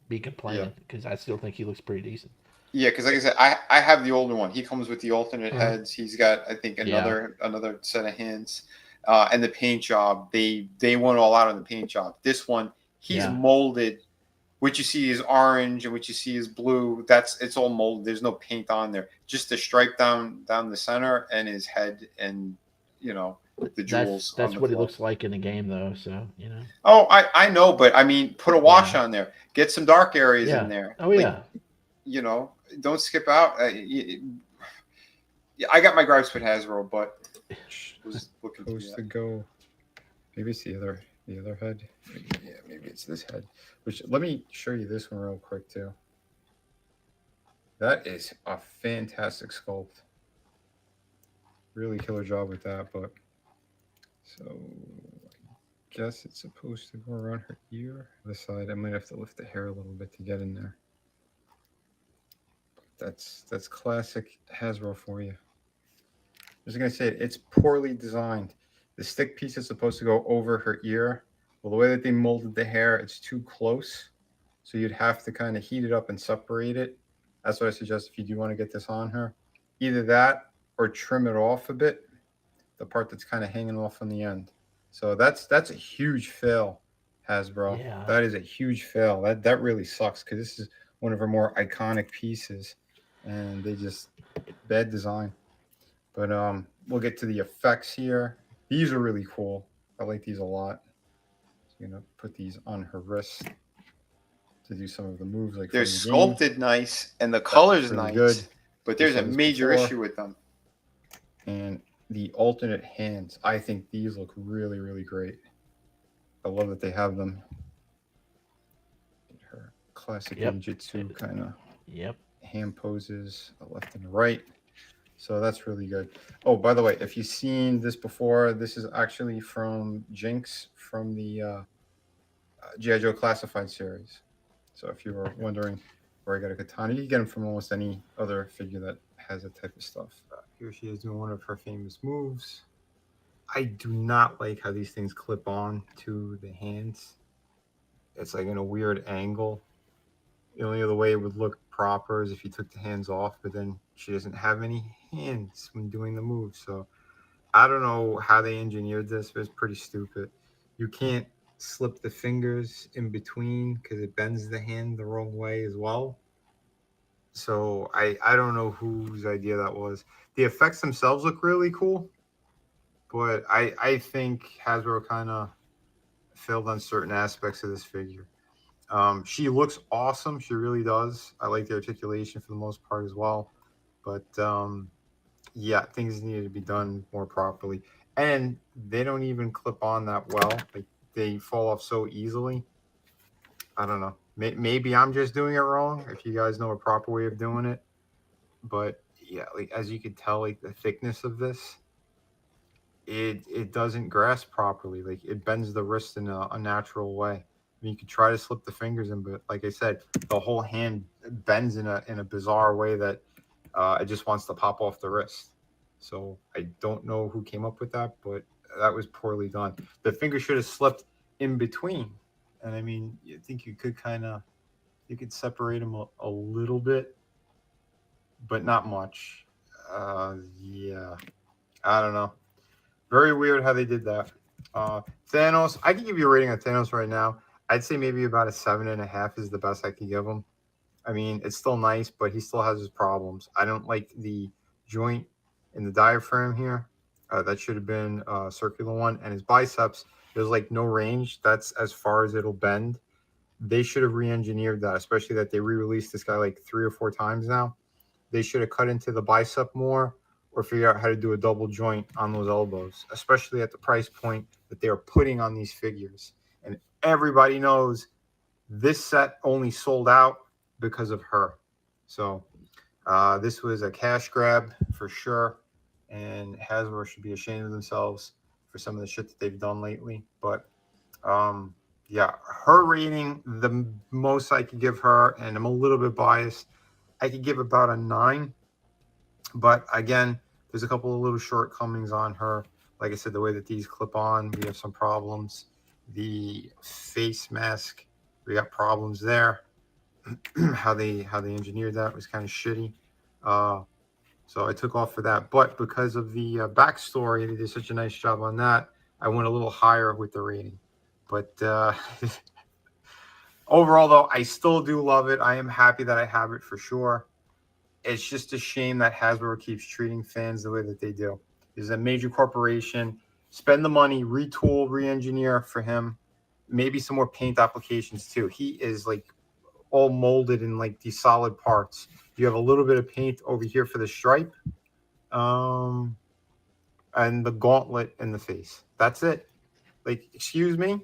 be complaining because I still think he looks pretty decent. Yeah, because like I said, I have the older one. He comes with the alternate heads. He's got, I think, another set of hands. And the paint job, they went all out on the paint job. This one, he's molded. What you see is orange, and what you see is blue. It's all molded. There's no paint on there. Just the stripe down the center, and his head, and you know, the jewels. That's on what the it looks like in the game, though. So Oh, I know, but I mean, put a wash on there. Get some dark areas in there. Oh yeah. You know, don't skip out. I got my gripes with Hasbro, but was looking supposed to go. Maybe it's the other head. Yeah, maybe it's this head. Which let me show you this one real quick too. That is a fantastic sculpt. Really killer job with that, but so I guess it's supposed to go around her ear. This side, I might have to lift the hair a little bit to get in there. That's classic Hasbro for you. I'm just gonna say it's poorly designed. The stick piece is supposed to go over her ear. Well, the way that they molded the hair, it's too close. So you'd have to kind of heat it up and separate it. That's what I suggest if you do want to get this on her. Either that or trim it off a bit, the part that's kind of hanging off on the end. So that's a huge fail, Hasbro. Yeah. That is a huge fail. That really sucks because this is one of her more iconic pieces, and they just bad design. But we'll get to the effects here. These are really cool. I like these a lot. So I'm gonna put these on her wrist to do some of the moves. Like they're sculpted nice, and the color's really nice. good. But there's a major before. issue with them. And the alternate hands, I think these look really, really great. I love that they have them. Her classic ninjutsu kind of hand poses, a left and a right. So that's really good. Oh, by the way, if you've seen this before, this is actually from Jinx from the G.I. Joe Classified series. So if you were wondering where I got a katana, you can get them from almost any other figure that has that type of stuff. Here she is doing one of her famous moves. I do not like how these things clip on to the hands. It's like in a weird angle. The only other way it would look proper is if you took the hands off, but then she doesn't have any hands when doing the move. So I don't know how they engineered this, but it's pretty stupid. You can't slip the fingers in between because it bends the hand the wrong way as well. So I don't know whose idea that was. The effects themselves look really cool, but I think Hasbro kind of failed on certain aspects of this figure. She looks awesome. She really does. I like the articulation for the most part as well. But yeah, things need to be done more properly. And they don't even clip on that well. Like they fall off so easily. I don't know. Maybe I'm just doing it wrong. If you guys know a proper way of doing it. But yeah, like as you can tell, like the thickness of this, it doesn't grasp properly. Like it bends the wrist in a unnatural way. I mean, you could try to slip the fingers in, but like I said, the whole hand bends in a bizarre way that it just wants to pop off the wrist. So I don't know who came up with that, but that was poorly done. The finger should have slipped in between. And I mean, you think you could you could separate them a little bit, but not much. Yeah, I don't know. Very weird how they did that. Thanos, I can give you a rating on Thanos right now. I'd say maybe about a 7.5 is the best I could give him. I mean, it's still nice, but he still has his problems. I don't like the joint in the diaphragm here. That should have been a circular one. And his biceps, there's like no range. That's as far as it'll bend. They should have re-engineered that, especially that they re-released this guy like 3 or 4 times now. They should have cut into the bicep more or figure out how to do a double joint on those elbows, especially at the price point that they are putting on these figures. And everybody knows this set only sold out because of her. So this was a cash grab for sure. And Hasbro should be ashamed of themselves for some of the shit that they've done lately. But yeah, her rating, the most I could give her, and I'm a little bit biased, I could give about a 9. But again, there's a couple of little shortcomings on her. Like I said, the way that these clip on, we have some problems. The face mask, we got problems there. how they engineered that was kind of shitty. So I took off for that. But because of the backstory, they did such a nice job on that, I went a little higher with the rating. But overall, though, I still do love it. I am happy that I have it for sure. It's just a shame that Hasbro keeps treating fans the way that they do. This is a major corporation. Spend the money, retool, re-engineer for him. Maybe some more paint applications too. He is like all molded in like these solid parts. You have a little bit of paint over here for the stripe, and the gauntlet in the face. That's it. Like, excuse me,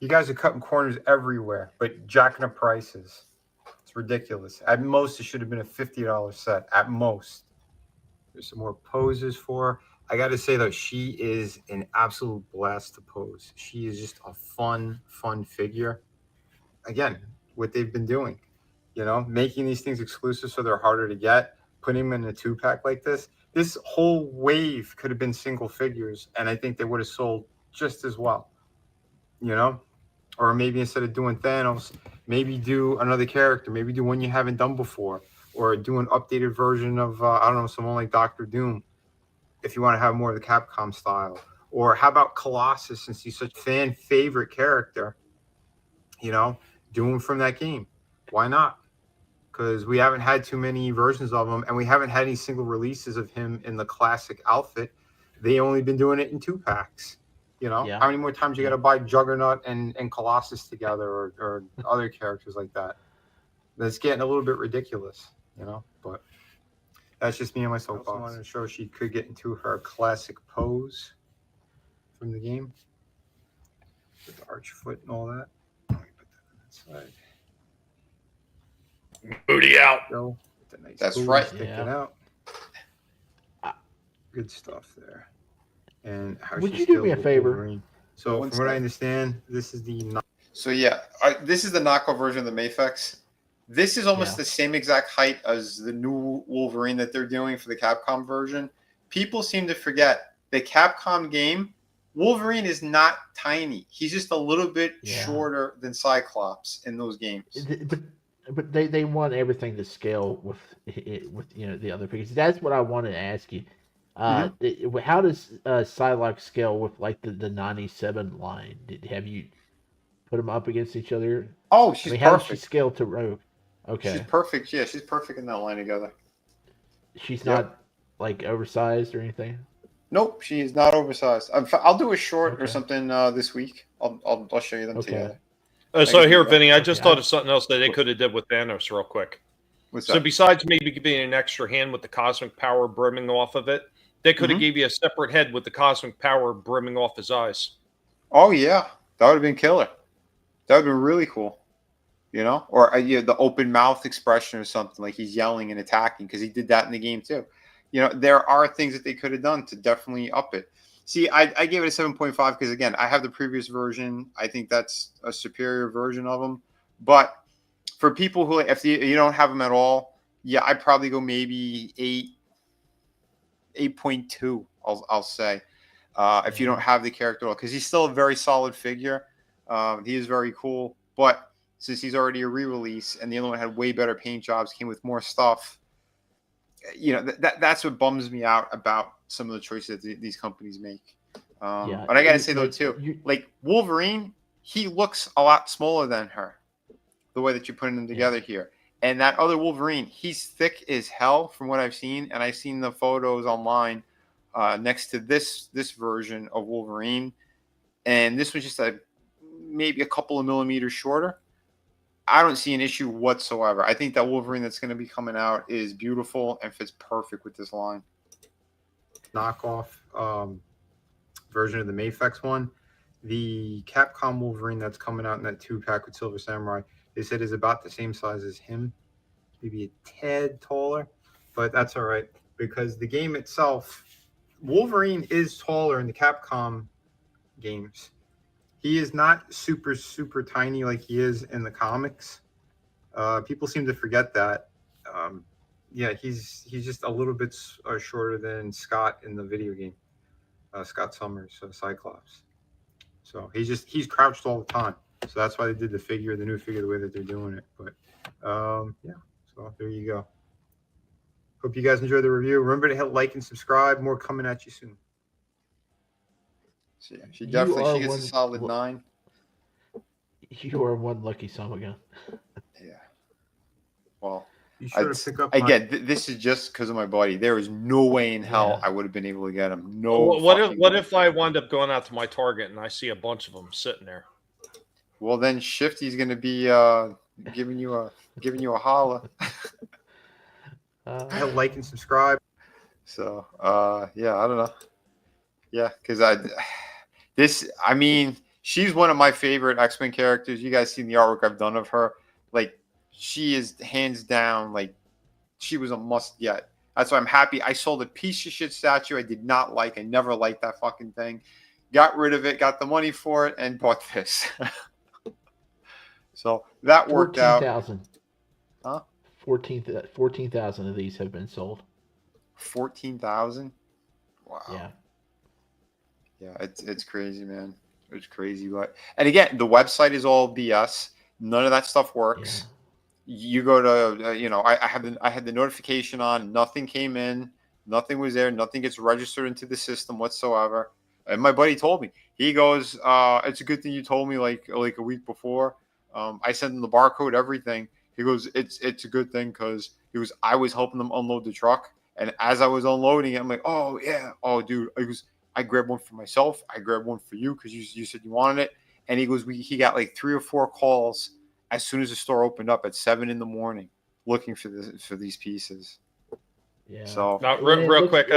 you guys are cutting corners everywhere, but jacking up prices. It's ridiculous. At most, it should have been a $50 set. At most. There's some more poses for her. I got to say, though, she is an absolute blast to pose. She is just a fun figure. Again, what they've been doing, you know, making these things exclusive so they're harder to get, putting them in a 2-pack like this. This whole wave could have been single figures, and I think they would have sold just as well, you know? Or maybe instead of doing Thanos, maybe do another character, maybe do one you haven't done before, or do an updated version of, I don't know, someone like Doctor Doom, if you want to have more of the Capcom style. Or how about Colossus, since he's such a fan favorite character, you know, do him from that game. Why not? Because we haven't had too many versions of him, and we haven't had any single releases of him in the classic outfit. They only been doing it in 2-packs. You know, how many more times you got to buy Juggernaut and Colossus together, or other characters like that? That's getting a little bit ridiculous, you know. But that's just me and my soapbox. I also wanted to show she could get into her classic pose from the game with the arch foot and all that. Let me put that on that side. Booty out. Go with the nice That's booty right. sticking out. Good stuff there. And how Would she you do skilled me a with favor? Wolverine. So from what I understand, this is the So yeah, this is the knockoff version of the Mafex. This is almost the same exact height as the new Wolverine that they're doing for the Capcom version. People seem to forget the Capcom game. Wolverine is not tiny. He's just a little bit shorter than Cyclops in those games. But they want everything to scale with you know the other figures. That's what I wanted to ask you. How does Psylocke scale with like the 97 line? Have you put them up against each other? Oh, she's how perfect. does she scale to Rogue? Okay, she's perfect. Yeah, she's perfect in that line together. She's not like oversized or anything. Nope, she is not oversized. I'll do a short or something this week. I'll show you them together. So here, Vinny, I just thought of something else that they could have did with Thanos real quick. What's so that? Besides maybe giving an extra hand with the cosmic power brimming off of it, they could have gave you a separate head with the cosmic power brimming off his eyes. Oh yeah, that would have been killer. That would have been really cool. You know, or the open mouth expression or something, like he's yelling and attacking, because he did that in the game too. You know, there are things that they could have done to definitely up it. See, I gave it a 7.5 because, again, I have the previous version. I think that's a superior version of them. But for people who, if you don't have them at all, yeah, I'd probably go maybe 8.2, I'll say, if you don't have the character at all. Because he's still a very solid figure. He is very cool. But since he's already a re-release and the other one had way better paint jobs, came with more stuff, you know, that's what bums me out about some of the choices that these companies make. But I got to say, though, too, like Wolverine, he looks a lot smaller than her, the way that you're putting them together here. And that other Wolverine, he's thick as hell from what I've seen. And I've seen the photos online next to this version of Wolverine. And this was just maybe a couple of millimeters shorter. I don't see an issue whatsoever. I think that Wolverine that's going to be coming out is beautiful and fits perfect with this line. Knockoff version of the Mafex one. The Capcom Wolverine that's coming out in that 2-pack with Silver Samurai, they said is about the same size as him, maybe a tad taller, but that's all right because the game itself, Wolverine is taller in the Capcom games. He is not super tiny like he is in the comics. People seem to forget that. Yeah, he's just a little bit shorter than Scott in the video game. Scott Summers, Cyclops. So he's crouched all the time. So that's why they did the new figure, the way that they're doing it. But yeah, so there you go. Hope you guys enjoyed the review. Remember to hit like and subscribe. More coming at you soon. So yeah, she gets a solid 9. You are one lucky son again. Yeah. Well, You sure to pick up again. This is just because of my buddy. There is no way in hell I would have been able to get him. No. What if I wind up going out to my Target and I see a bunch of them sitting there? Well, then Shifty's going to be giving you a holla. Like and subscribe. So yeah, I don't know. Yeah, because I mean, she's one of my favorite X-Men characters. You guys seen the artwork I've done of her? Like, she is hands down, like, she was a must get. That's why I'm happy. I sold a piece of shit statue I did not like. I never liked that fucking thing. Got rid of it, got the money for it, and bought this. So that worked out. 14,000. Huh? 14,000 of these have been sold. 14,000? Wow. Yeah. Yeah, it's crazy, man. It's crazy. But and again, the website is all BS. None of that stuff works. Yeah. You go to I had the notification on. Nothing came in. Nothing was there. Nothing gets registered into the system whatsoever. And my buddy told me. He goes, "It's a good thing you told me like a week before." I sent him the barcode, everything. He goes, "It's a good thing because I was helping them unload the truck, and as I was unloading it, I'm like, oh yeah, oh dude, I grabbed one for myself, I grabbed one for you because you said you wanted it." And he goes, he got like 3 or 4 calls as soon as the store opened up at 7 a.m. looking for these pieces. Yeah. So now, real quick,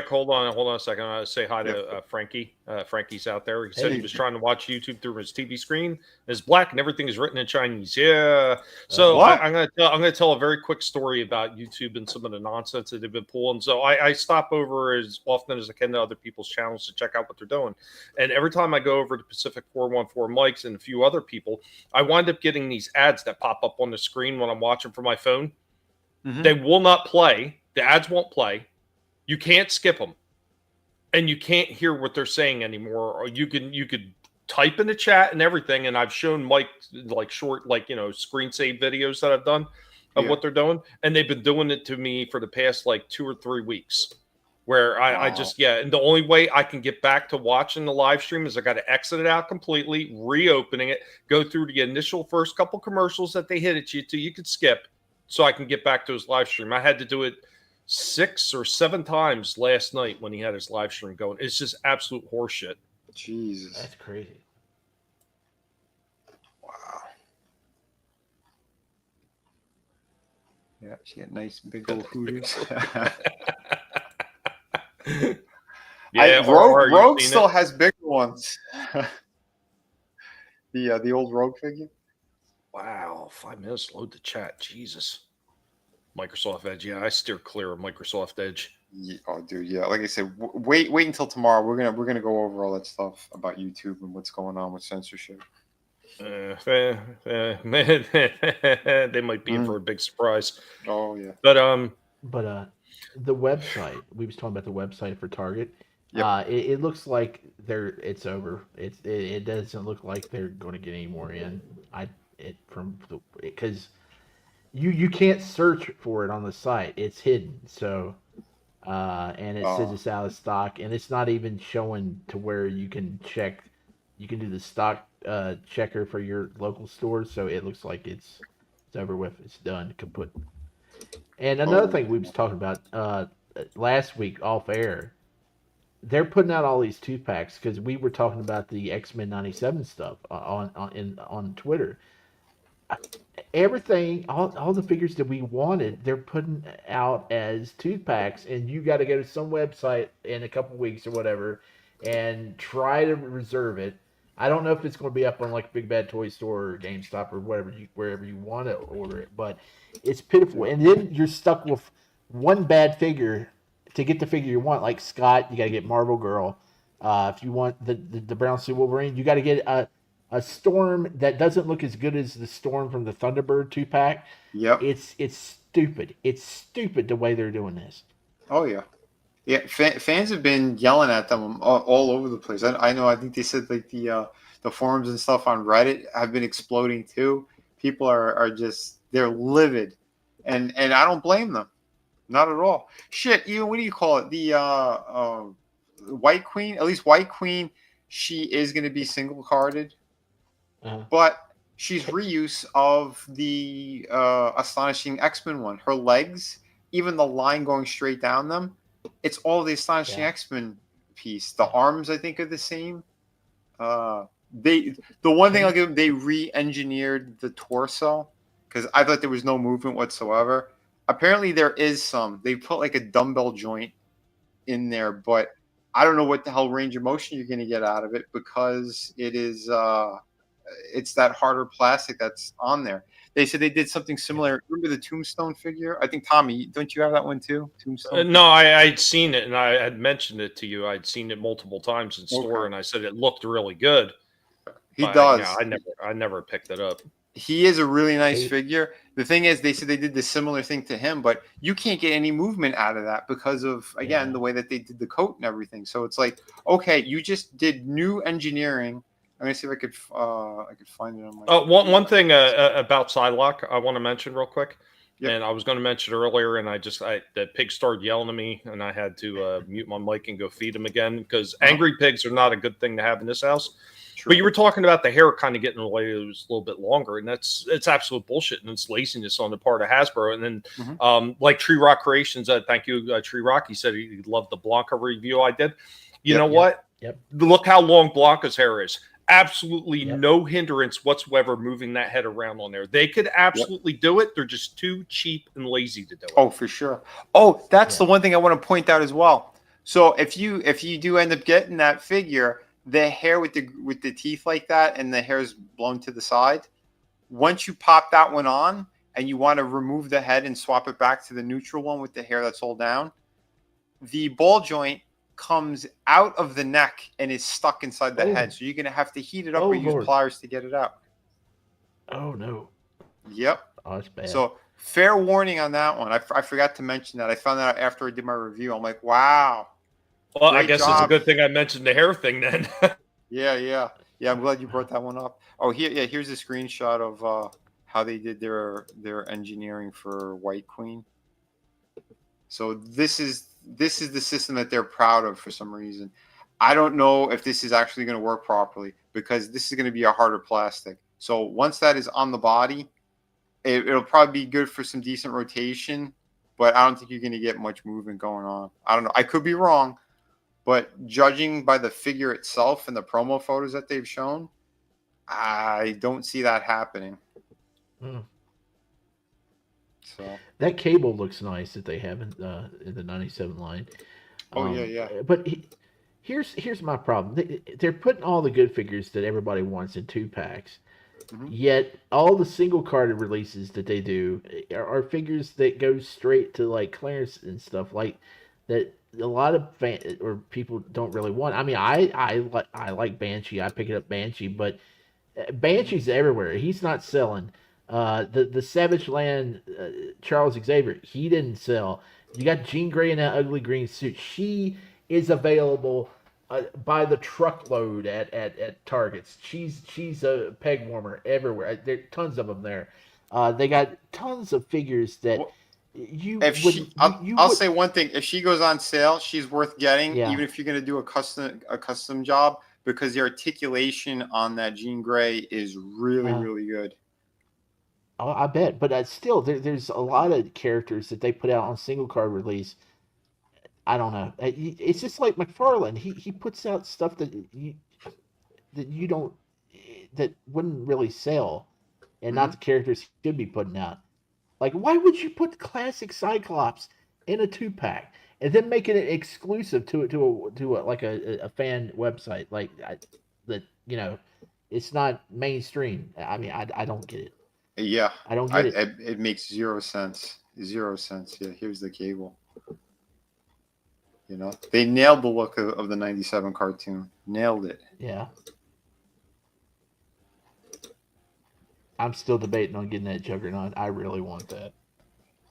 hold on a second. I want to say hi to Frankie. Frankie's out there. He said he was trying to watch YouTube through his TV screen. It's black and everything is written in Chinese. Yeah. So I'm gonna tell a very quick story about YouTube and some of the nonsense that they've been pulling. So I stop over as often as I can to other people's channels to check out what they're doing. And every time I go over to Pacific 414 Mike's and a few other people, I wind up getting these ads that pop up on the screen when I'm watching from my phone. Mm-hmm. They will not play. The ads won't play. You can't skip them, and you can't hear what they're saying anymore. Or you could type in the chat and everything. And I've shown Mike like short, screen save videos that I've done of what they're doing, and they've been doing it to me for the past like 2 or 3 weeks. Where I just and the only way I can get back to watching the live stream is I got to exit it out completely, reopening it, go through the initial first couple commercials that they hit at you till you could skip, so I can get back to his live stream. I had to do it 6 or 7 times last night when he had his live stream going. It's just absolute horseshit. Jesus. That's crazy. Wow. Yeah, she got nice big old hooters. Rogue still has bigger ones. The old Rogue figure. Wow, 5 minutes load the chat. Jesus. Microsoft Edge. Yeah, I steer clear of Microsoft Edge. Yeah, oh, dude. Yeah, like I said, wait until tomorrow. We're gonna go over all that stuff about YouTube and what's going on with censorship. They might be in for a big surprise. Oh yeah. But the website, we was talking about the website for Target. Yep. It looks like it's over. It doesn't look like they're going to get any more in. Because you can't search for it on the site. It's hidden. So and it says it's out of stock, and it's not even showing to where you can check. You can do the stock checker for your local stores. So it looks like it's over with. It's done, kaput. And another thing we was talking about last week off air, they're putting out all these 2-packs because we were talking about the X-Men 97 stuff on Twitter. Everything, all the figures that we wanted, they're putting out as 2-packs, and you got to go to some website in a couple weeks or whatever and try to reserve it. I don't know if it's going to be up on like Big Bad Toy Store or GameStop or wherever you want to order it, but it's pitiful. And then you're stuck with one bad figure to get the figure you want. Like Scott, you got to get Marvel Girl. If you want the Brown Suit Wolverine, you got to get a Storm that doesn't look as good as the Storm from the Thunderbird 2-pack. Yep. It's stupid. It's stupid the way they're doing this. Oh yeah. Yeah, fans have been yelling at them all over the place. I know. I think they said like the forums and stuff on Reddit have been exploding too. People are just they're livid, and I don't blame them, not at all. Shit, even what do you call it? The White Queen, at least White Queen, she is going to be single carded, but she's reuse of the Astonishing X-Men one. Her legs, even the line going straight down them, it's all the Astonishing X-Men piece. The arms, I think, are the same. The one thing I'll give them, they re-engineered the torso because I thought there was no movement whatsoever. Apparently there is some. They put like a dumbbell joint in there, but I don't know what the hell range of motion you're going to get out of it because it is it's that harder plastic that's on there. They said they did something similar. Remember the Tombstone figure? I think, Tommy, don't you have that one too? Tombstone? No, I'd seen it, and I had mentioned it to you. I'd seen it multiple times in store, and I said it looked really good. He does. Yeah, I never picked it up. He is a really nice figure. The thing is, they said they did the similar thing to him, but you can't get any movement out of that because of, again, the way that they did the coat and everything. So it's like, okay, you just did new engineering. I'm gonna see if I could find it on my. Oh, one thing about Psylocke I want to mention real quick, and I was going to mention earlier, and the pig started yelling at me, and I had to mute my mic and go feed him again because angry pigs are not a good thing to have in this house. True. But you were talking about the hair kind of getting away; it was a little bit longer, and it's absolute bullshit, and it's laziness on the part of Hasbro. And then, like Tree Rock Creations, thank you, Tree Rock. He said he loved the Blanca review I did. You know what? Look how long Blanca's hair is. Absolutely no hindrance whatsoever moving that head around on there. They could absolutely do it. They're just too cheap and lazy to do it. Oh, for sure. Oh, that's the one thing I want to point out as well. So if you do end up getting that figure, the hair with the teeth like that and the hair's blown to the side, once you pop that one on and you want to remove the head and swap it back to the neutral one with the hair that's all down, the ball joint comes out of the neck and is stuck inside the head. So you're going to have to heat it up or use pliers to get it out. Oh, no. Yep. Oh, that's bad. So fair warning on that one. I forgot to mention that. I found that out after I did my review. I'm like, wow. Well, I guess it's a good thing I mentioned the hair thing then. Yeah. I'm glad you brought that one up. Oh, here's a screenshot of how they did their engineering for White Queen. So this is the system that they're proud of for some reason. I don't know if this is actually going to work properly because this is going to be a harder plastic. So once that is on the body, it'll probably be good for some decent rotation, but I don't think you're going to get much movement going on. I don't know. I could be wrong. But judging by the figure itself and the promo photos that they've shown, I don't see that happening. So that cable looks nice that they have in the 97 line. But here's my problem. They're putting all the good figures that everybody wants in 2-packs. Yet all the single carded releases that they do are figures that go straight to like clearance and stuff like that. A lot of people don't really want. I mean, I like Banshee. I pick it up Banshee, but Banshee's everywhere. He's not selling. The Savage Land Charles Xavier, he didn't sell. You got Jean Grey in that ugly green suit. She is available by the truckload at Targets. She's a peg warmer everywhere. There are tons of them there. They got tons of figures that. I'll say one thing. If she goes on sale, she's worth getting, even if you're going to do a custom job, because the articulation on that Jean Grey is really good. Oh, I bet, but still, there's a lot of characters that they put out on single card release. I don't know. It's just like McFarlane. He puts out stuff that you don't that wouldn't really sell, and not the characters he should be putting out. Like, why would you put classic Cyclops in a 2-pack and then make it exclusive to a fan website it's not mainstream. I mean, I don't get it. Yeah, I don't get it. It makes 0 sense. 0 sense. Yeah, here's the cable. They nailed the look of the 97 cartoon. Nailed it. Yeah. I'm still debating on getting that Juggernaut. I really want that.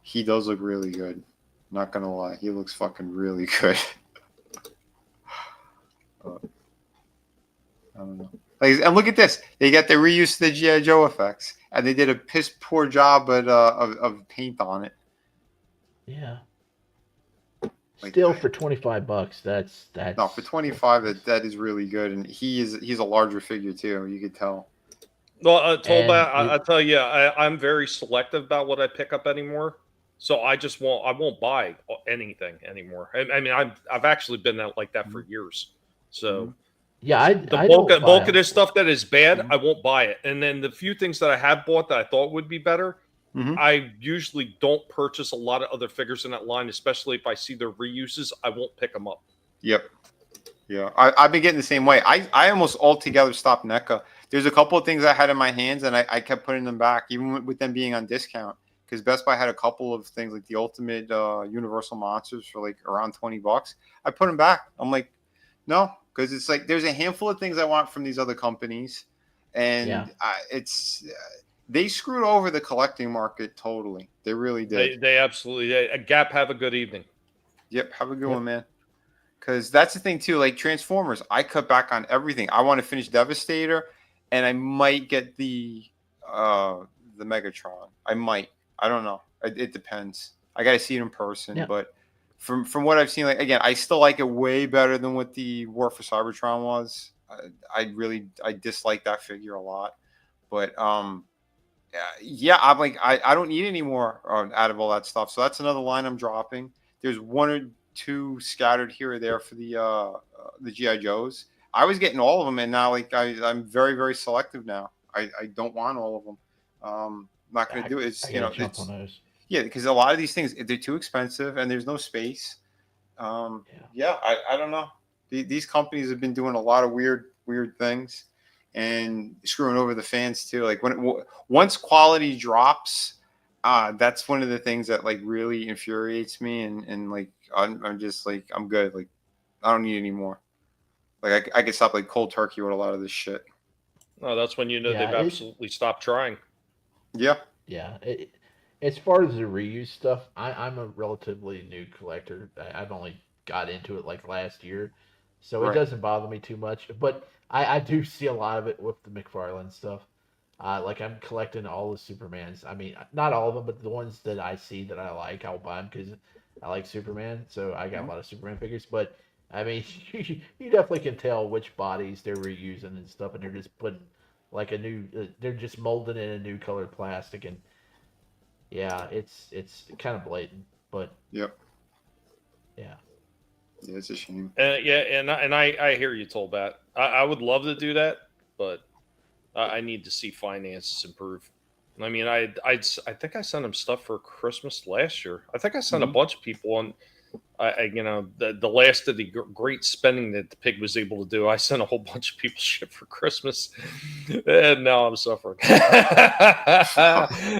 He does look really good. Not gonna lie, he looks fucking really good. I don't know. And look at this. They got the reuse of the G.I. Joe effects, and they did a piss poor job of paint on it. Yeah. Still for $25, that's no, for $25 that is really good, and he's a larger figure too. You could tell. Well, And I tell you, I'm very selective about what I pick up anymore. So I won't buy anything anymore. I mean, I've actually been like that for years. So yeah, the I bulk don't buy of this stuff that is bad, I won't buy it. And then the few things that I have bought that I thought would be better, I usually don't purchase a lot of other figures in that line, especially if I see their reuses. I won't pick them up. Yep. Yeah, I've been getting the same way. I almost altogether stopped NECA. There's a couple of things I had in my hands, and I kept putting them back, even with them being on discount. Because Best Buy had a couple of things like the Ultimate Universal Monsters for like around $20. I put them back. I'm like, no, because it's like there's a handful of things I want from these other companies, and they screwed over the collecting market totally. They really did. They absolutely. Gap, have a good evening. Yep, have a good one, man. Because that's the thing too. Like Transformers, I cut back on everything. I want to finish Devastator, and I might get the Megatron. I might. I don't know. It depends. I got to see it in person. But from what I've seen, like again, I still like it way better than what the War for Cybertron was. I dislike that figure a lot. But yeah, I'm like I don't need any more out of all that stuff. So that's another line I'm dropping. There's one or two scattered here or there for the GI Joes. I was getting all of them, and now like I'm very, very selective now. I don't want all of them. Not going to do it. It's yeah, because a lot of these things, they're too expensive and there's no space. Yeah, I don't know. These companies have been doing a lot of weird things and screwing over the fans too. Like once quality drops, that's one of the things that like really infuriates me, and like I'm just like I'm good. Like I don't need any more. Like I could stop like cold turkey with a lot of this shit. No, that's when you know they've absolutely stopped trying. Yeah. Yeah. As far as the reuse stuff, I'm a relatively new collector. I've only got into it like last year, so it doesn't bother me too much. But I do see a lot of it with the McFarlane stuff. Like I'm collecting all the Supermans. I mean, not all of them, but the ones that I see that I like, I'll buy them because I like Superman. So I got a lot of Superman figures. But I mean, you definitely can tell which bodies they're reusing and stuff, and they're just putting like a new. They're just molding in a new colored plastic, and yeah, it's kind of blatant. But yeah, it's a shame. And I hear you, Tolbat. I would love to do that, but I need to see finances improve. I mean, I think I sent him stuff for Christmas last year. I think I sent a bunch of people on. The last of the great spending that the pig was able to do, I sent a whole bunch of people shit for Christmas, and now I'm suffering.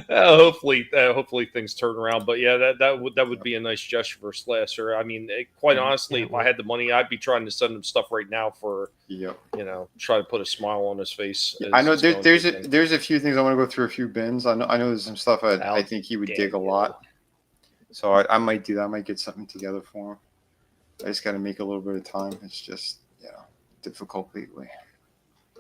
Hopefully things turn around. But yeah, that would be a nice gesture for Slasher. I mean, quite honestly, if I had the money, I'd be trying to send him stuff right now for try to put a smile on his face. I know there's a few things I want to go through, a few bins. I know there's some stuff I think he would dig a lot. So I might do that. I might get something together for him. I just got to make a little bit of time. It's just, difficult lately.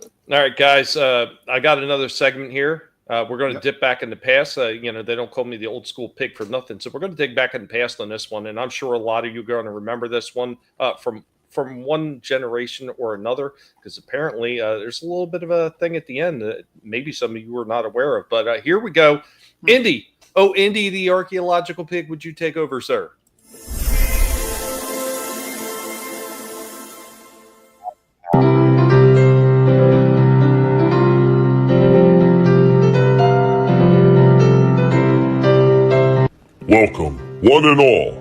All right, guys. I got another segment here. We're going to dip back in the past. They don't call me the old school pig for nothing. So we're going to dig back in the past on this one. And I'm sure a lot of you are going to remember this one from one generation or another, because apparently there's a little bit of a thing at the end that maybe some of you were not aware of. But here we go. Indy. Oh, Indy, the archaeological pig, would you take over, sir? Welcome, one and all.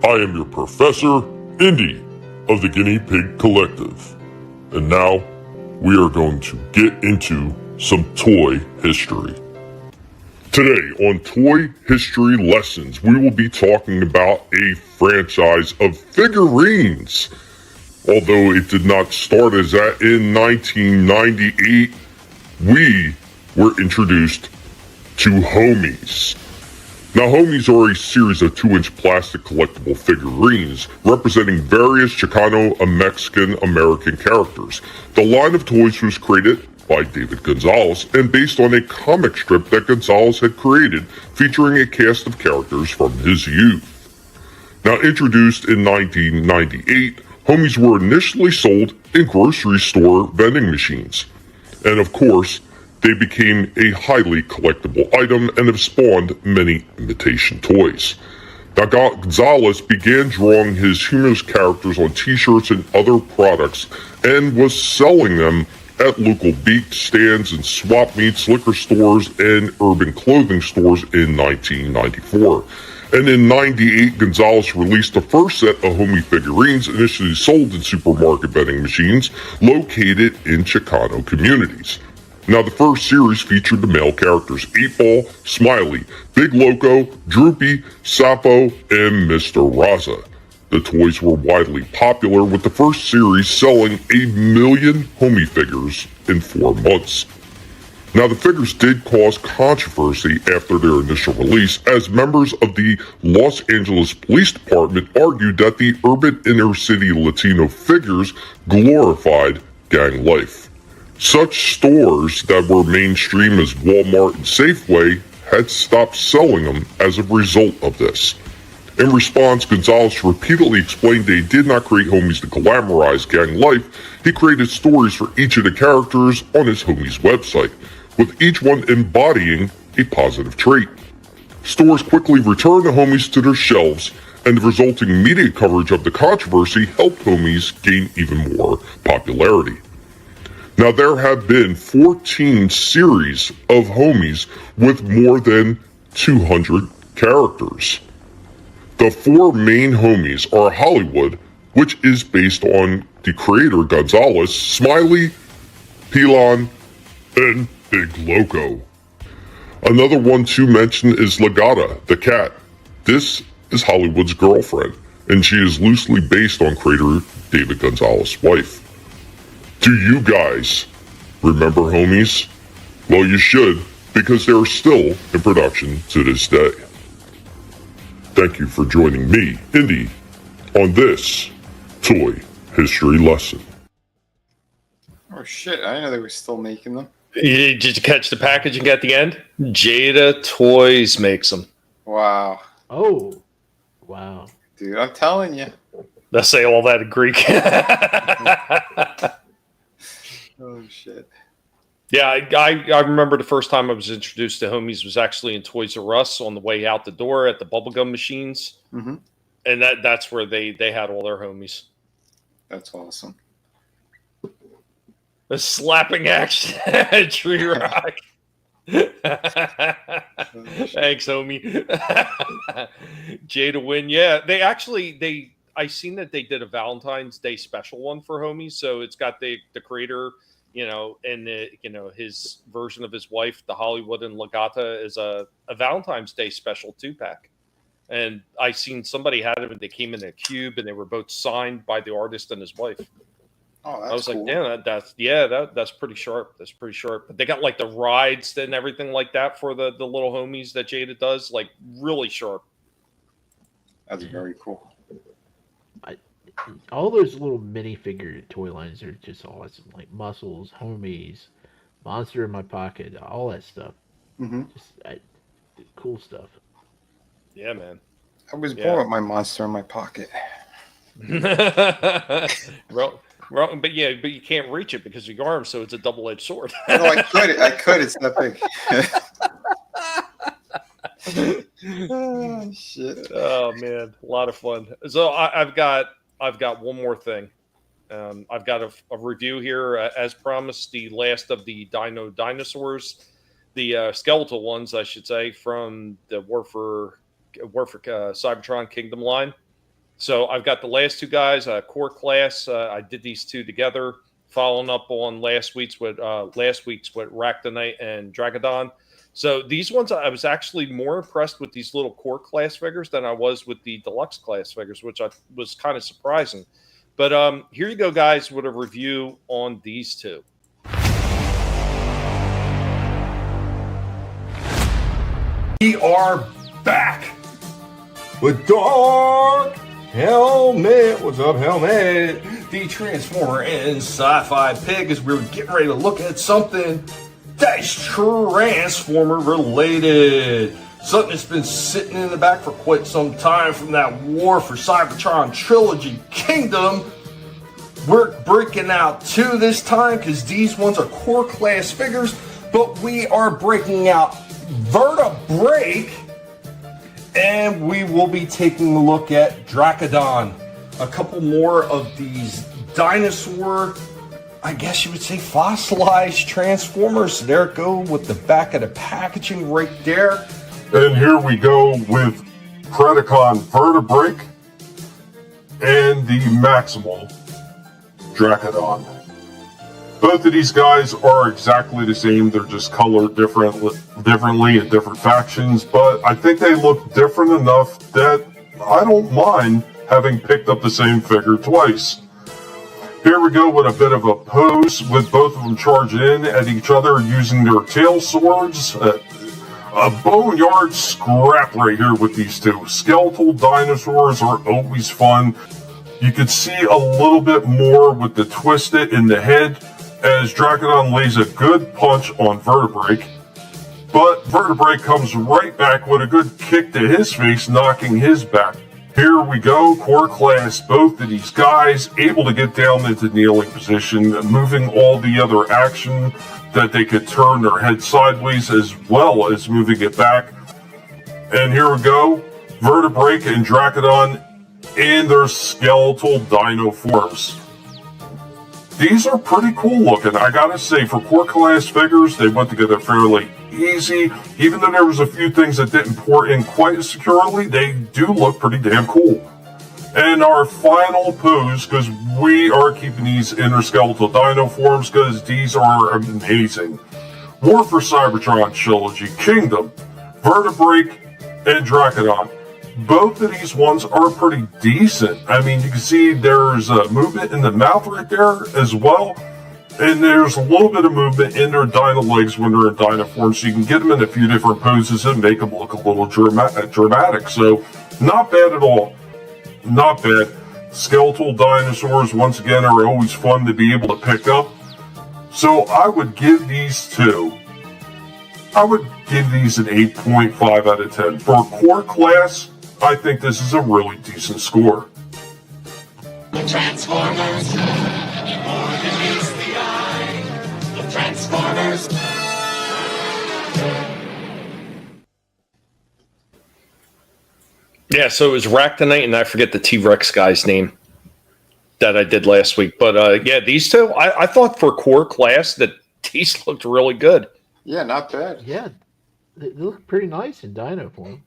I am your Professor Indy of the Guinea Pig Collective. And now, we are going to get into some toy history. Today on Toy History Lessons, we will be talking about a franchise of figurines. Although it did not start as that in 1998, we were introduced to Homies. Now, Homies are a series of 2-inch plastic collectible figurines representing various Chicano and Mexican American characters. The line of toys was created by David Gonzalez and based on a comic strip that Gonzalez had created featuring a cast of characters from his youth. Now, introduced in 1998, Homies were initially sold in grocery store vending machines. And of course, they became a highly collectible item and have spawned many imitation toys. Now, Gonzalez began drawing his humorous characters on t-shirts and other products and was selling them at local beat stands and swap meets, liquor stores, and urban clothing stores in 1994. And in 98, Gonzalez released the first set of Homie figurines initially sold in supermarket vending machines located in Chicano communities. Now, the first series featured the male characters 8-Ball, Smiley, Big Loco, Droopy, Sapo, and Mr. Raza. The toys were widely popular, with the first series selling 1 million Homie figures in 4 months. Now, the figures did cause controversy after their initial release, as members of the Los Angeles Police Department argued that the urban inner-city Latino figures glorified gang life. Such stores that were mainstream as Walmart and Safeway had stopped selling them as a result of this. In response, Gonzalez repeatedly explained they did not create Homies to glamorize gang life. He created stories for each of the characters on his Homies website, with each one embodying a positive trait. Stores quickly returned the Homies to their shelves, and the resulting media coverage of the controversy helped Homies gain even more popularity. Now, there have been 14 series of Homies with more than 200 characters. The 4 main Homies are Hollywood, which is based on the creator Gonzalez, Smiley, Pilon, and Big Loco. Another one to mention is Legata, the cat. This is Hollywood's girlfriend, and she is loosely based on creator David Gonzalez's wife. Do you guys remember Homies? Well, you should, because they are still in production to this day. Thank you for joining me, Indy, on this toy history lesson. Oh shit, I didn't know they were still making them. Did you catch the packaging at the end? Jada Toys makes them. Wow. Oh, wow. Dude, I'm telling you. Let's say all that in Greek. Oh shit. Yeah, I remember the first time I was introduced to Homies was actually in Toys R Us on the way out the door at the bubblegum machines. Mm-hmm. And that's where they had all their Homies. That's awesome. The slapping action Tree Rock. Thanks, homie. Jada win. Yeah, I seen that they did a Valentine's Day special one for Homies. So it's got the creator, and his version of his wife, the Hollywood and Legata, is a Valentine's Day special 2-pack. And I seen somebody had them and they came in a cube and they were both signed by the artist and his wife. Oh, that's I was cool. like, damn, that's pretty sharp. That's pretty sharp. But they got like the rides and everything like that for the little Homies that Jada does, like really sharp. That's very cool. All those little minifigure toy lines are just awesome. Like Muscles, Homies, Monster in My Pocket, all that stuff. Mm-hmm. Cool stuff. Yeah, man. I was born with my monster in my pocket. Well, but you can't reach it because of your arm, so it's a double-edged sword. No, I could. It's that big. Oh, shit. Oh man, a lot of fun. So I've got one more thing. I've got a review here, as promised, the last of the dinosaurs, the skeletal ones, I should say, from the War for Cybertron Kingdom line. So I've got the last 2 guys, core class. I did these 2 together, following up on last week's with Ractonite and Dragodon. So these ones, I was actually more impressed with these little core class figures than I was with the deluxe class figures, which was kind of surprising. But here you go, guys, with a review on these 2. We are back with Dark Helmet. What's up, Helmet? The Transformer and Sci-Fi Pig, as we're getting ready to look at something that's Transformer related. Something that's been sitting in the back for quite some time from that War for Cybertron Trilogy Kingdom. We're breaking out 2 this time because these ones are core class figures but we are breaking out Vertebrake, and we will be taking a look at Dracodon. A couple more of these dinosaur, I guess you would say, fossilized Transformers. There it go with the back of the packaging right there. And here we go with Predacon Vertebrake and the Maximal Dracodon. Both of these guys are exactly the same. They're just colored differently in different factions, but I think they look different enough that I don't mind having picked up the same figure twice. Here we go with a bit of a pose with both of them charging in at each other using their tail swords. A boneyard scrap right here with these two. Skeletal dinosaurs are always fun. You could see a little bit more with the twisted in the head as Dracodon lays a good punch on Vertebrake. But Vertebrake comes right back with a good kick to his face, knocking his back. Here we go, core class, both of these guys able to get down into kneeling position, moving all the other action that they could turn their head sideways as well as moving it back. And here we go, Vertebrake and Dracodon in their skeletal dino forms. These are pretty cool looking, I gotta say. For core class figures, they went together fairly easy. Even though there was a few things that didn't pour in quite as securely, they do look pretty damn cool. And our final pose, because we are keeping these inner skeletal dino forms, because these are amazing. War for Cybertron Trilogy, Kingdom, Vertebrake, and Dracodon. Both of these ones are pretty decent. I mean, you can see there's a movement in the mouth right there as well. And there's a little bit of movement in their dino legs when they're in dino form. So you can get them in a few different poses and make them look a little dramatic. So not bad at all. Not bad. Skeletal dinosaurs, once again, are always fun to be able to pick up. So I would give these two. I would give these an 8.5 out of 10. For a core class, I think this is a really decent score. The Transformers, more than meets the eye. The Transformers. Yeah, so it was Ractonite, and I forget the T-Rex guy's name that I did last week. But yeah, these two, I thought for core class that these looked really good. Yeah, not bad. Yeah, they look pretty nice in dino form.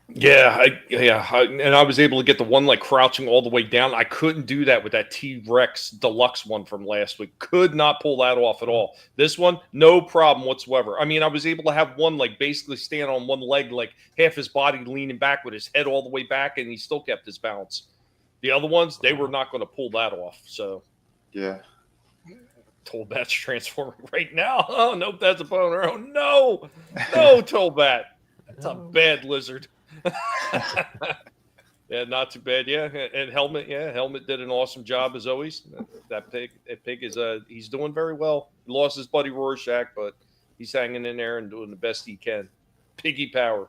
Yeah, and I was able to get the one like crouching all the way down. I couldn't do that with that T-Rex Deluxe one from last week. Could not pull that off at all. This one, no problem whatsoever. I mean, I was able to have one like basically stand on one leg, like half his body leaning back with his head all the way back, and he still kept his balance. The other ones, they were not going to pull that off. So, yeah. Tollbat's transforming right now. Oh, nope, that's a boner. Oh, no, Tollbat. That's a bad lizard. Yeah, not too bad. Yeah, and Helmet. Yeah, Helmet did an awesome job as always. That pig is he's doing very well. He lost his buddy Rorschach, but he's hanging in there and doing the best he can. Piggy power.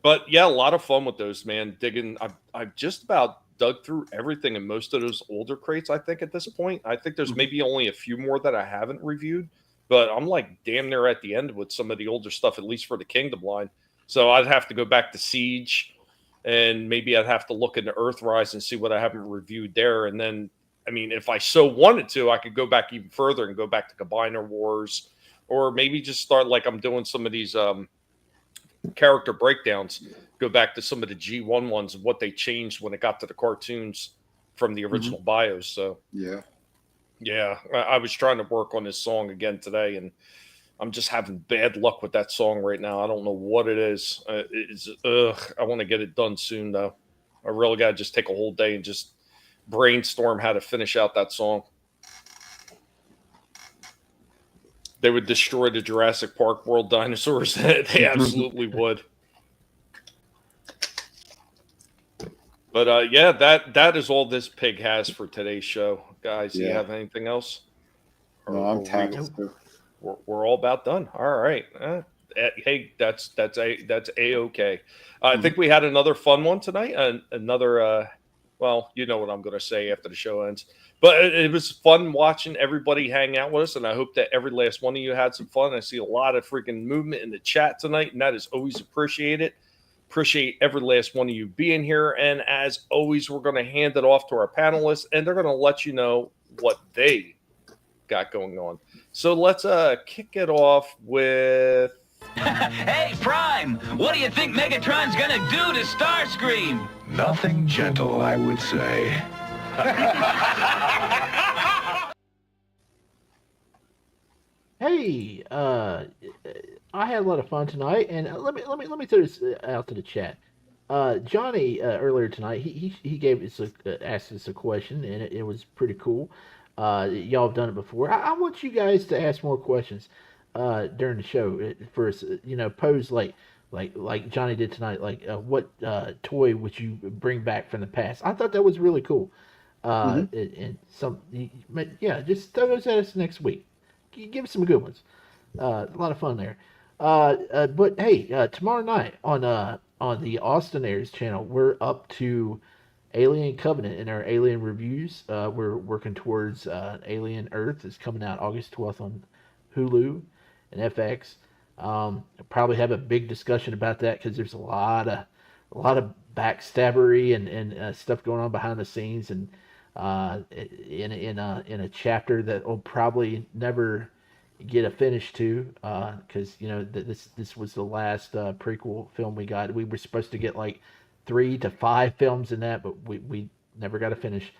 But yeah, a lot of fun with those, man. Digging. I've just about dug through everything in most of those older crates. I think at this point, I think there's maybe only a few more that I haven't reviewed, but I'm like damn near at the end with some of the older stuff, at least for the Kingdom line. So I'd have to go back to Siege, and maybe I'd have to look into Earthrise and see what I haven't reviewed there. And then, I mean, if I so wanted to, I could go back even further and go back to Combiner Wars, or maybe just start like I'm doing some of these character breakdowns, go back to some of the G1 ones and what they changed when it got to the cartoons from the original bios. So, yeah, I was trying to work on this song again today, and I'm just having bad luck with that song right now. I don't know what it is. I want to get it done soon, though. I really got to just take a whole day and just brainstorm how to finish out that song. They would destroy the Jurassic Park World dinosaurs. They absolutely would. But yeah, that is all this pig has for today's show, guys. Do you have anything else? No, I'm tapped. We're all about done. All right. Hey, that's a-okay. I think we had another fun one tonight. Another Well, you know what I'm going to say after the show ends. But it was fun watching everybody hang out with us, and I hope that every last one of you had some fun. I see a lot of freaking movement in the chat tonight, and that is always appreciated. Appreciate every last one of you being here. And as always, we're going to hand it off to our panelists, and they're going to let you know what they got going on. So let's kick it off with... Hey, Prime, what do you think Megatron's gonna do to Starscream? Nothing gentle, I would say. Hey, I had a lot of fun tonight, and let me throw this out to the chat. Johnny earlier tonight, he gave us asked us a question, and it was pretty cool. Y'all have done it before. I want you guys to ask more questions during the show. For pose like Johnny did tonight. Like, what toy would you bring back from the past? I thought that was really cool. And just throw those at us next week. Give us some good ones. A lot of fun there. But hey, tomorrow night on the Austin Airs channel, we're up to Alien Covenant in our Alien reviews. We're working towards Alien Earth. It's coming out August 12th on Hulu and FX. Probably have a big discussion about that because there's a lot of backstabbery and stuff going on behind the scenes, and in a chapter that will probably never get a finish to, because this was the last prequel film we got. We were supposed to get like 3 to 5 films in that, but we never got a finish.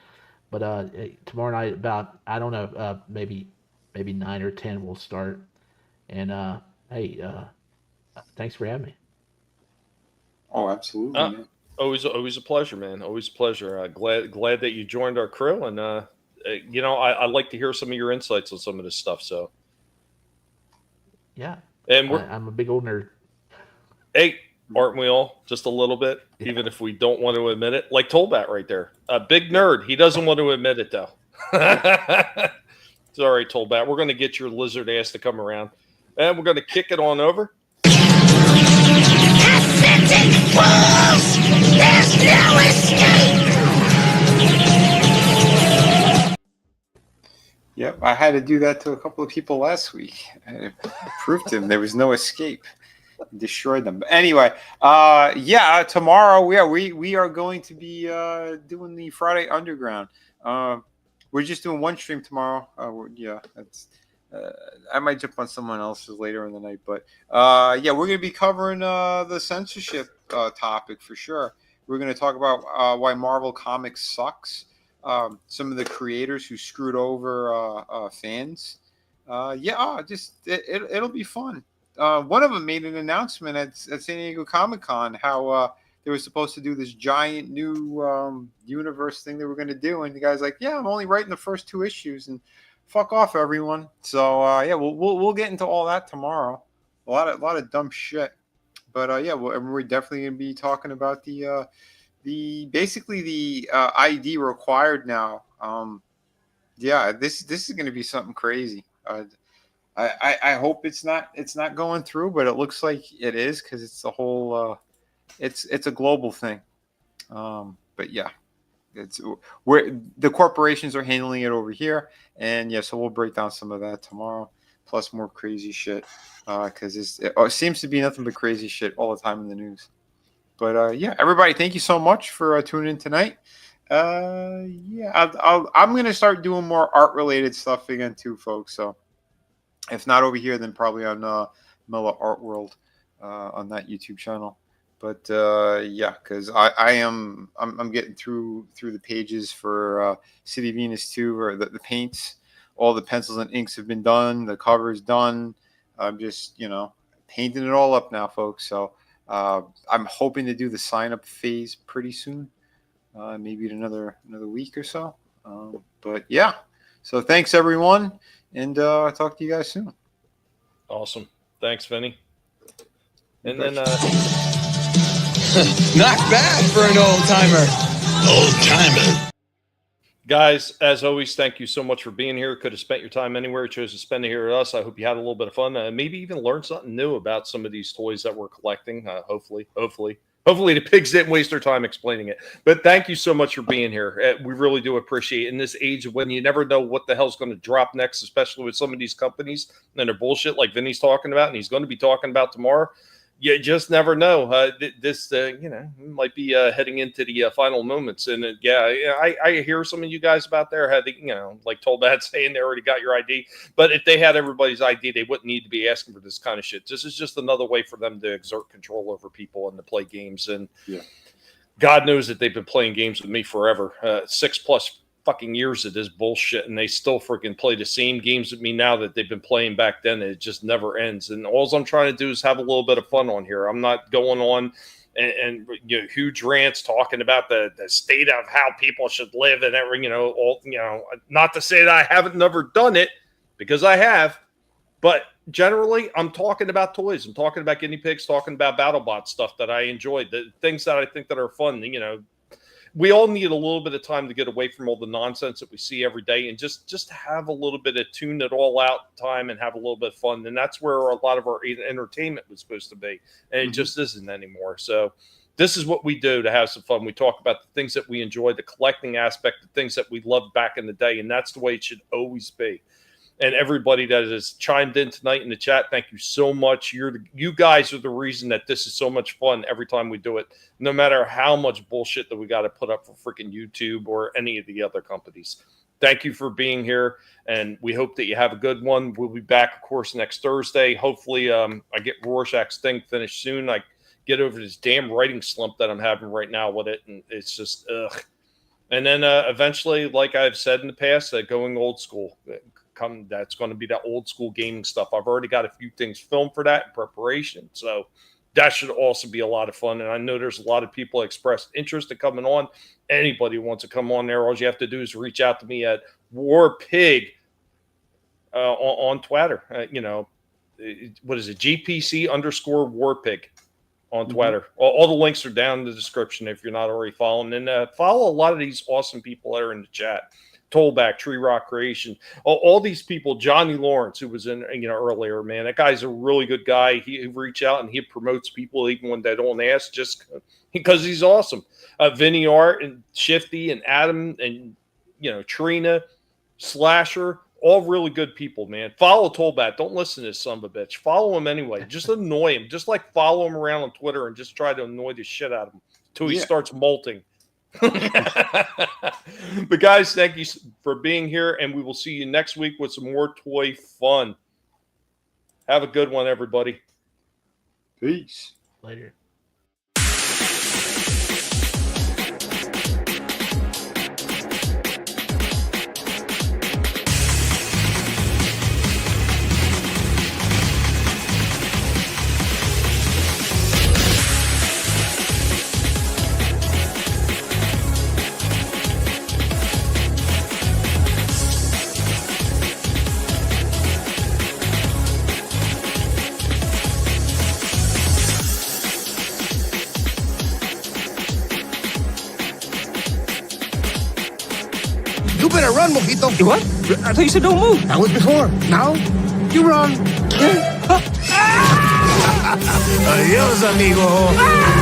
But tomorrow night, about, I don't know, maybe 9 or 10 will start. And hey, thanks for having me. Oh, absolutely. Man. Always a pleasure, man. Always a pleasure. Glad that you joined our crew, and I like to hear some of your insights on some of this stuff. So, yeah, and I'm a big old nerd. Hey, aren't we all? Just a little bit, even if we don't want to admit it. Like Tollbat right there, a big nerd. He doesn't want to admit it though. Sorry, Tollbat. We're going to get your lizard ass to come around, and we're going to kick it on over. Pathetic fools! There's no escape! Yep, I had to do that to a couple of people last week. I proved to them there was no escape. Destroyed them. But anyway, tomorrow we are going to be doing the Friday Underground. We're just doing one stream tomorrow. I might jump on someone else's later in the night, but we're going to be covering the censorship topic for sure. We're going to talk about why Marvel Comics sucks, some of the creators who screwed over fans. It'll be fun. One of them made an announcement at San Diego Comic-Con how they were supposed to do this giant new universe thing they were going to do, and the guy's like, "Yeah, I'm only writing the first 2 issues, and fuck off, everyone." So we'll get into all that tomorrow. A lot of dumb shit, but we're definitely going to be talking about the ID required now. This is going to be something crazy. I hope it's not going through, but it looks like it is because it's the whole it's a global thing. But yeah. It's where the corporations are handling it over here, and so we'll break down some of that tomorrow, plus more crazy shit, because it seems to be nothing but crazy shit all the time in the news. But everybody, thank you so much for tuning in tonight. I'm gonna start doing more art related stuff again too, folks. So if not over here, then probably on Mella Art World on that YouTube channel. But because I'm getting through the pages for City Venus 2, or the paints. All the pencils and inks have been done. The cover's done. I'm just painting it all up now, folks. So I'm hoping to do the sign up phase pretty soon, maybe in another week or so. So thanks everyone, and I'll talk to you guys soon. Awesome, thanks, Vinnie. And then. Not bad for an old-timer. Guys, as always, thank you so much for being here. Could have spent your time anywhere. Chose to spend it here with us. I hope you had a little bit of fun. Maybe even learn something new about some of these toys that we're collecting. Hopefully. Hopefully the pigs didn't waste their time explaining it. But thank you so much for being here. We really do appreciate it in this age of when you never know what the hell's going to drop next, especially with some of these companies and their bullshit like Vinny's talking about and he's going to be talking about tomorrow. You just never know. This might be heading into the final moments. And I hear some of you guys about there had, like Tollbad saying they already got your ID. But if they had everybody's ID, they wouldn't need to be asking for this kind of shit. This is just another way for them to exert control over people and to play games. And God knows that they've been playing games with me forever. 6+ fucking years of this bullshit, and they still freaking play the same games with me now that they've been playing back then. It just never ends. And all I'm trying to do is have a little bit of fun on here. I'm not going on and huge rants talking about the state of how people should live and everything, not to say that I haven't never done it, because I have, but generally I'm talking about toys. I'm talking about guinea pigs, talking about BattleBot stuff that I enjoy, the things that I think that are fun. We all need a little bit of time to get away from all the nonsense that we see every day and just have a little bit of tune it all out time and have a little bit of fun. And that's where a lot of our entertainment was supposed to be. And it just isn't anymore. So this is what we do to have some fun. We talk about the things that we enjoy, the collecting aspect, the things that we loved back in the day. And that's the way it should always be. And everybody that has chimed in tonight in the chat, thank you so much. You guys are the reason that this is so much fun every time we do it, no matter how much bullshit that we got to put up for freaking YouTube or any of the other companies. Thank you for being here, and we hope that you have a good one. We'll be back, of course, next Thursday. Hopefully, I get Rorschach's thing finished soon. I get over this damn writing slump that I'm having right now with it, and it's just, ugh. And then eventually, like I've said in the past, going old school. That's going to be that old school gaming stuff. I've already got a few things filmed for that in preparation. So that should also be a lot of fun. And I know there's a lot of people expressed interest in coming on. Anybody who wants to come on there, all you have to do is reach out to me at WarPig on Twitter. What is it? GPC_WarPig on Twitter. All the links are down in the description if you're not already following. And follow a lot of these awesome people that are in the chat. Tollback, Tree Rock Creation, all these people, Johnny Lawrence, who was in, earlier, man, that guy's a really good guy. He reach out and he promotes people even when they don't ask, just because he's awesome. Vinnie Art and Shifty and Adam and, Trina, Slasher, all really good people, man. Follow Tollback. Don't listen to this son of a bitch. Follow him anyway. Just annoy him. Just follow him around on Twitter and just try to annoy the shit out of him until he starts molting. But guys, thank you for being here, and we will see you next week with some more toy fun. Have a good one, everybody. Peace. Later. You better run, Mojito. You what? I thought you said don't move. That was before. Now, you run. Adios, amigo.